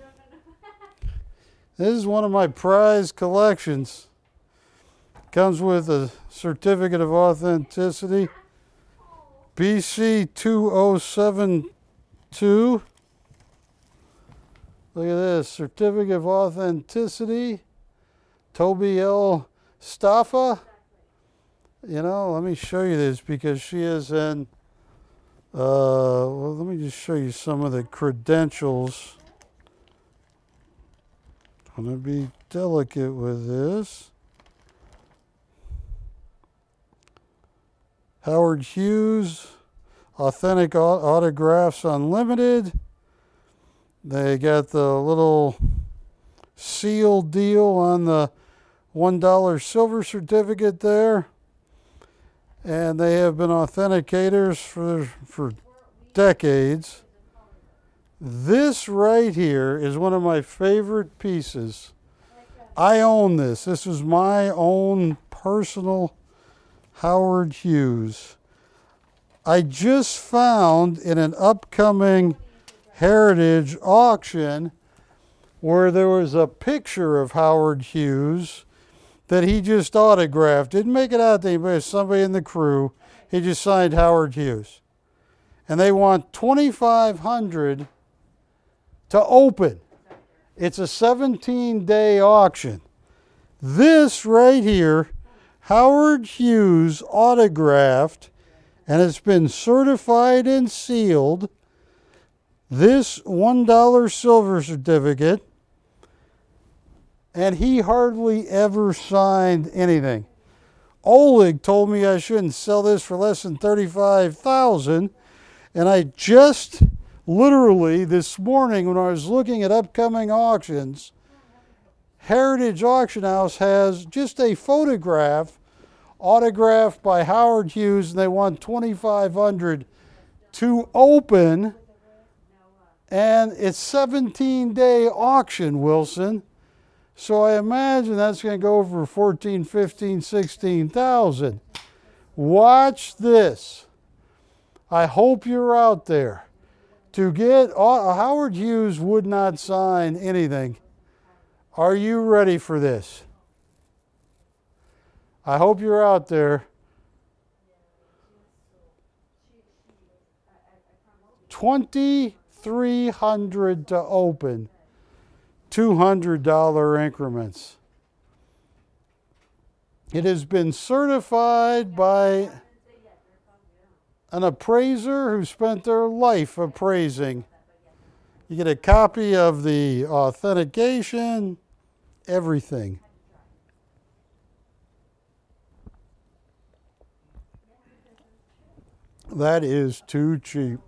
I think so. This is one of my prized collections. Comes with a certificate of authenticity. BC 2072. Look at this. Certificate of authenticity. Toby L. Staffa. You know, let me show you this because she is in. Well, let me just show you some of the credentials. I'm going to be delicate with this. Howard Hughes, Authentic Autographs Unlimited. They got the little seal deal on the $1 silver certificate there. And they have been authenticators for decades. This right here is one of my favorite pieces. I own this. This is my own personal Howard Hughes. I just found in an upcoming heritage auction where there was a picture of Howard Hughes that he just autographed. Didn't make it out to anybody, somebody in the crew. He just signed Howard Hughes. And they want $2,500 to open. It's a 17-day auction. This right here, Howard Hughes autographed, and it's been certified and sealed. This $1 silver certificate, and he hardly ever signed anything. Oleg told me I shouldn't sell this for less than $35,000, and I just literally this morning when I was looking at upcoming auctions, Heritage Auction House has just a photograph autographed by Howard Hughes, and they want $2,500 to open, and it's 17-day auction, Wilson. So I imagine that's going to go for 14, 15, 16,000. Watch this. I hope you're out there. To get Howard Hughes would not sign anything. Are you ready for this? I hope you're out there. $2,300 to open. $200 increments. It has been certified by an appraiser who spent their life appraising. You get a copy of the authentication, everything. That is too cheap.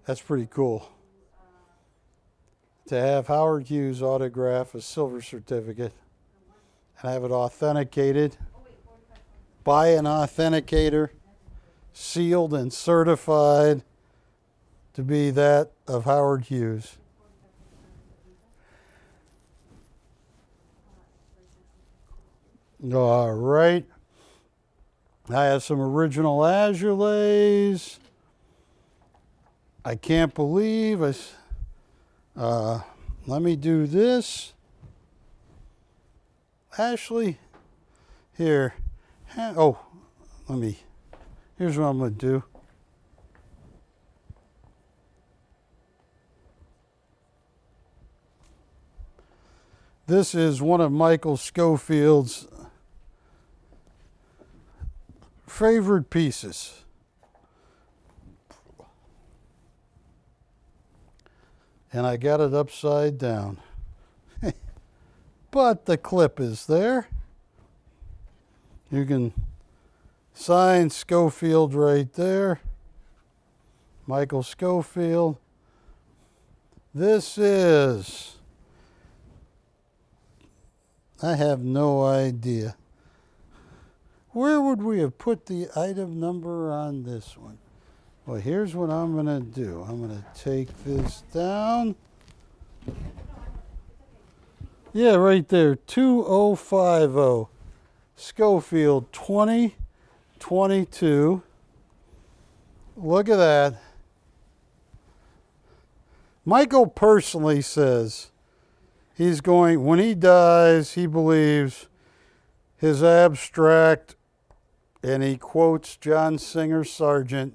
That's pretty cool. To have Howard Hughes autograph a silver certificate and have it authenticated by an authenticator, sealed and certified to be that of Howard Hughes. All right. I have some original Azoulays. I can't believe let me do this. Ashley, here. Here's what I'm going to do. This is one of Michael Schofield's favorite pieces. And I got it upside down. But the clip is there. You can sign Schofield right there. Michael Schofield. This is, I have no idea. Where would we have put the item number on this one? Well, here's what I'm going to do. I'm going to take this down. Yeah, right there, 2050. Schofield 2022. Look at that. Michael personally says he's going, when he dies, he believes his abstract, and he quotes John Singer Sargent,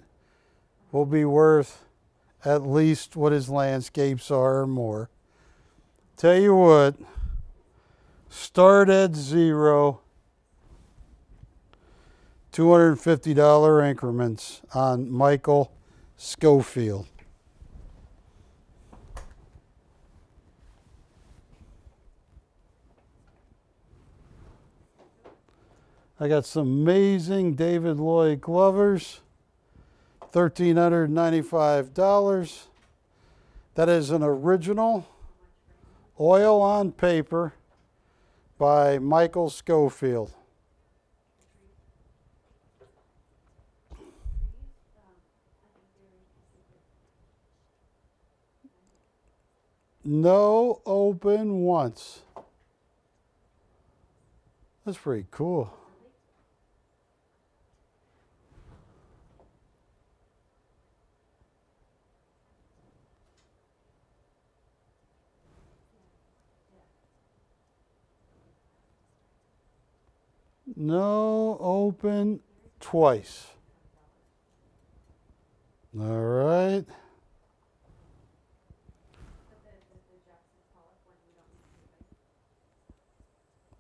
will be worth at least what his landscapes are or more. Tell you what, start at zero, $250 increments on Michael Schofield. I got some amazing David Lloyd Glovers, $1,395. That is an original oil on paper by Michael Schofield. No open once. That's pretty cool. No open twice. All right.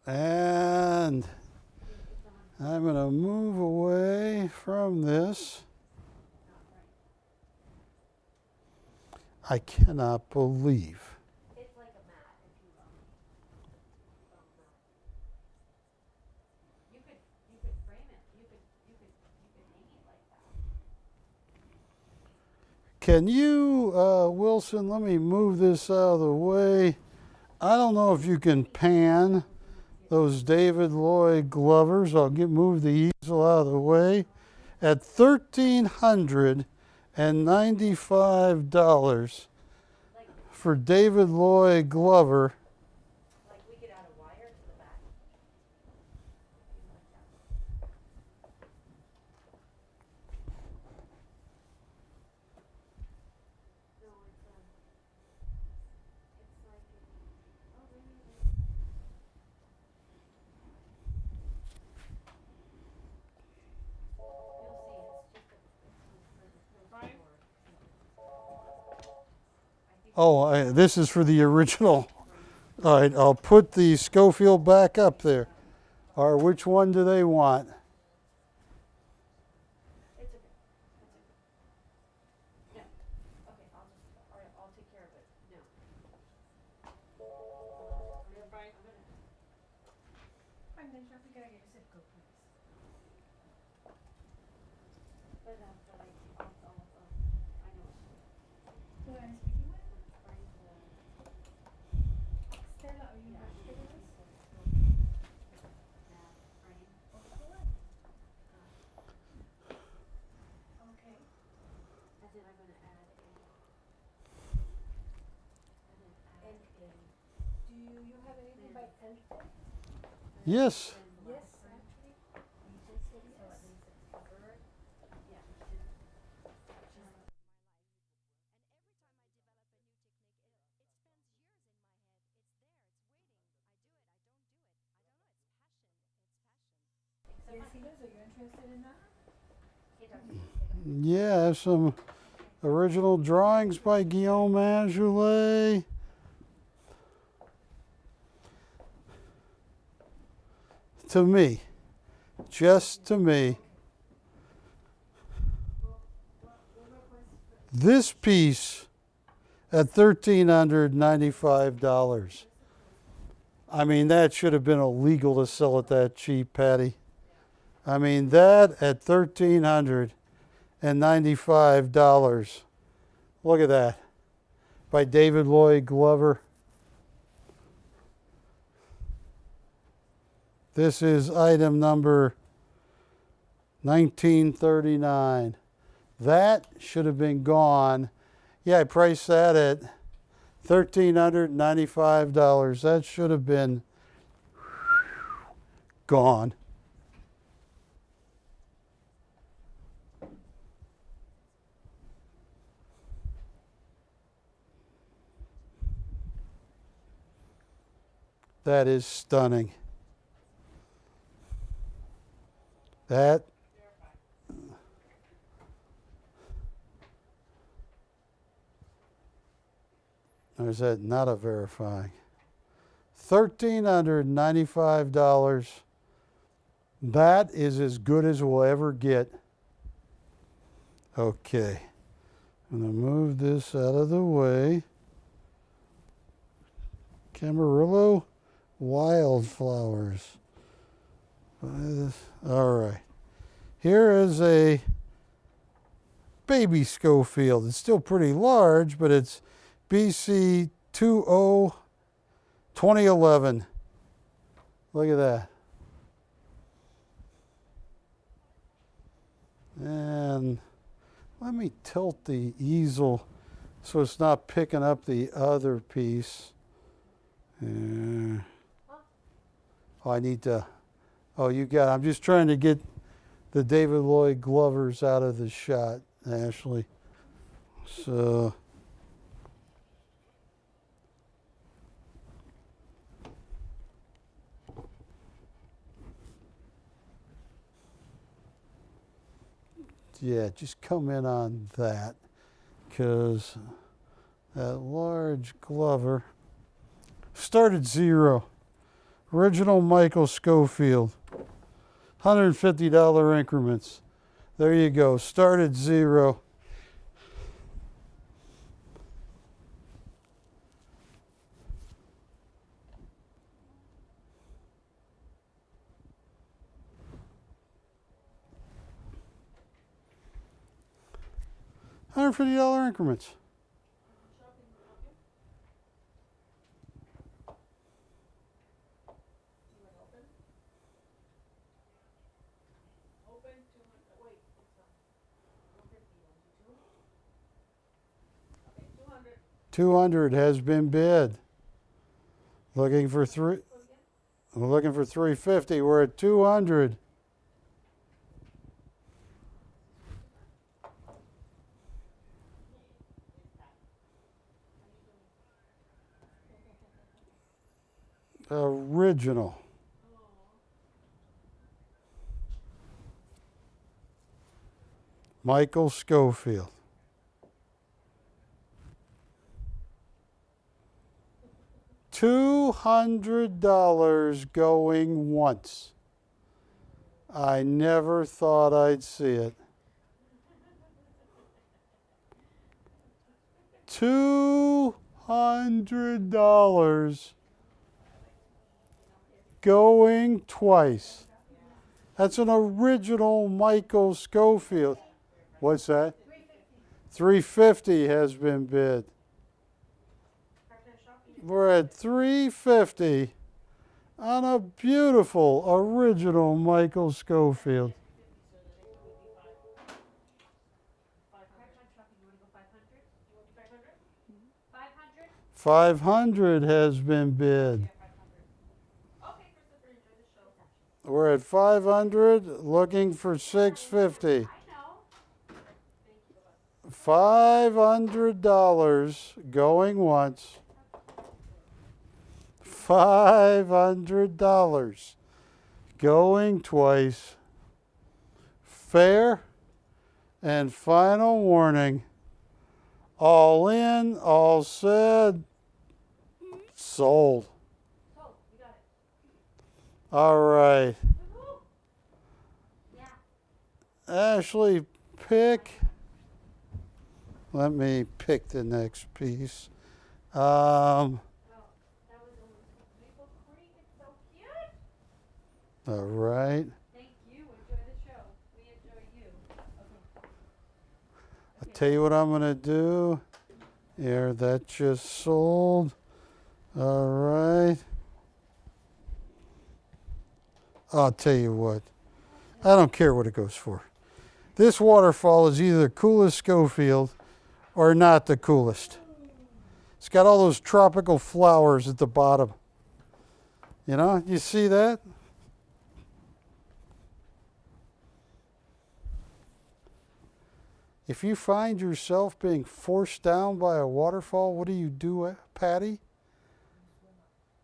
And I'm going to move away from this. I cannot believe. It's like a mat, if you will. You could frame it. You could hang it like that. Can you, Wilson, let me move this out of the way. I don't know if you can pan those David Lloyd Glovers. I'll move the easel out of the way. At $1,395 for David Lloyd Glover. Like we could add a wire to the back. No, it's like Oh, this is for the original. All right, I'll put the Schofield back up there. Or which one do they want? It's okay. No. Okay, I'll take care of it. No. You're fine. I'm gonna try to get a zip code, please. But I know. Who am I speaking with? Stella, are you vegetables? Okay. And then I'm gonna add Do you have anything by Elton? Yes. Yes, actually. so at least it's covered. Yeah. Yes, he does. Are you interested in that? Yeah, I have some original drawings by Guillaume Azoulay. to me, just to me, this piece at $1,395. I mean, that should have been illegal to sell it that cheap, Patty. I mean, that at $1,395. Look at that. By David Lloyd Glover. This is item number 1939. That should have been gone. Yeah, I priced that at $1,395. That should have been gone. That is stunning. That or is that not a verifying? $1,395. That is as good as we'll ever get. Okay. I'm going to move this out of the way. Camarillo Wildflowers. All right. Here is a baby Schofield. It's still pretty large, but it's BC 2011. Look at that. And let me tilt the easel so it's not picking up the other piece. Oh, I need to. Oh, you got it. I'm just trying to get the David Lloyd Glovers out of the shot, Ashley. So. Yeah, just come in on that, because that large Glover started zero. Original Michael Schofield, $150 increments. There you go, started zero. $150 increments. $200 has been bid. Looking for we're looking for $350. We're at $200. Original. Michael Schofield. $200 going once. I never thought I'd see it. $200 going twice. That's an original Michael Schofield. What's that? $350 has been bid. We're at $350 on a beautiful original Michael Schofield. $500 has been bid. We're at $500, looking for $650. $500 going once. $500 going twice. Fair and final warning. All in, all said, sold. All right. Yeah. Ashley, pick. Let me pick the next piece. Oh, that was almost maple cream. It's so cute. All right. Thank you. Enjoy the show. We enjoy you. Okay. I'll tell you what I'm going to do. Here, that just sold. All right. I'll tell you what. I don't care what it goes for. This waterfall is either the coolest Schofield or not the coolest. It's got all those tropical flowers at the bottom. You know, you see that? If you find yourself being forced down by a waterfall, what do, Patty?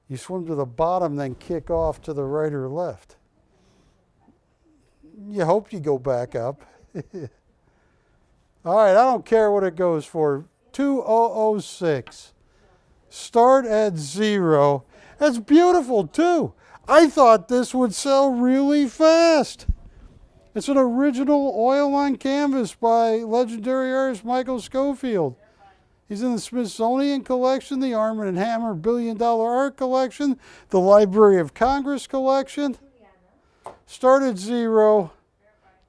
You swim to the bottom, then kick off to the right or left. You hope you go back up. All right, I don't care what it goes for. 2006. Start at 0. That's beautiful, too. I thought this would sell really fast. It's an original oil on canvas by legendary artist Michael Schofield. He's in the Smithsonian Collection, the Arm & Hammer $1 Billion Art Collection, the Library of Congress Collection. Start at 0,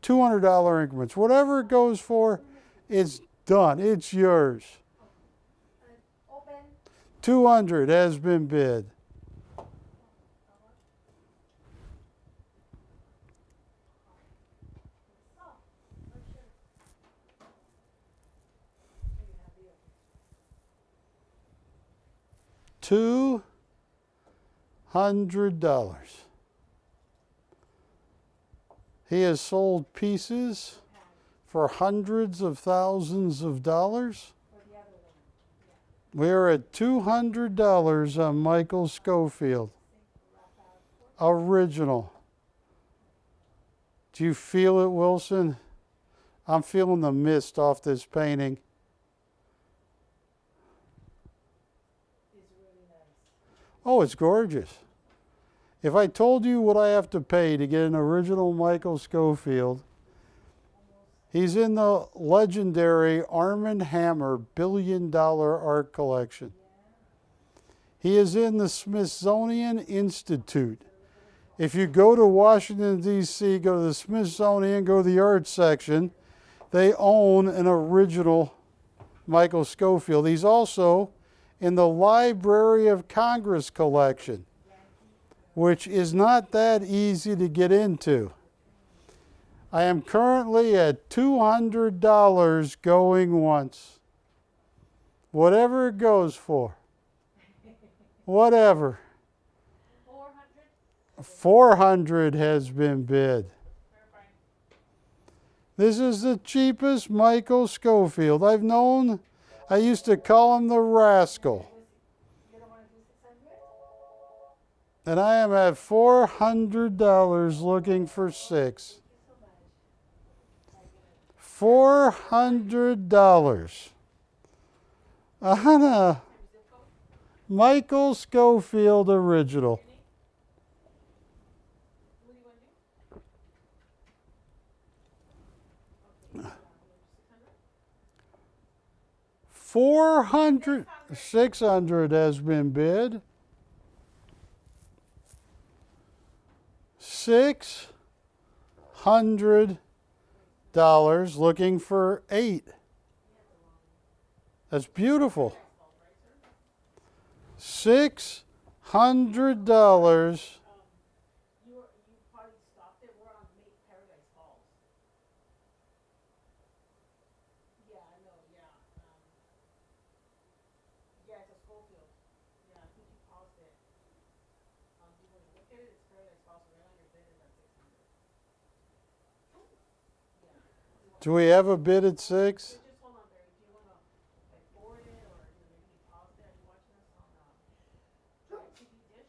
$200 increments. Whatever it goes for, it's done. It's yours. Open. 200 has been bid. $200. He has sold pieces for hundreds of thousands of dollars. We're at $200 on Michael Schofield. Original. Do you feel it, Wilson? I'm feeling the mist off this painting. Oh, it's gorgeous. If I told you what I have to pay to get an original Michael Schofield, he's in the legendary Arm & Hammer $1 Billion Art Collection. He is in the Smithsonian Institute. If you go to Washington, D.C., go to the Smithsonian, go to the art section, they own an original Michael Schofield. He's also in the Library of Congress collection, which is not that easy to get into. I am currently at $200 going once. Whatever it goes for. Whatever. 400 has been bid. This is the cheapest Michael Schofield. I used to call him the rascal. And I am at $400 looking for 6. $400 on a Michael Schofield original. $600 has been bid. $600 looking for 8. That's beautiful. $600. You probably stopped it. We're on Paradise Falls. Yeah, I know. Yeah. Yeah, it's a Schofield. Yeah, I think you paused it. You want to look at it? It's Paradise Falls. Right on your bid is at 600. Do we have a bid at 6? Just hold on there. Do you want to forward it or maybe you pause it? Are you watching us on TV dish?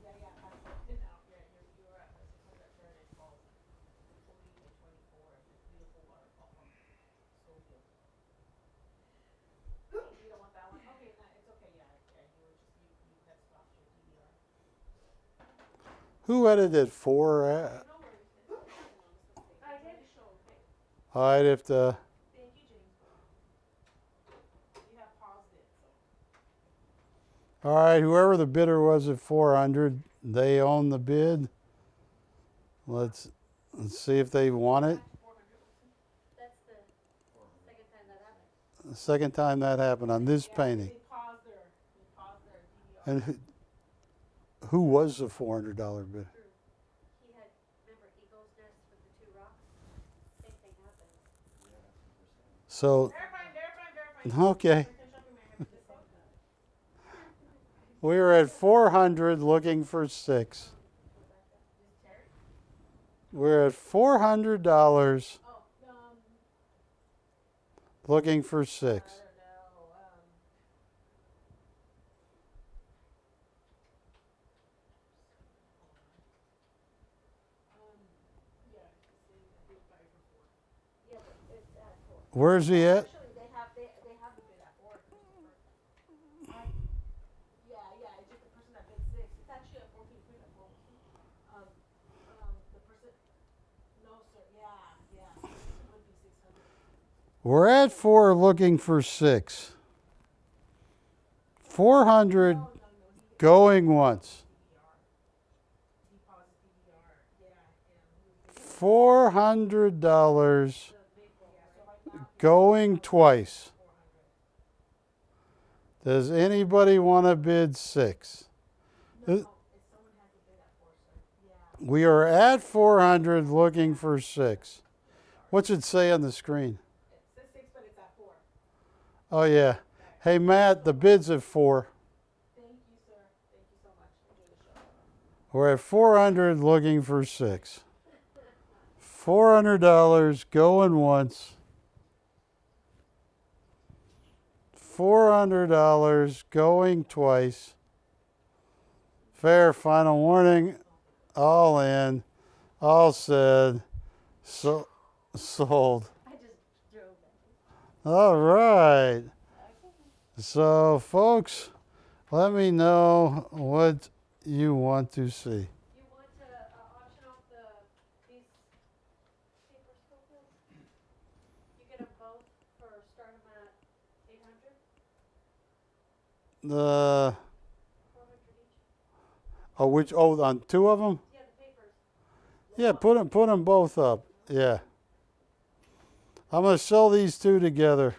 Yeah. I looked it out. Yeah, you're at 600 Paradise Falls. 20 to 24. It's beautiful waterfall from Schofield. You don't want that one? Okay, no, it's okay. Yeah, you had stopped your DVR. Who edited 4? No worries. I did. I'd have to. Thank you, James. You have paused it, so. All right, whoever the bidder was at 400, they own the bid. Let's see if they want it. That's the second time that happened. The second time that happened on this painting. They paused their DVR. And who was the $400 bid? He had, remember Eagle's Nest with the 2 rocks? Same thing happened. So, Verifying. okay. We were at 400 looking for 6. We're at $400 looking for 6. Yeah, but it's at 4. Where's he at? Actually, they have the bid at 4. Yeah, it's just the person that bid 6. It's actually at 14 quid at 4. The person, no sir, yeah, it would be 600. We're at 4 looking for 6. 400 going once. He paused DVR, yeah. $400 going twice. Does anybody want to bid 6? We are at 400 looking for 6. What's it say on the screen? It says 6, but it's at 4. Oh, yeah. Hey, Matt, the bid's at 4. Thank you, sir. Thank you so much. Enjoy the show. We're at 400 looking for 6. $400 going once. $400 going twice. Fair final warning. All in. All said. So, sold. I just drove it. All right. So, folks, let me know what you want to see. You want to auction off these papers, Schofield? You get them both for start them at 800? The 400 each? on 2 of them? Yeah, the papers. Yeah, put them both up. Yeah. I'm going to sell these 2 together.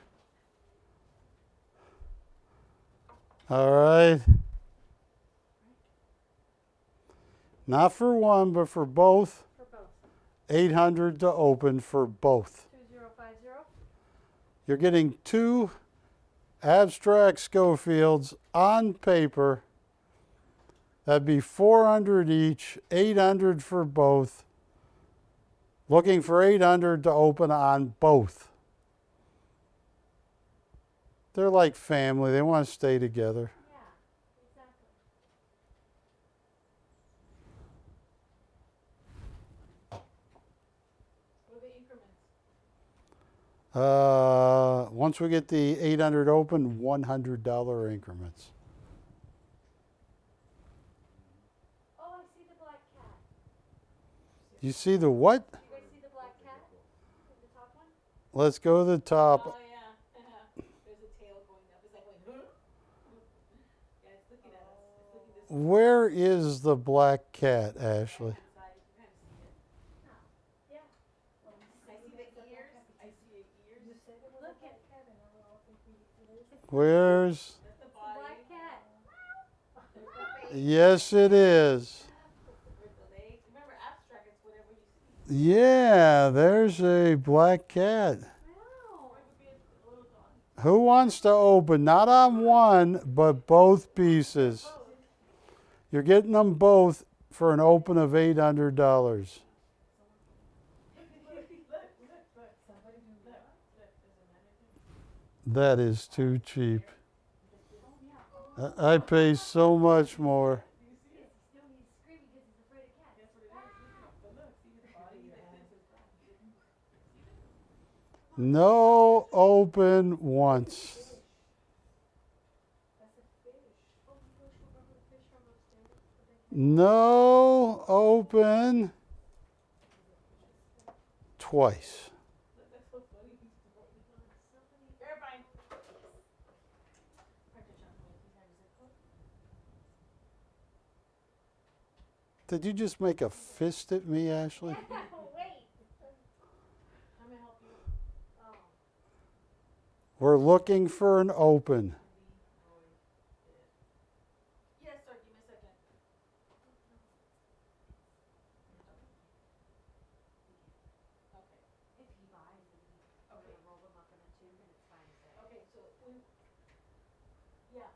All right. Not for one, but for both. For both. 800 to open for both. 2050? You're getting 2 abstract Schofields on paper. That'd be 400 each, 800 for both. Looking for 800 to open on both. They're like family. They want to stay together. Yeah, exactly. What are the increments? Once we get the 800 open, $100 increments. Oh, I see the black cat. You see the what? You guys see the black cat? The top one? Let's go to the top. Oh, yeah. There's a tail going up. It's like, huh? Yeah, it's looking at us. It's looking this way. Where is the black cat, Ashley? Inside. You kind of see it. Yeah. I see the ears. I see the ears. Look at Where's? That's the the body. black cat. Yes, it is. With the legs. Remember, abstract, it's whatever you see. Yeah, there's a black cat. Wow. Or it could be a little dog. Who wants to open? Not on one, but both pieces. You're getting them both for an open of $800. Look, look. Somebody do look. Look, there's a mannequin. That is too cheap. I pay so much more. He's screaming because he's afraid of cats. That's what it is. But look, see his body, your hands, his back. No open once. That's a fish. Oh, the fish, remember the fish from upstairs? No open twice. Verifying. Did you just make a fist at me, Ashley? Wait. I'm gonna help you. Oh. We're looking for an open. Yes, sir, give me a second. Okay. If he buys it, okay, roll them up in a tube and it's fine. Okay, so yeah.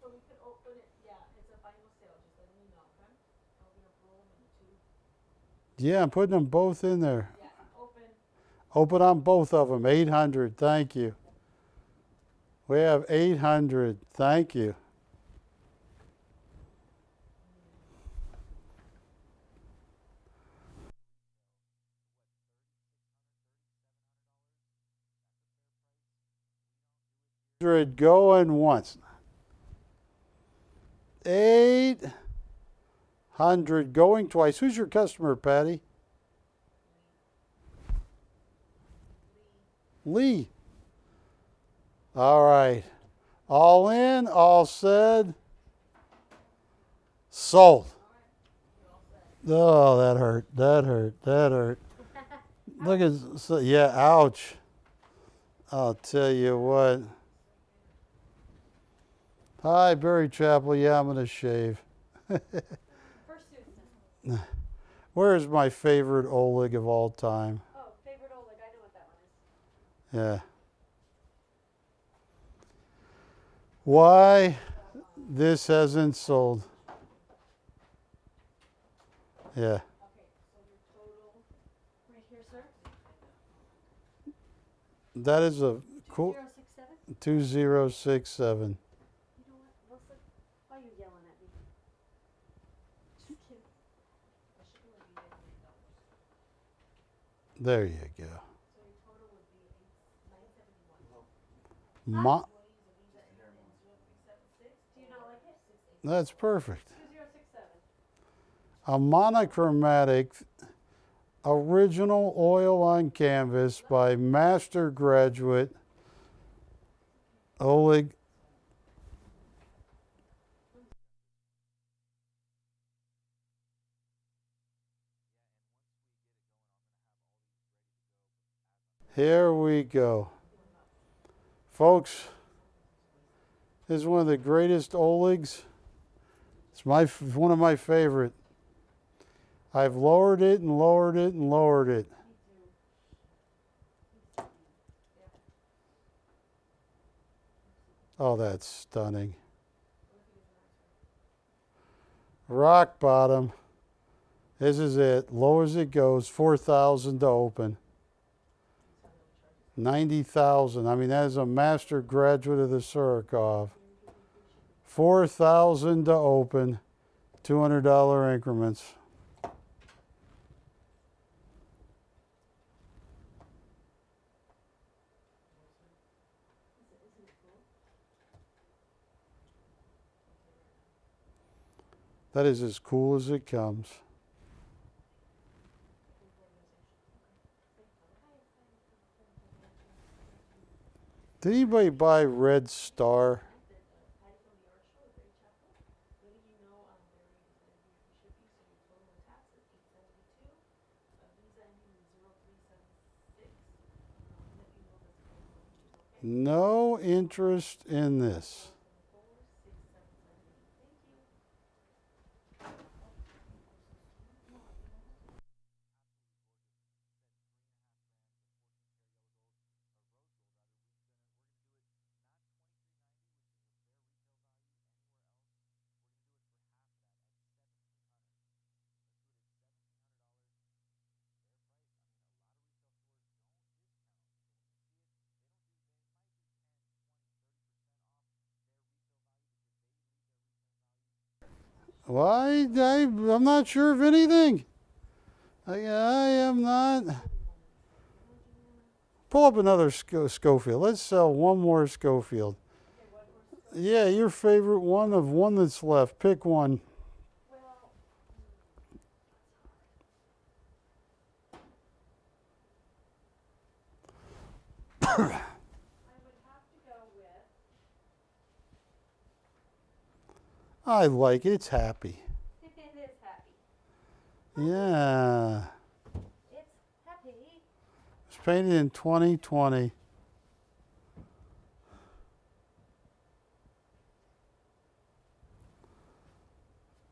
So we could open it, yeah, it's a final sale, just letting you know, okay? Open up, roll them in the tube. Yeah, I'm putting them both in there. Yeah, open. Open on both of them. 800. Thank you. We have 800. Thank you. Going once. 800 going twice. Who's your customer, Patty? Lee. All right. All in, all said. Sold. Oh, that hurt. That hurt. That hurt. Look at, so, yeah, ouch. I'll tell you what. Hi, Barry Chappell. Yeah, I'm going to shave. First Susan. Where's my favorite Oleg of all time? Oh, favorite Oleg. I know what that one is. Yeah. Why this hasn't sold? Yeah. Okay, so your total, right here, sir? That is a cool 2067? 2067. You know what? Let's look. Why are you yelling at me? Just kidding. That should only be $8 million. There you go. So your total would be $971. Mo- Do you not like it? That's perfect. 2067. A monochromatic original oil on canvas by master graduate Oleg. Here we go. Folks, this is one of the greatest Olegs. It's one of my favorite. I've lowered it and lowered it and lowered it. Oh, that's stunning. Rock bottom. This is it. Low as it goes. 4,000 to open. 90,000. I mean, that is a master graduate of the Surikov. 4,000 to open. $200 increments. That is as cool as it comes. Did anybody buy Red Star? No interest in this. Well, I'm not sure of anything. I am not. Pull up another Schofield. Let's sell one more Schofield. Yeah, your favorite one of one that's left. Pick one. I like it. It's happy. It is happy. Yeah. It's happy. It's painted in 2020.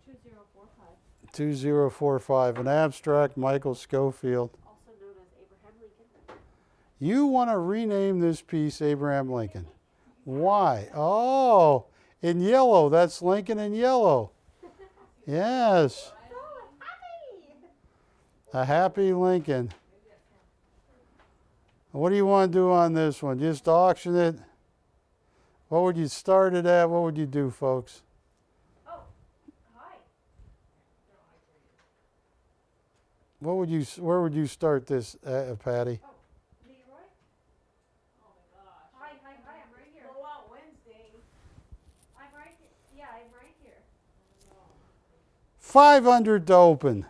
2045. 2045. An abstract, Michael Schofield. Also known as Abraham Lincoln. You want to rename this piece Abraham Lincoln. Why? Oh, in yellow. That's Lincoln in yellow. Yes. Oh, happy! A happy Lincoln. What do you want to do on this one? Just auction it? What would you start it at? What would you do, folks? Oh, hi. What would you? Where would you start this, Patty? Oh, Leroy? Oh my gosh. Hi, I'm right here. Blow out Wednesday. I'm right here. Yeah, I'm right here. 500 to open.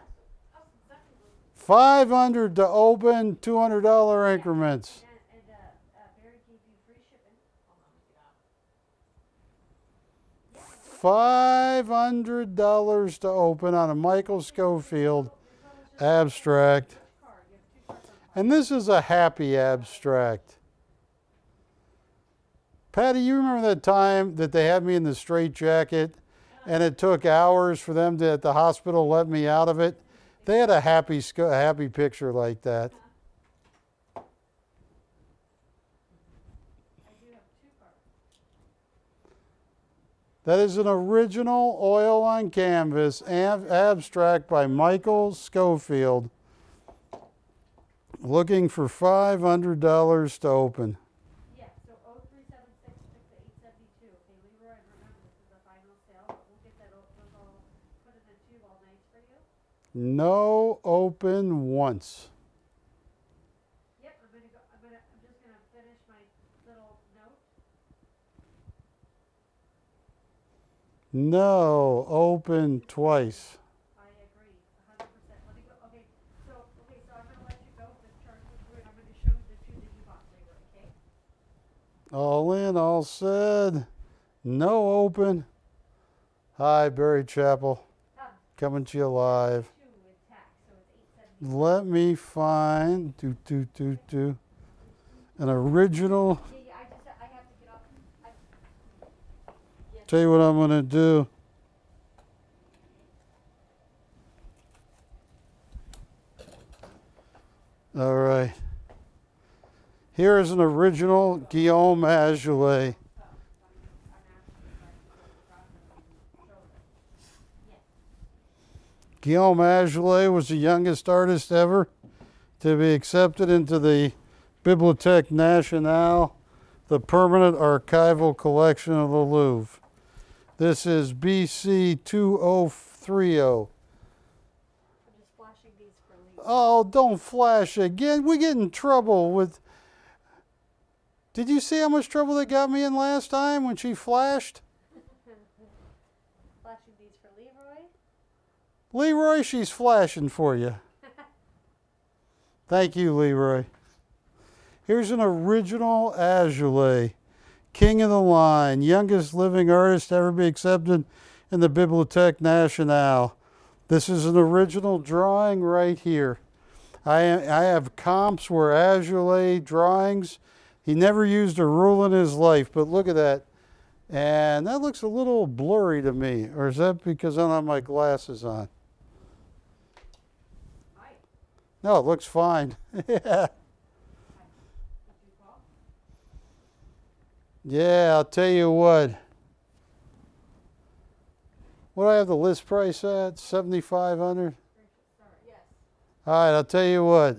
Oh, exactly. 500 to open. $200 increments. And Barry gave you free shipping. $500 to open on a Michael Schofield abstract. And this is a happy abstract. Patty, you remember that time that they had me in the straitjacket and it took hours for them to, at the hospital, let me out of it? They had a happy picture like that. I do have two cards. That is an original oil on canvas abstract by Michael Schofield. Looking for $500 to open. Yeah, so 0376 872. Okay, Leroy, remember this is a final sale, but we'll get that those all put in the tube all nice for you. No open once. Yep, I'm just gonna finish my little note. No open twice. I agree, 100%. Let me go. Okay, so I'm gonna let you go. This chart is through, and I'm gonna show you the two that you bought, Leroy. Okay? All in, all said. No open. Hi, Barry Chappell. Coming to you live. Two intact, so it's 870. Let me find an original. Yeah, I have to get off. Tell you what I'm going to do. All right. Here is an original Guillaume Azoulay. Guillaume Azoulay was the youngest artist ever to be accepted into the Bibliothèque Nationale, the permanent archival collection of the Louvre. This is BC 2030. I'm just flashing these for Leroy. Oh, don't flash again. We get in trouble with... Did you see how much trouble they got me in last time when she flashed? Flashing these for Leroy. Leroy, she's flashing for you. Thank you, Leroy. Here's an original Azoulay, king of the line, youngest living artist to ever be accepted in the Bibliothèque Nationale. This is an original drawing right here. I have comps where Azoulay drawings. He never used a rule in his life, but look at that. And that looks a little blurry to me. Or is that because I don't have my glasses on? Hi. No, it looks fine. Yeah. Yeah, I'll tell you what. What do I have the list price at? $7,500? Yes. All right, I'll tell you what.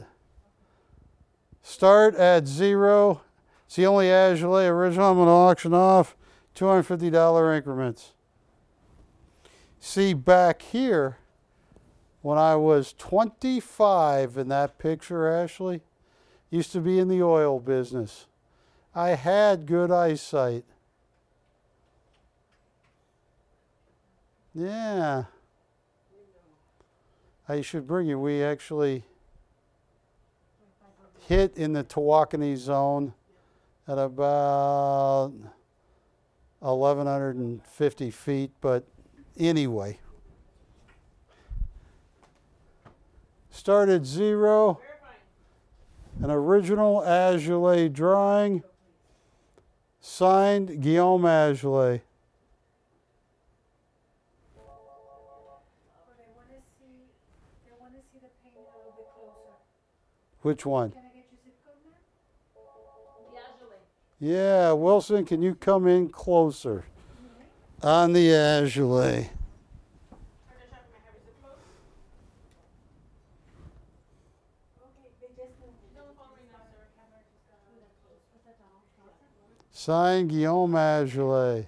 Start at $0. It's the only Azoulay original I'm going to auction off. $250 increments. See, back here, when I was 25 in that picture, Ashley, used to be in the oil business. I had good eyesight. Yeah. I should bring you. We actually hit in the Tawakoni zone at about 1,150 feet, but Anyway. Start at 0. An original Azoulay drawing. Signed, Guillaume Azoulay. They wanna see the painting a little bit closer. Which one? Can I get your zip code, ma'am? The Azoulay. Yeah, Wilson, can you come in closer? On the Azoulay. Signed, Guillaume Azoulay.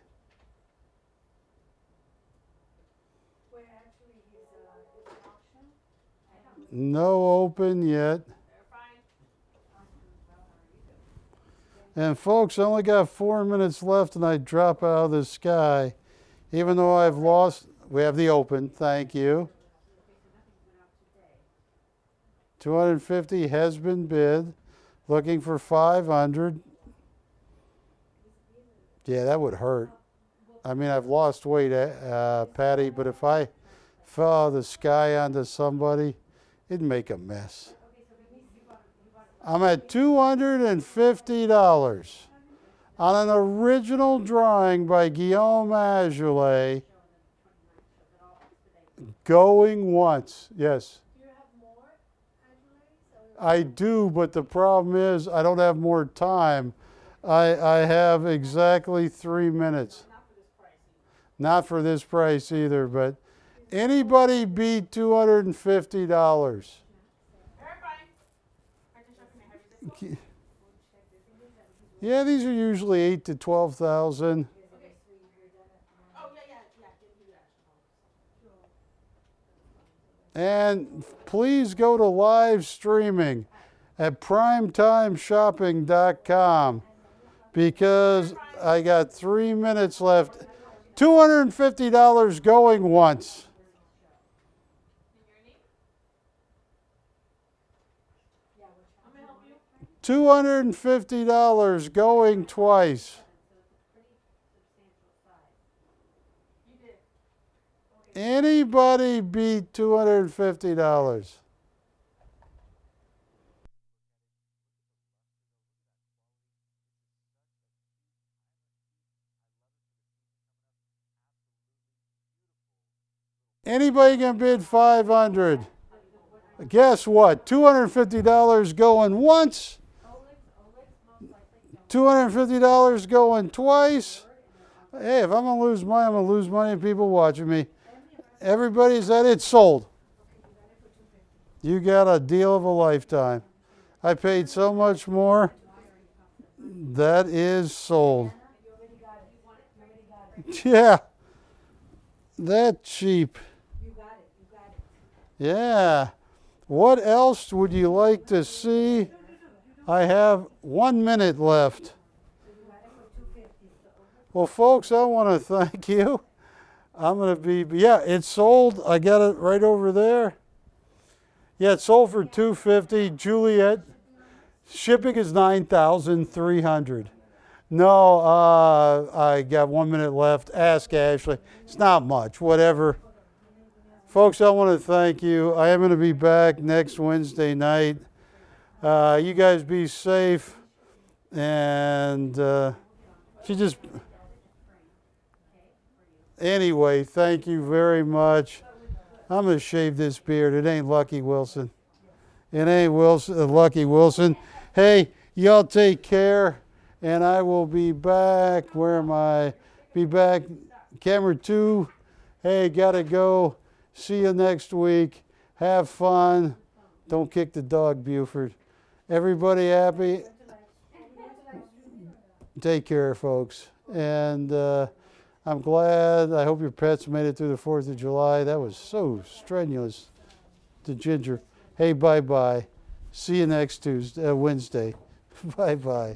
Where actually is auction? No open yet. And folks, I only got 4 minutes left and I drop out of the sky. Even though I've lost, we have the open, thank you. 250 has been bid. Looking for 500. Yeah, that would hurt. I mean, I've lost weight, Patty, but if I fell out of the sky onto somebody, it'd make a mess. I'm at $250 on an original drawing by Guillaume Azoulay. Going once, yes. Do you have more Azoulay's? I do, but the problem is I don't have more time. I have exactly 3 minutes. Not for this price either, but anybody beat $250. Yeah, these are usually 8 to 12,000. And please go to live streaming at primetimeshopping.com because I got 3 minutes left. $250 going once. $250 going twice. Anybody beat $250? Anybody can bid 500? Guess what? $250 going once. $250 going twice. Hey, if I'm going to lose money, I'm going to lose money and people watching me. Everybody said it's sold. You got a deal of a lifetime. I paid so much more. That is sold. Yeah. That cheap. Yeah. What else would you like to see? I have 1 minute left. Well, folks, I want to thank you. I'm going to be, yeah, it's sold. I got it right over there. Yeah, it's sold for $250. Juliet, shipping is $9,300. No, I got 1 minute left. Ask Ashley. It's not much, whatever. Folks, I want to thank you. I am going to be back next Wednesday night. You guys be safe. And she just... Anyway, thank you very much. I'm going to shave this beard. It ain't Lucky Wilson. It ain't Lucky Wilson. Hey, y'all take care. And I will be back. Where am I? Be back. Camera 2. Hey, gotta go. See you next week. Have fun. Don't kick the dog, Buford. Everybody happy? Take care, folks. And I'm glad. I hope your pets made it through the 4th of July. That was so strenuous. To Ginger. Hey, bye-bye. See you next Wednesday. Bye-bye.